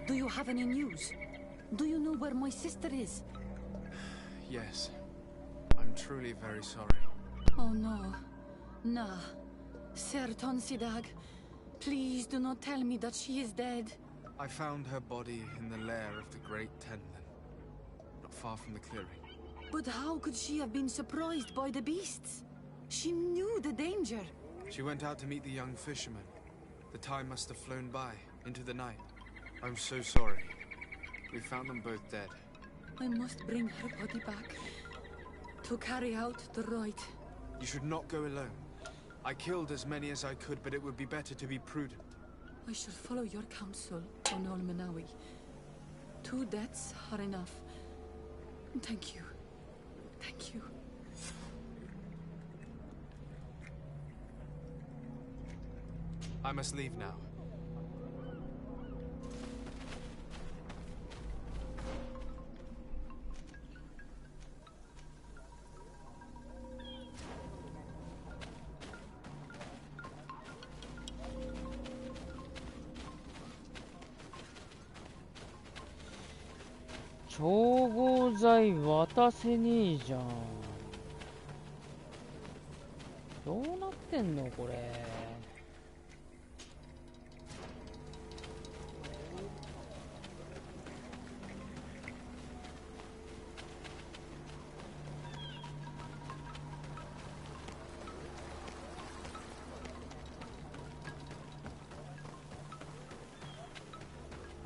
Do you have any news? Do you know where my sister is? Yes. I'm truly very sorry. Oh no. Nah. Ser Tonsidag, please do not tell me that she is dead. I found her body in the lair of the Great Tenlin, not far from the clearing. But how could she have been surprised by the beasts? She knew the danger. She went out to meet the young fisherman. The time must have flown by, into the night. I'm so sorry. We found them both dead. I must bring her body back to carry out the rite. You should not go alone. I killed as many as I could, but it would be better to be prudent. I shall follow your counsel, Onol Manawi. 2 deaths are enough. Thank you. Thank you. I must leave now.調合剤渡せねえじゃん。どうなってんのこれ。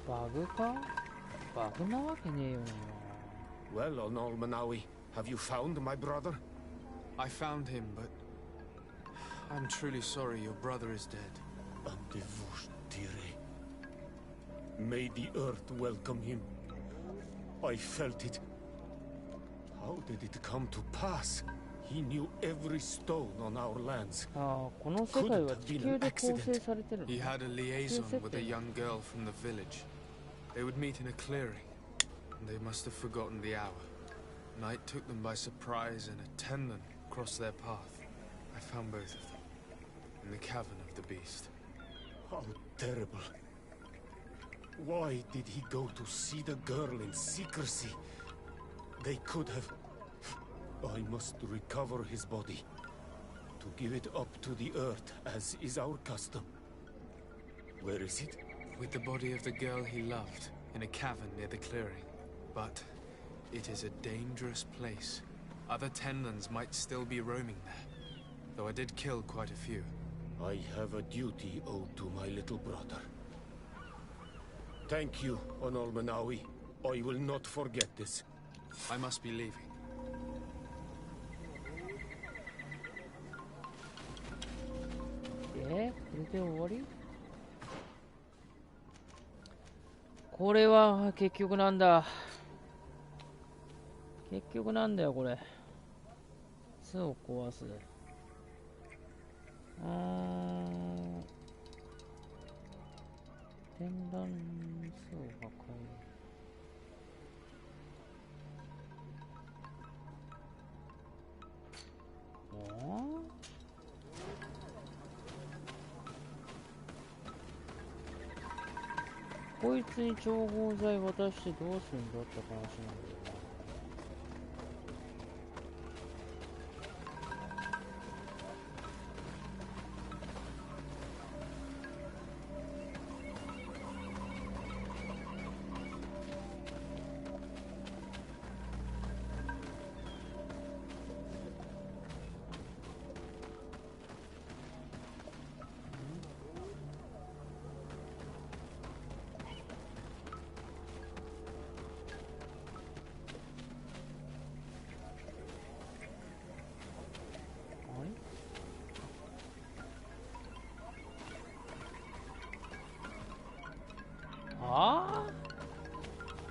バグか？バグなわけねえよな。Well, Onol Manawi, have you found my brother? I found him, but I'm truly sorry your brother is dead. Andevush Tire. May the earth welcome him. I felt it. How did it come to pass? He knew every stone on our lands. ああ、この世界は地球で構成されてるの。 He had a liaison with a young girl from the village. They would meet in a clearing, and they must have forgotten the hour. Night took them by surprise, and a Tenlin crossed their path. I found both of them in the cavern of the beast. How terrible. Why did he go to see the girl in secrecy? They could have... I must recover his body. To give it up to the earth, as is our custom. Where is it? With the body of the girl he loved, in a cavern near the clearing. But it is a dangerous place. Other Tenlins might still be roaming there, though I did kill quite a few. I have a duty owed to my little brother. Thank you, Onol Manawi. I will not forget this. I must be leaving. これで終わり？これは結局なんだ。結局なんだよこれ。巣を壊す。天覧巣を破壊。こいつに調合剤渡してどうするんだって話なんだよな。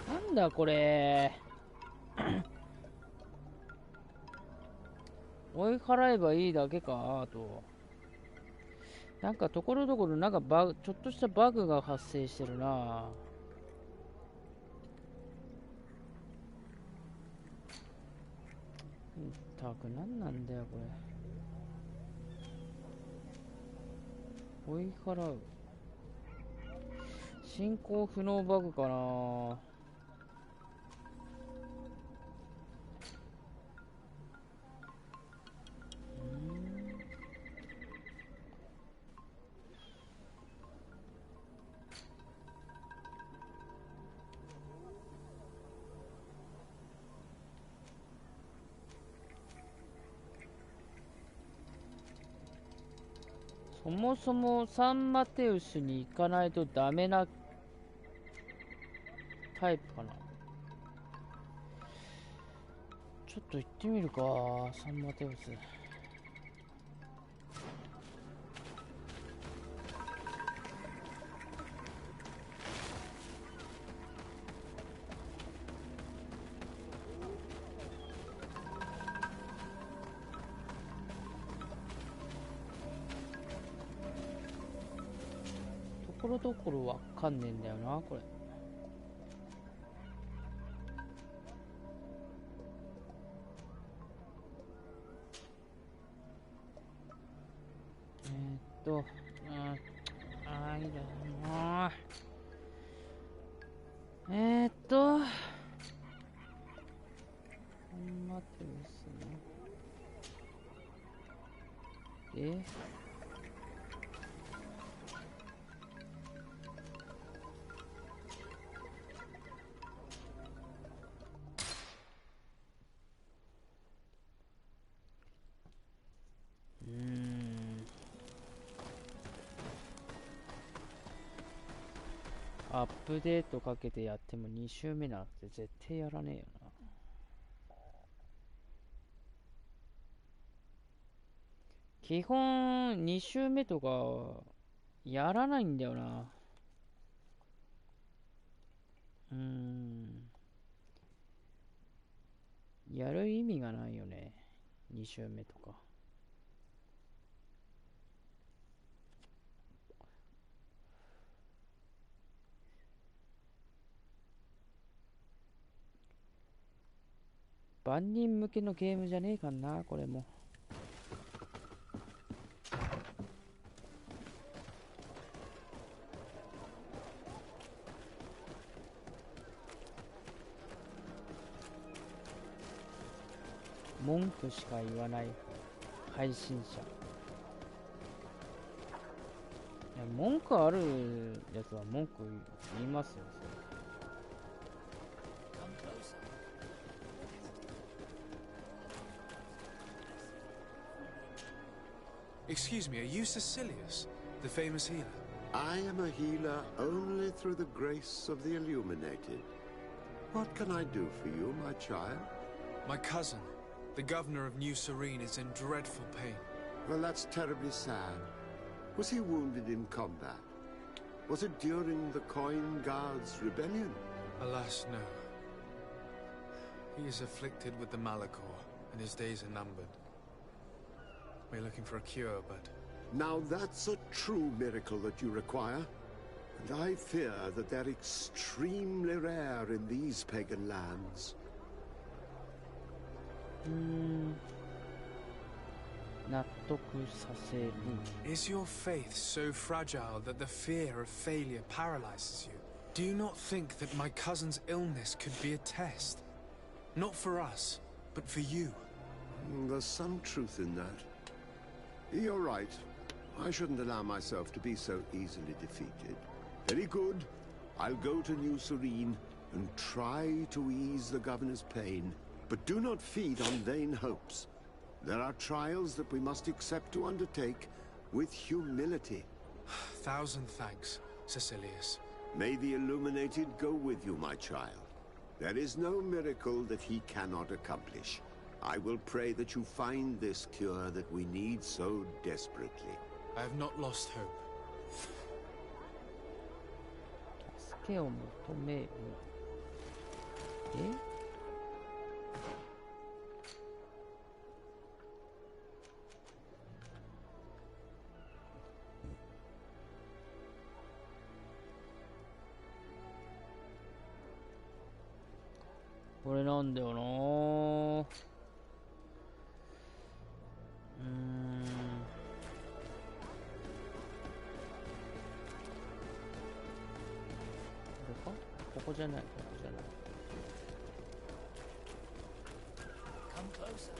なんだこれ追い払えばいいだけか。あとなんかところどころなんかちょっとしたバグが発生してるな。ったくなんなんだよこれ。追い払う。進行不能バグかな。そもそもサンマテウスに行かないとダメなタイプかな。ちょっと行ってみるか、サンマテウス。ところどころわかんねえんだよな、これ。いいだな。待ってですね。アップデートかけてやっても2周目なんて絶対やらねえよな。基本2周目とかやらないんだよな。やる意味がないよね、2周目とか。万人向けのゲームじゃねえかな、これも。文句しか言わない配信者。いや、文句あるやつは文句言いますよ。Excuse me, are you Cecilius, the famous healer? I am a healer only through the grace of the illuminated. What can I do for you, my child? My cousin, the governor of New Serene, is in dreadful pain. Well, that's terribly sad. Was he wounded in combat? Was it during the Coin Guards' rebellion? Alas, no. He is afflicted with the Malachor, and his days are numbered. We're looking for a cure, but... Now that's a true miracle that you require. And I fear that they're extremely rare in these pagan lands. Is your faith so fragile that the fear of failure paralyzes you? Do you not think that my cousin's illness could be a test? Not for us, but for you. There's some truth in that. You're right. I shouldn't allow myself to be so easily defeated. Very good. I'll go to New Serene and try to ease the governor's pain. But do not feed on vain hopes. There are trials that we must accept to undertake with humility. Thousand thanks, Cecilius. May the illuminated go with you, my child. There is no miracle that he cannot accomplish. I will pray that you find this cure that we need so desperately. I have not lost hope. 助けを求める。これなんだよなぁ。ここじゃない、ここじゃない。Come closer.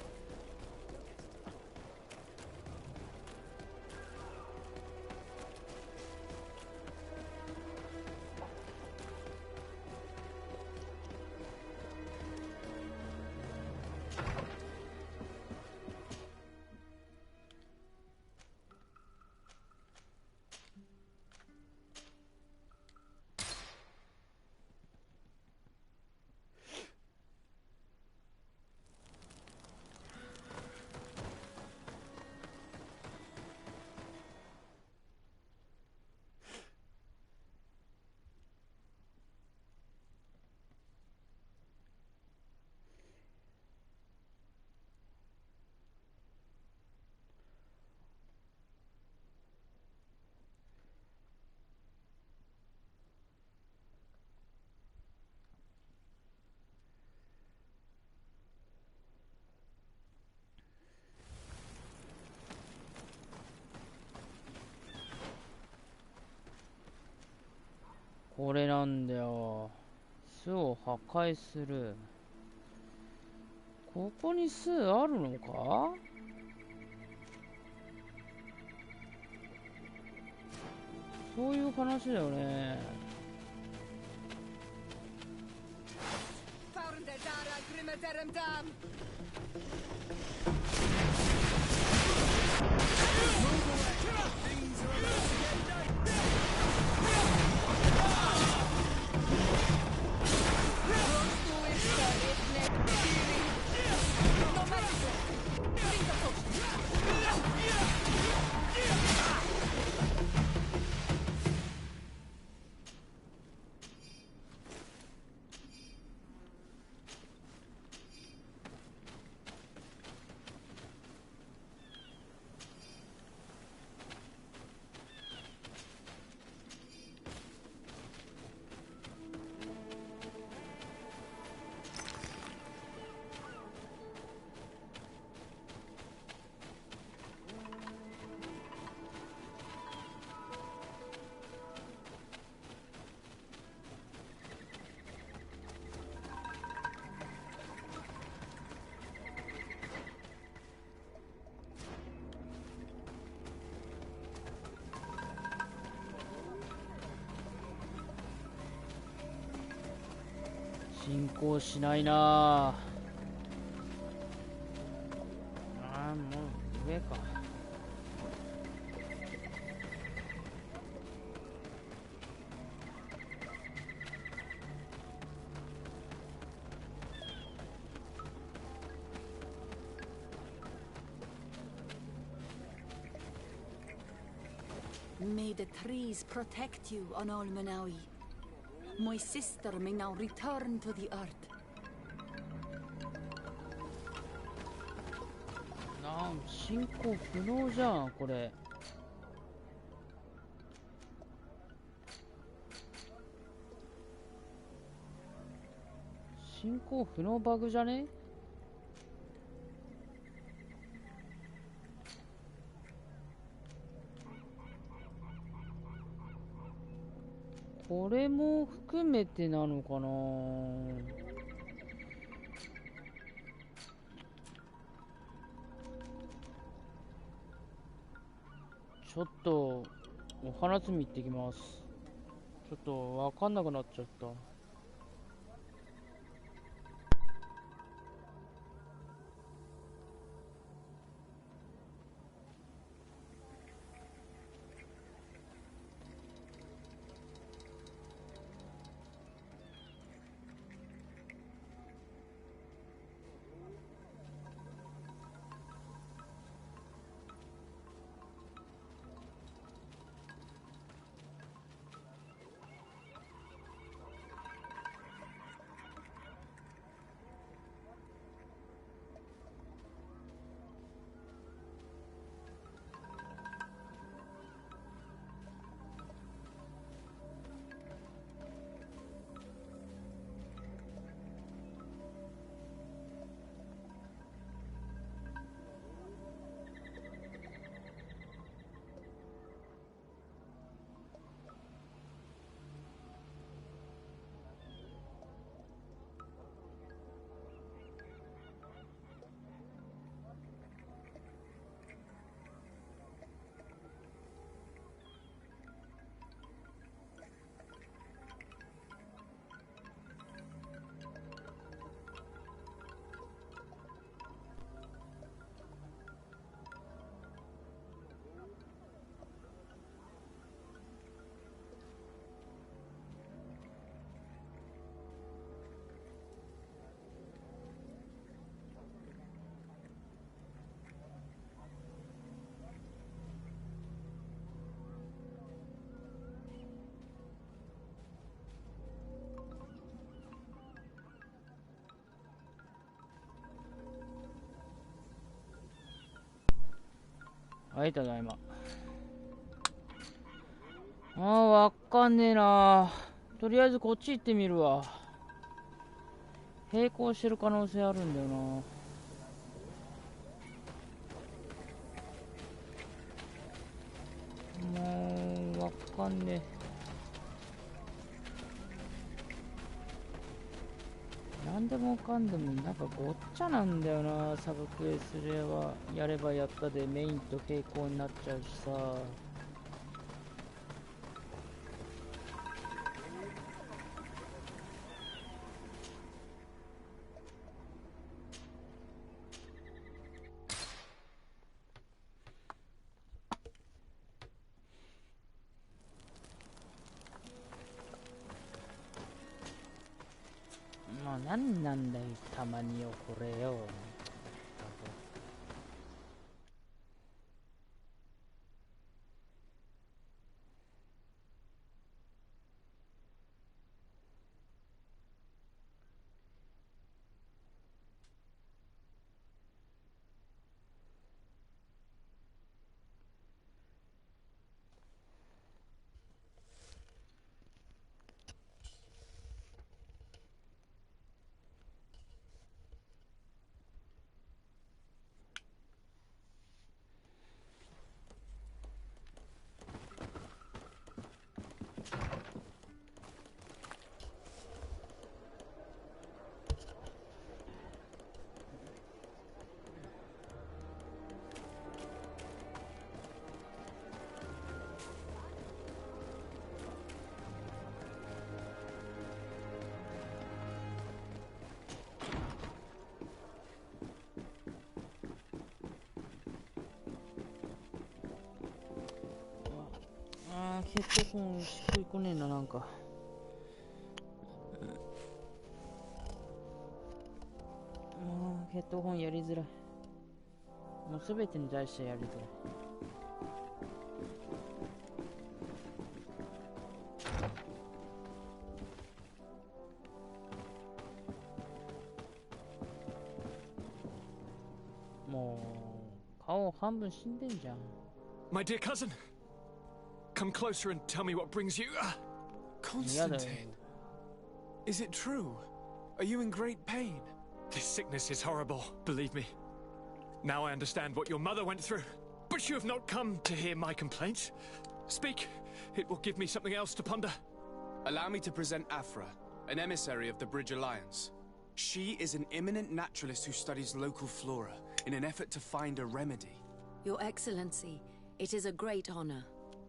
これなんだよ。巣を破壊する。ここに巣あるのか？そういう話だよね。進行しないなあ。あー、もう上か。May the trees protect you on Olmenawi. My sister may now return to the earth. 進行不能じゃん、これ。進行不能バグじゃね？これも含めてなのかな。ちょっとお花摘み行ってきます。ちょっとわかんなくなっちゃった。はい、ただいま。わかんねえな。とりあえずこっち行ってみるわ。並行してる可能性あるんだよな。もうわかんねえ。なんでもかんでもなんかごっちゃなんだよな。サブクエすればやればやったでメインと並行になっちゃうしさ。まあ何なんだよ、たまによこれよ。ヘッドホンしっくりこねえな、なんか。ヘッドホンやりづらい。もうすべてに対してやりづらい。もう顔半分死んでんじゃん。 My dear cousin, come closer and tell me what brings you. Constantine, is it true? Are you in great pain? This sickness is horrible, believe me. Now I understand what your mother went through. But you have not come to hear my complaints. Speak, it will give me something else to ponder. Allow me to present Afra, an emissary of the Bridge Alliance. She is an eminent naturalist who studies local flora in an effort to find a remedy. Your Excellency, it is a great honor.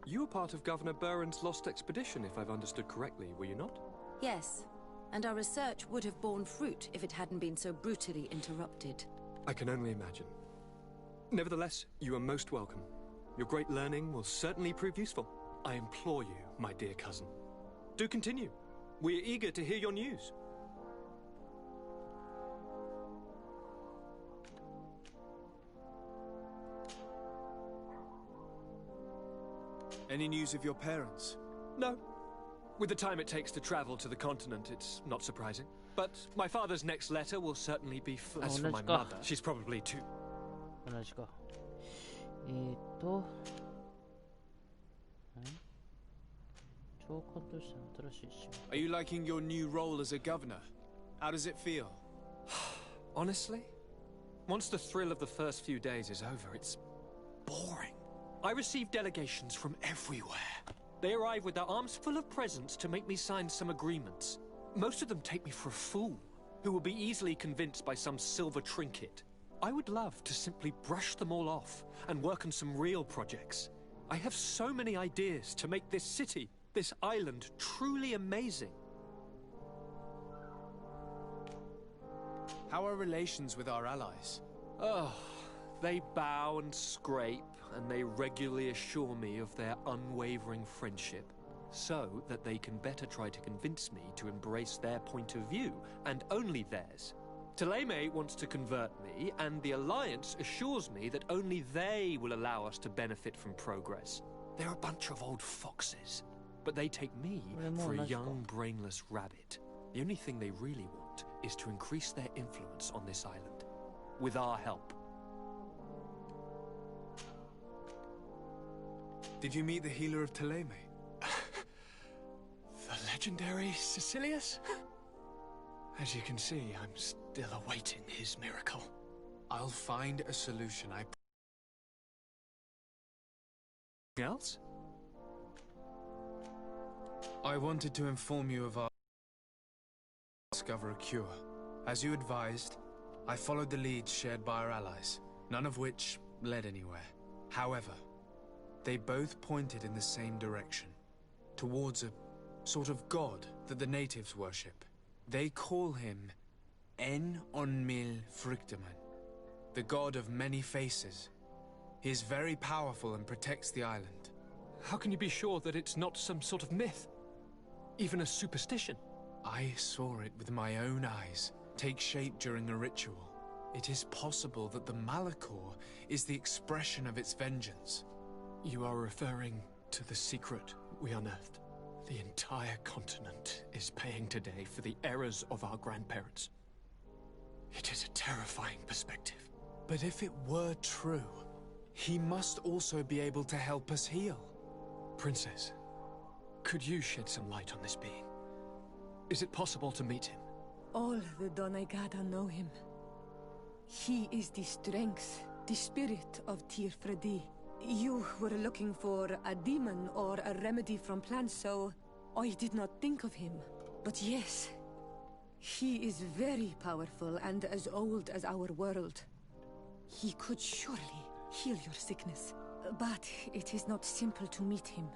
You were part of Governor Buren's lost expedition, if I've understood correctly, were you not? Yes, and our research would have borne fruit if it hadn't been so brutally interrupted. I can only imagine. Nevertheless, you are most welcome. Your great learning will certainly prove useful. I implore you, my dear cousin. Do continue. We are eager to hear your news. Any news of your parents? No. With the time it takes to travel to the continent, it's not surprising. But my father's next letter will certainly be full. As for my mother, she's probably too... Are you liking your new role as a governor? How does it feel? Honestly, once the thrill of the first few days is over, it's boring. I receive delegations from everywhere. They arrive with their arms full of presents to make me sign some agreements. Most of them take me for a fool, who will be easily convinced by some silver trinket. I would love to simply brush them all off and work on some real projects. I have so many ideas to make this city, this island, truly amazing. How are relations with our allies? Oh, they bow and scrape, and they regularly assure me of their unwavering friendship, so that they can better try to convince me to embrace their point of view, and only theirs. Teleme wants to convert me, and the Alliance assures me that only they will allow us to benefit from progress. They're a bunch of old foxes, but they take me for a young, brainless rabbit. The only thing they really want is to increase their influence on this island, with our help. Did you meet the healer of Teleme? The legendary Sicilius? As you can see, I'm still awaiting his miracle. I'll find a solution, Else? I wanted to inform you of our discover a cure. As you advised, I followed the leads shared by our allies, none of which led anywhere. However, they both pointed in the same direction, towards a sort of god that the natives worship. They call him En Onmil Frictaman, the god of many faces. He is very powerful and protects the island. How can you be sure that it's not some sort of myth? Even a superstition? I saw it with my own eyes take shape during a ritual. It is possible that the Malachor is the expression of its vengeance. You are referring to the secret we unearthed. The entire continent is paying today for the errors of our grandparents. It is a terrifying perspective. But if it were true, he must also be able to help us heal. Princess, could you shed some light on this being? Is it possible to meet him? All the Doneigada know him. He is the strength, the spirit of Tir Fredi. You were looking for a demon or a remedy from plants, so I did not think of him. But yes, he is very powerful and as old as our world. He could surely heal your sickness. But it is not simple to meet him.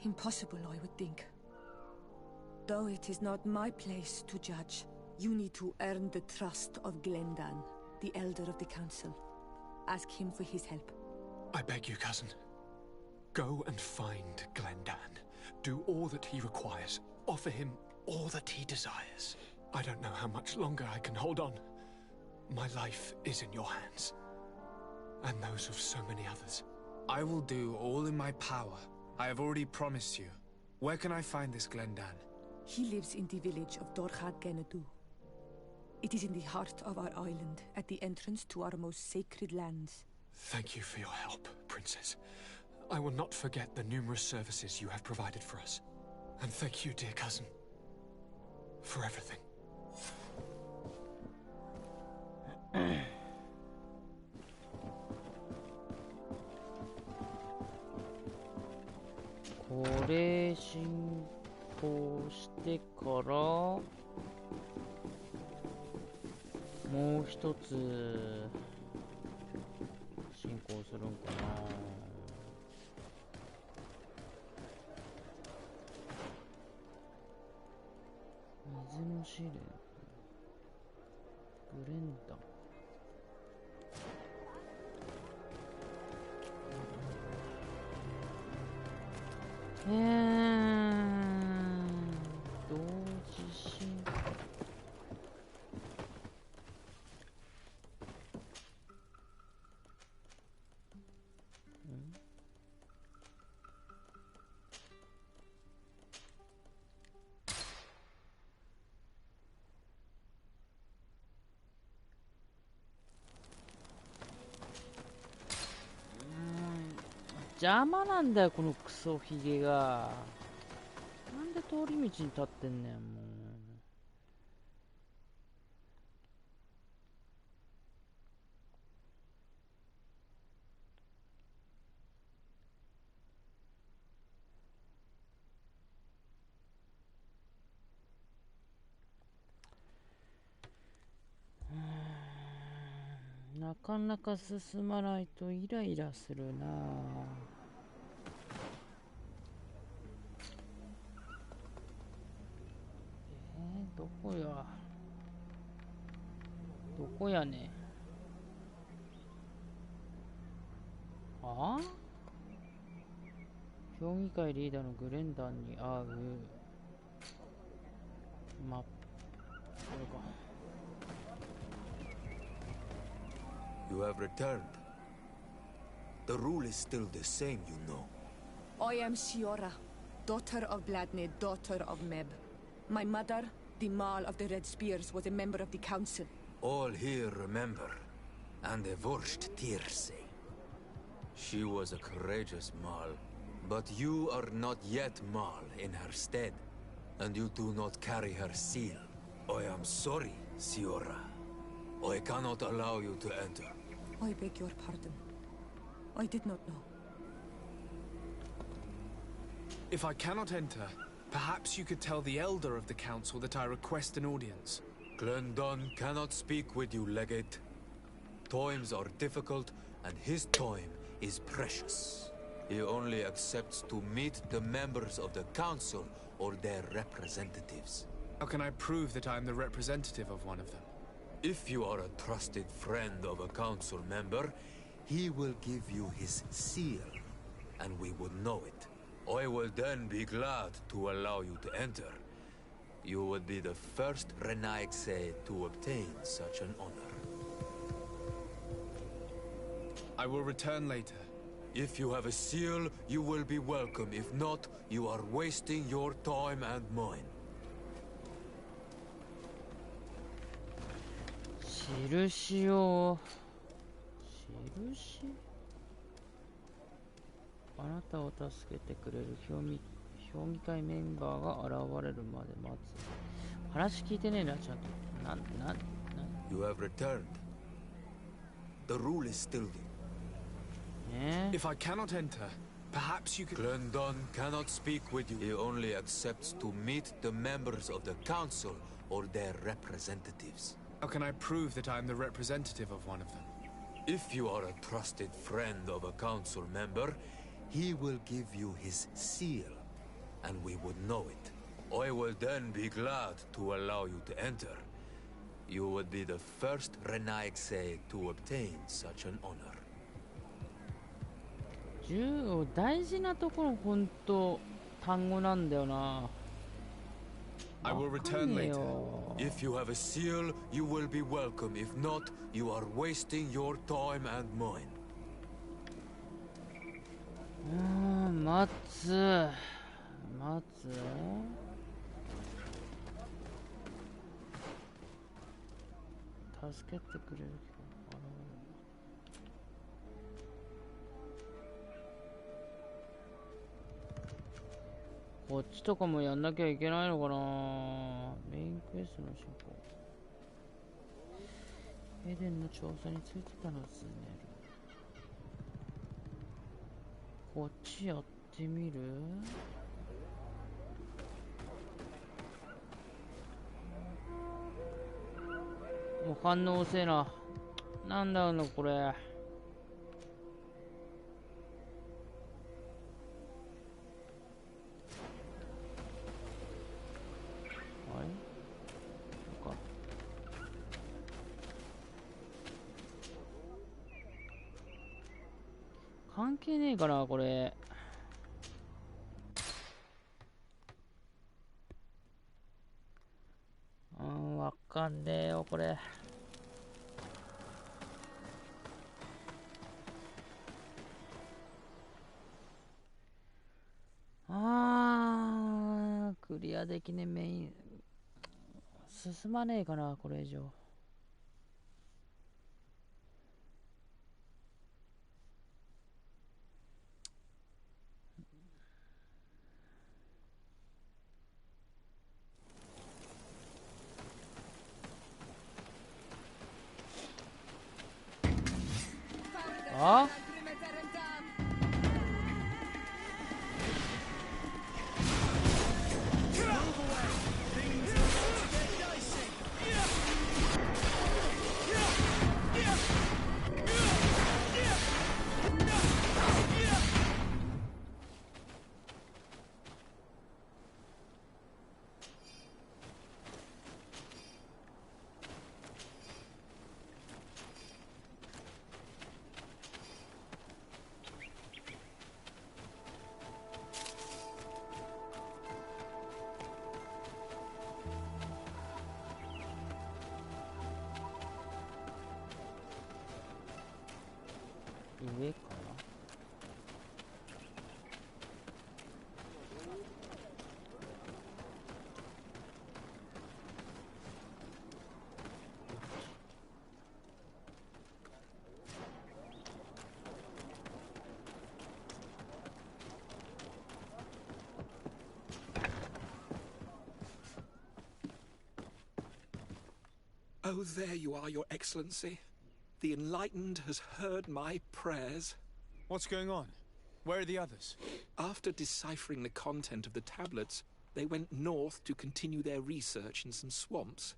Impossible, I would think. Though it is not my place to judge, you need to earn the trust of Glendan, the Elder of the Council. Ask him for his help. I beg you, cousin. Go and find Glendan. Do all that he requires. Offer him all that he desires. I don't know how much longer I can hold on. My life is in your hands. And those of so many others. I will do all in my power. I have already promised you. Where can I find this Glendan? He lives in the village of Dorchad Genadu. It is in the heart of our island, at the entrance to our most sacred lands. Thank you for your help, Princess. I will not forget the numerous services you have provided for us. And thank you, dear cousin, for everything.これ進行してからもう一つ進行するんかな。水の試練、グレンダン。同時進行。邪魔なんだよ、このクソヒゲが。なんで通り道に立ってんねん、もう。なかなか進まないとイライラするな。どこやどこやねん。ああ、評議会リーダーのグレンダンに会うマップ、これか。You have returned. The rule is still the same, you know. I am Siora, daughter of Bladne, daughter of Meb. My mother, the Mal of the Red Spears, was a member of the council. All here remember, and the Vorst Tirse. She was a courageous Mal, but you are not yet Mal in her stead, and you do not carry her seal. I am sorry, Siora. I cannot allow you to enter. I beg your pardon. I did not know. If I cannot enter, perhaps you could tell the Elder of the Council that I request an audience. Glendon cannot speak with you, Legate. Times are difficult, and his time is precious. He only accepts to meet the members of the Council or their representatives. How can I prove that I am the representative of one of them? If you are a trusted friend of a Council member, he will give you his seal, and we would know it. I will then be glad to allow you to enter. You would be the first Renaigse to obtain such an honor. I will return later. If you have a seal, you will be welcome. If not, you are wasting your time and mine. 印を印あなたを助けてくれる評議会メンバーが現れるまで待つ。話聞いてねえな、ちゃんと。You have returned. The rule is still there. If I cannot enter, perhaps you could... Glendon cannot speak with you. He only accepts to meet the members of the council or their representatives. How can I prove that I am the representative of one of them? If you are a trusted friend of a council member, he will give you his seal, and we would know it. I will then be glad to allow you to enter. You would be the first Renaigse to obtain such an honor. 大事なところ本当単語なんだよな。I will return later. If you have a seal, you will be welcome. If not, you are wasting your time and mine. 待つ。助けてくれる人が現れる。こっちとかもやんなきゃいけないのかな。メインクエストの進行。エデンの調査についてたのですね。こっちやってみる？もう反応遅えな。なんだろうな、これ。あれ？そっか。関係ねえかな、これ。わかんねえよ、これ。クリアできねえメイン。進まねえかな、これ以上。あ？上かな。Oh, there you are, Your Excellency. The Enlightened has heard my prayers. What's going on? Where are the others? After deciphering the content of the tablets, they went north to continue their research in some swamps.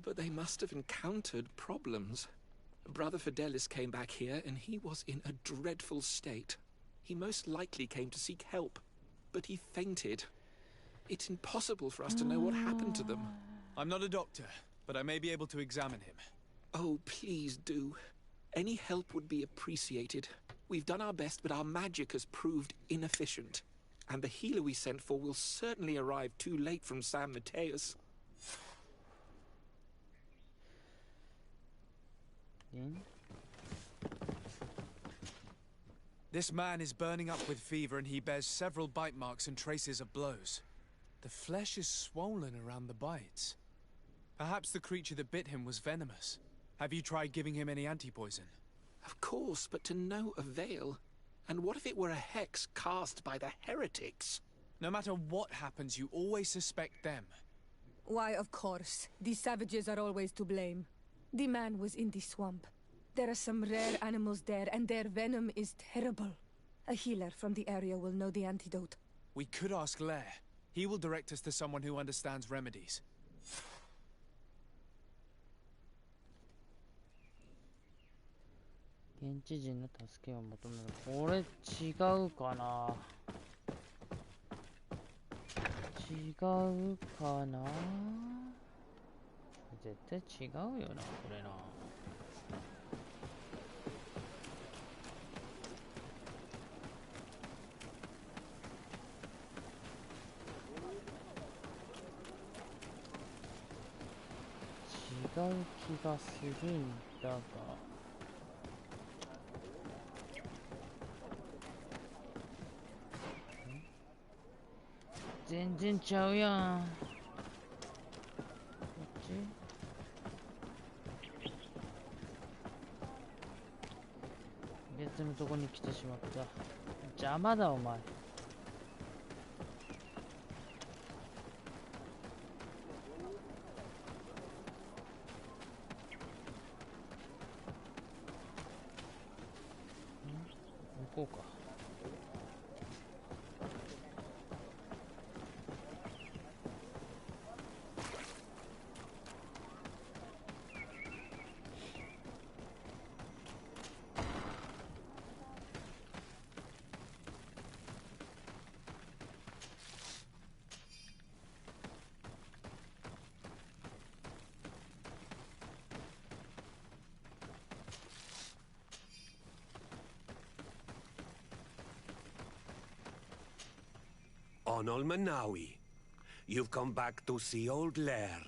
But they must have encountered problems. Brother Fidelis came back here, and he was in a dreadful state. He most likely came to seek help, but he fainted. It's impossible for us to know what happened to them. I'm not a doctor, but I may be able to examine him. Oh, please do. Any help would be appreciated. We've done our best, but our magic has proved inefficient. And the healer we sent for will certainly arrive too late from San Mateus. This man is burning up with fever and he bears several bite marks and traces of blows. The flesh is swollen around the bites. Perhaps the creature that bit him was venomous. Have you tried giving him any anti-poison? Of course, but to no avail. And what if it were a hex cast by the heretics? No matter what happens, you always suspect them. Why, of course. These savages are always to blame. The man was in the swamp. There are some rare animals there, and their venom is terrible. A healer from the area will know the antidote. We could ask Lair. He will direct us to someone who understands remedies. 現地人の助けを求める。これ違うかな。違うかな。絶対違うよな、これな。違う気がするんだが。全然ちゃうやん。こっち？別のとこに来てしまった。邪魔だお前。行こうか。Onol Manawi, you've come back to see old Lair.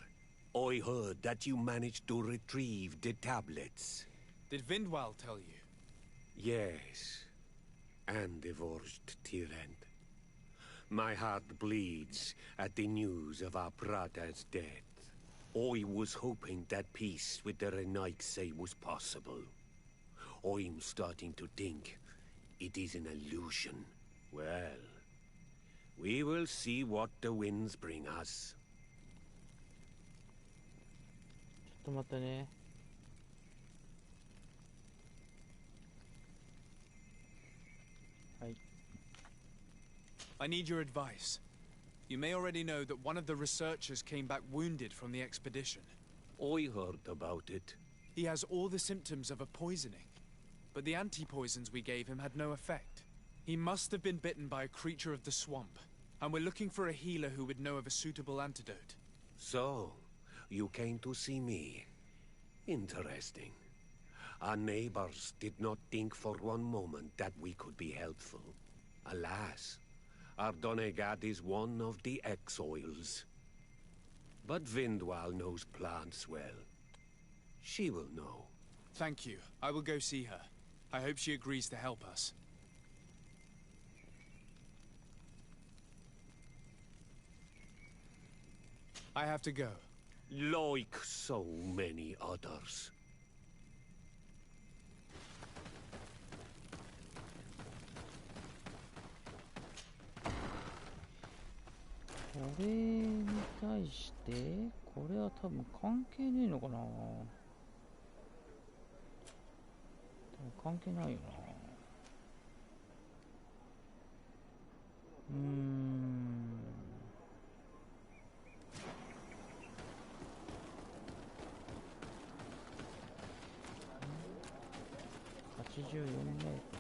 I heard that you managed to retrieve the tablets. Did Vindwal tell you? Yes, and divorced Tyrant. My heart bleeds at the news of our brother's death. I was hoping that peace with the Renaigse was possible. I'm starting to think it is an illusion. Well, we will see what the winds bring us. ちょっと待ってね。はい。I need your advice. You may already know that one of the researchers came back wounded from the expedition. I heard about it. He has all the symptoms of a poisoning, but the anti-poisons we gave him had no effect. He must have been bitten by a creature of the swamp, and we're looking for a healer who would know of a suitable antidote. So, you came to see me. Interesting. Our neighbors did not think for one moment that we could be helpful. Alas, our Donegat is one of the exiles. But Vindwal knows plants well. She will know. Thank you. I will go see her. I hope she agrees to help us. I have to go. Like so many others. これに対してこれは多分関係ねえのかな。関係ないよな。84メートル。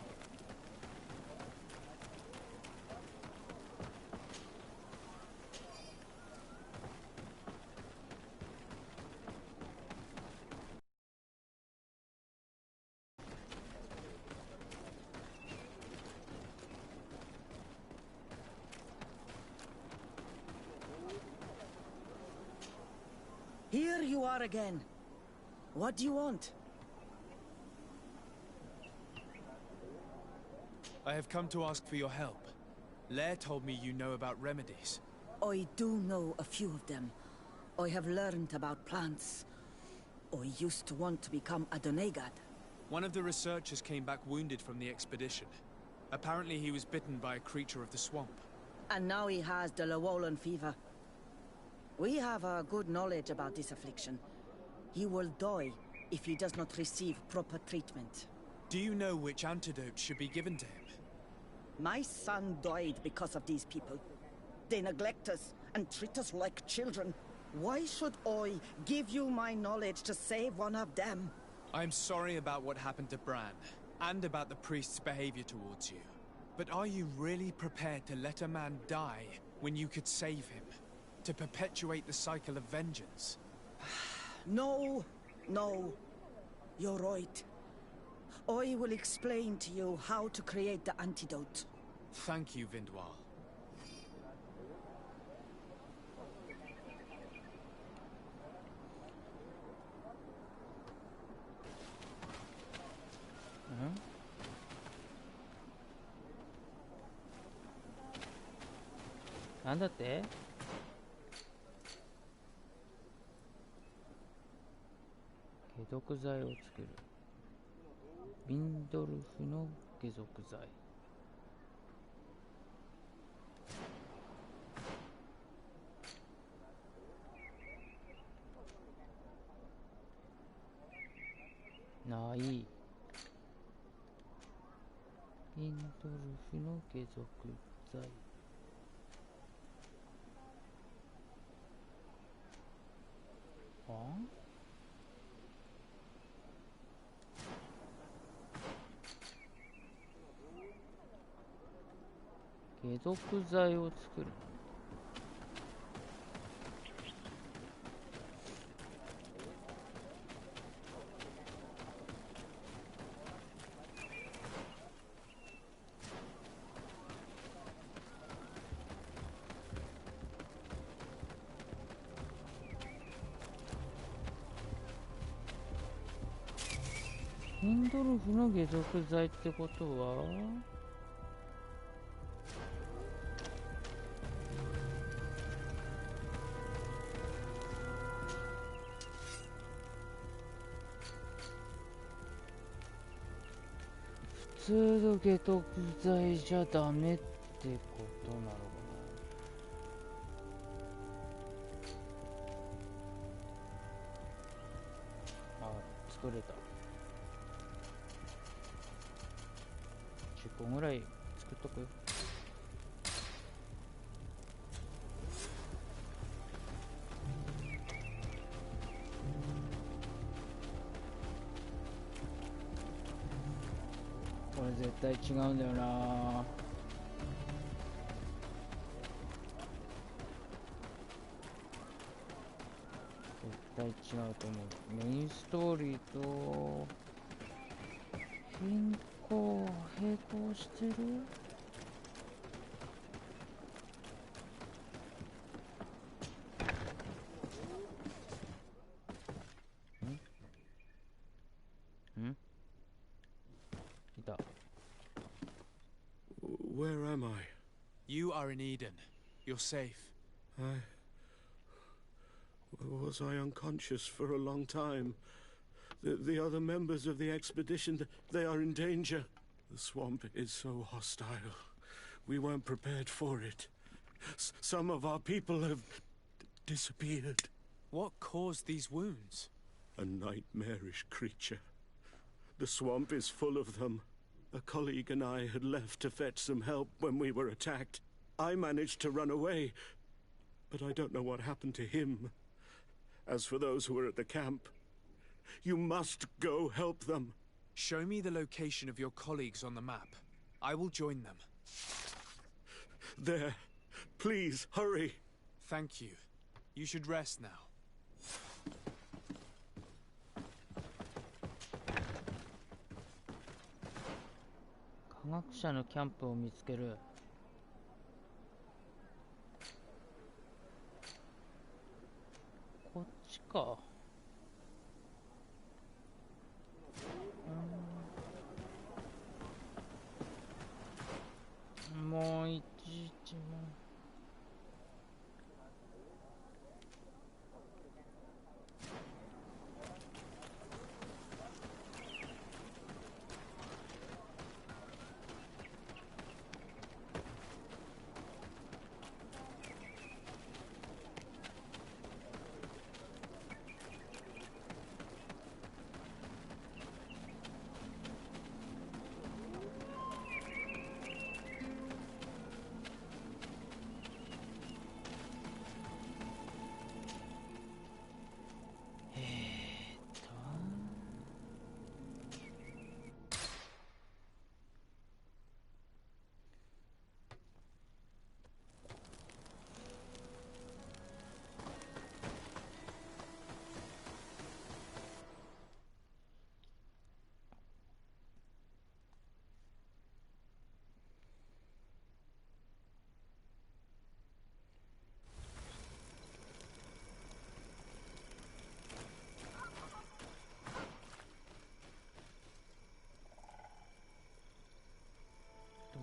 Here you are again. What do you want? I have come to ask for your help. Lair told me you know about remedies. I do know a few of them. I have learned about plants. I used to want to become a Donegad. One of the researchers came back wounded from the expedition. Apparently he was bitten by a creature of the swamp. And now he has the Llewellyn fever. We have a good knowledge about this affliction. He will die if he does not receive proper treatment. Do you know which antidote should be given to him? My son died because of these people. They neglect us and treat us like children. Why should I give you my knowledge to save one of them? I'm sorry about what happened to Bran, and about the priest's behavior towards you. But are you really prepared to let a man die when you could save him? To perpetuate the cycle of vengeance? No, no. You're right. I will explain to you how to create the antidote. Thank you, Vindwal. Huh? なんだって？解毒剤を作る。ビンドルフの解毒剤。ない。ビンドルフの解毒剤。はあ？解毒剤を作る。ヒンドルフの解毒剤ってことは普通の解毒剤じゃダメってことなのかな。あ、作れた。10個ぐらい作っとく。これ絶対違うんだよな。絶対違うと思う。メインストーリーと並行してる。ん？いた。Where am I? You are in Eden. You're safe. Was I unconscious for a long time? The other members of the expedition, they are in danger. The swamp is so hostile. We weren't prepared for it. Some of our people have disappeared. What caused these wounds? A nightmarish creature. The swamp is full of them. A colleague and I had left to fetch some help when we were attacked. I managed to run away, but I don't know what happened to him. As for those who are at the camp, you must go help them. Show me the location of your colleagues on the map. I will join them. There. Please, hurry. Thank you. You should rest now.科学者のキャンプを見つける。こっちか。もういちいちも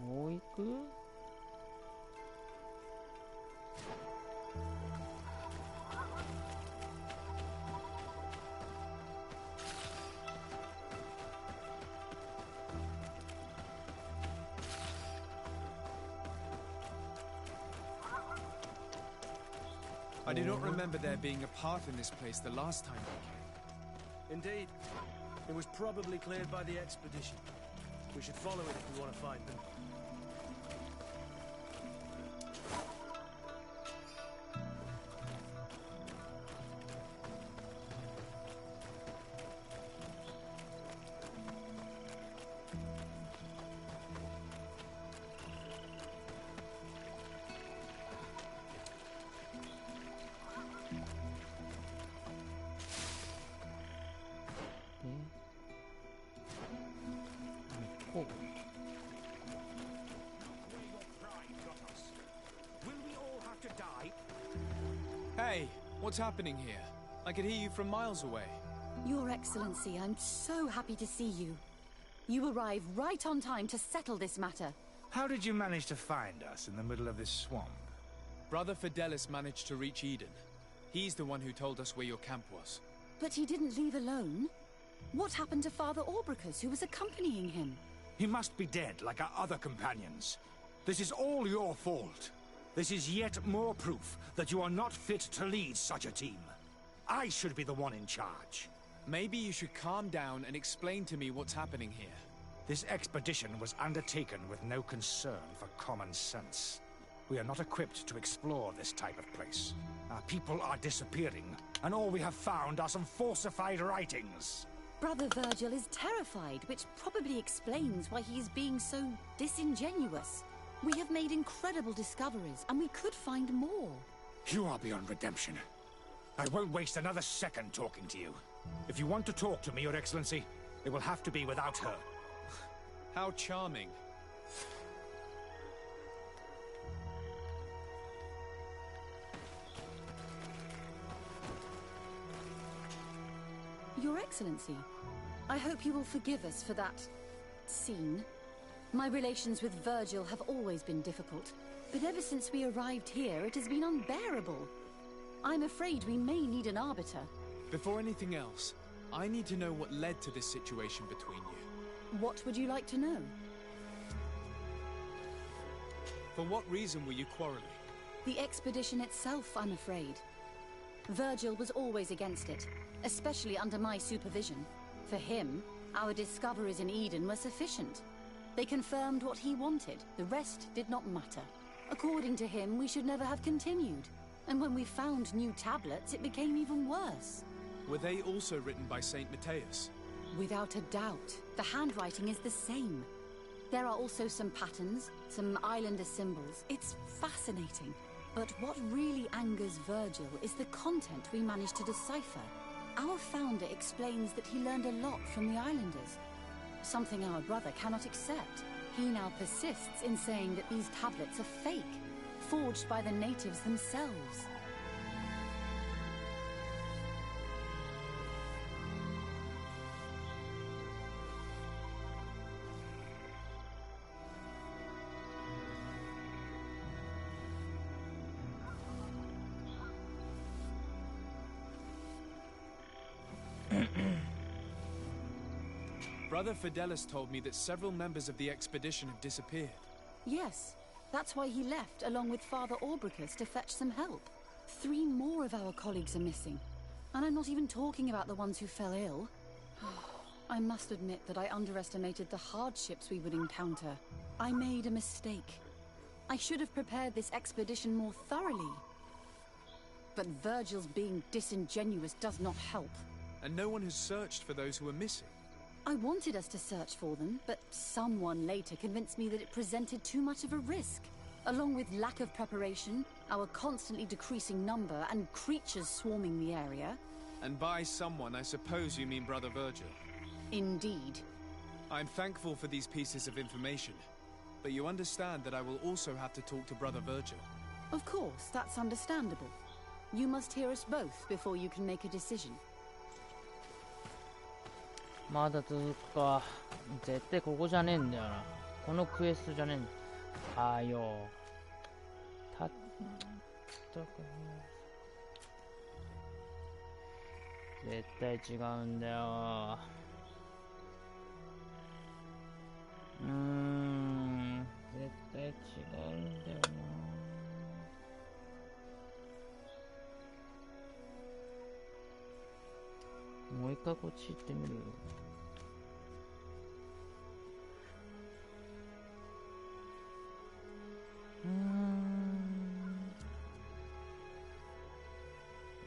どう行くI do not remember there being a path in this place the last time we came. Indeed. It was probably cleared by the expedition. We should follow it if we want to find them. Hey, what's happening here? I could hear you from miles away. Your Excellency, I'm so happy to see you. You arrived right on time to settle this matter. How did you manage to find us in the middle of this swamp? Brother Fidelis managed to reach Eden. He's the one who told us where your camp was. But he didn't leave alone. What happened to Father Orbricus, who was accompanying him? He must be dead, like our other companions. This is all your fault. This is yet more proof that you are not fit to lead such a team. I should be the one in charge. Maybe you should calm down and explain to me what's happening here. This expedition was undertaken with no concern for common sense. We are not equipped to explore this type of place. Our people are disappearing, and all we have found are some falsified writings. Brother Virgil is terrified, which probably explains why he is being so disingenuous. We have made incredible discoveries, and we could find more. You are beyond redemption. I won't waste another second talking to you. If you want to talk to me, Your Excellency, it will have to be without her. How charming. Your Excellency, I hope you will forgive us for that scene. My relations with Virgil have always been difficult, but ever since we arrived here, it has been unbearable. I'm afraid we may need an arbiter. Before anything else, I need to know what led to this situation between you. What would you like to know? For what reason were you quarreling? The expedition itself, I'm afraid. Virgil was always against it, especially under my supervision. For him, our discoveries in Eden were sufficient. They confirmed what he wanted. The rest did not matter. According to him, we should never have continued. And when we found new tablets, it became even worse. Were they also written by Saint Matthias? Without a doubt. The handwriting is the same. There are also some patterns, some islander symbols. It's fascinating. But what really angers Virgil is the content we managed to decipher. Our founder explains that he learned a lot from the islanders. Something our brother cannot accept. He now persists in saying that these tablets are fake, forged by the natives themselves. Brother Fidelis told me that several members of the expedition have disappeared. Yes, that's why he left along with Father Orbricus to fetch some help. 3 more of our colleagues are missing. And I'm not even talking about the ones who fell ill. I must admit that I underestimated the hardships we would encounter. I made a mistake. I should have prepared this expedition more thoroughly. But Virgil's being disingenuous does not help. And no one has searched for those who are missing. I wanted us to search for them, but someone later convinced me that it presented too much of a risk. Along with lack of preparation, our constantly decreasing number, and creatures swarming the area. And by someone, I suppose you mean Brother Virgil. Indeed. I'm thankful for these pieces of information, but you understand that I will also have to talk to Brother Virgil. Of course, that's understandable. You must hear us both before you can make a decision. まだ続くか。絶対ここじゃねえんだよな。このクエストじゃねえんだ。はよ。絶対違うんだよ。絶対違うんだよな。もう一回こっち行ってみる。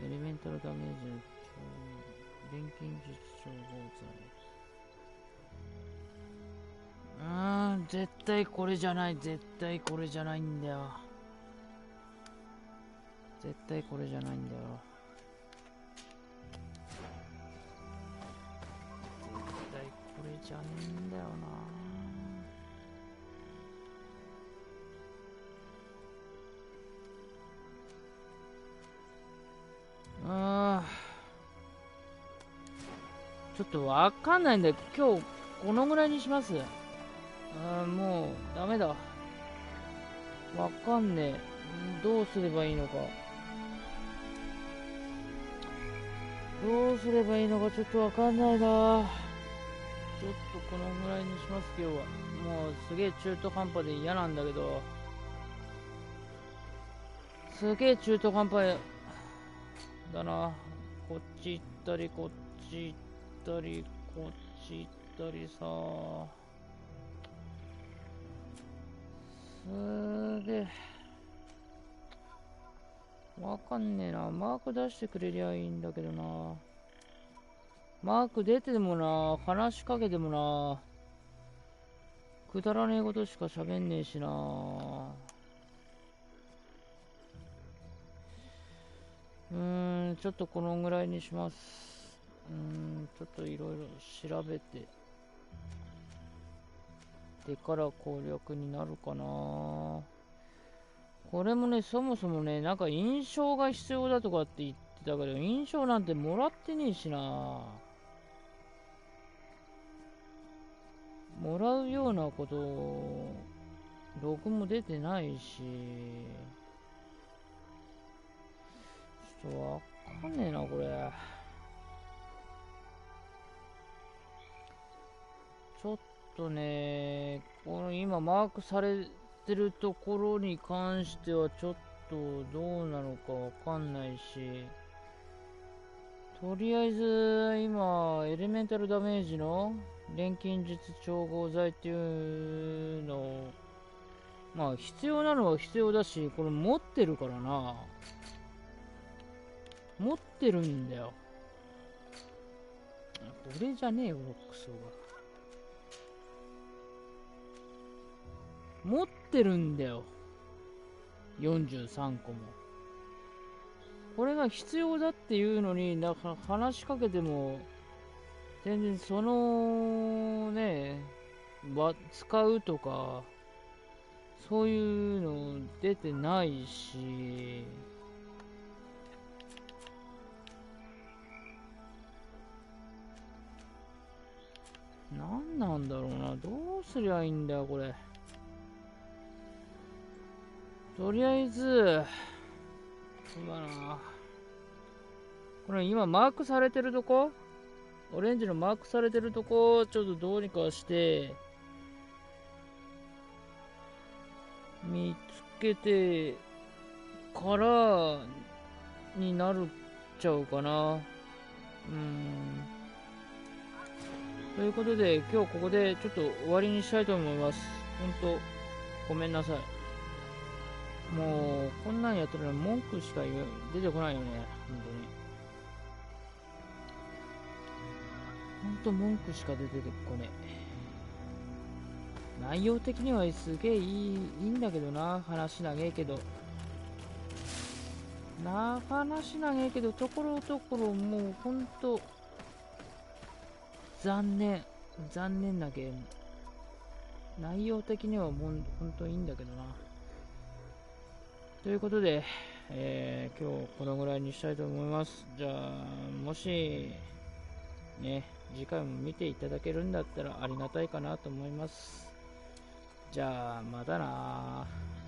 エレメンタルダメージ錬金術調合剤。絶対これじゃない。絶対これじゃないんだよ。絶対これじゃないんだよ。これじゃねえんだよな。ちょっとわかんないんだよ。今日このぐらいにします。もうダメだ。わかんねえ。どうすればいいのか。どうすればいいのかちょっとわかんないな。ちょっとこのぐらいにします。今日はもうすげえ中途半端で嫌なんだけど、すげえ中途半端だな。こっち行ったりこっち行ったりこっち行ったりさ、すげえわかんねえな。マーク出してくれりゃいいんだけどな。マーク出てもな、話しかけてもな、くだらねえことしか喋んねえしな。ちょっとこのぐらいにします。ちょっといろいろ調べてでから攻略になるかな。これもね、そもそもね、なんか印象が必要だとかって言ってたけど、印象なんてもらってねえしな。もらうようなことログも出てないし、ちょっとわかんねえなこれ。ちょっとね、この今マークされてるところに関してはちょっとどうなのかわかんないし、とりあえず、今、エレメンタルダメージの錬金術調合剤っていうのを、まあ、必要なのは必要だし、これ持ってるからな。持ってるんだよ。これじゃねえよ、ロックスが。持ってるんだよ。43個も。これが必要だっていうのに、だから話しかけても、全然その、ね、使うとか、そういうの出てないし、何なんだろうな。どうすりゃいいんだよ、これ。とりあえず、そうだな。これ今マークされてるとこ、オレンジのマークされてるとこ、ちょっとどうにかして、見つけてからになるっちゃうかな。ということで、今日ここでちょっと終わりにしたいと思います。ほんと、ごめんなさい。もう、こんなんやってるの文句しか出てこないよね。本当に。ほんと文句しか出てこねえ。内容的にはすげえいいんだけどな。話長えけど。話長えけど、ところどころもうほんと、残念なゲーム。内容的にはもうほんといいんだけどな。ということで、今日このぐらいにしたいと思います。じゃあ、もし、ね、次回も見ていただけるんだったらありがたいかなと思います。じゃあ、またなー。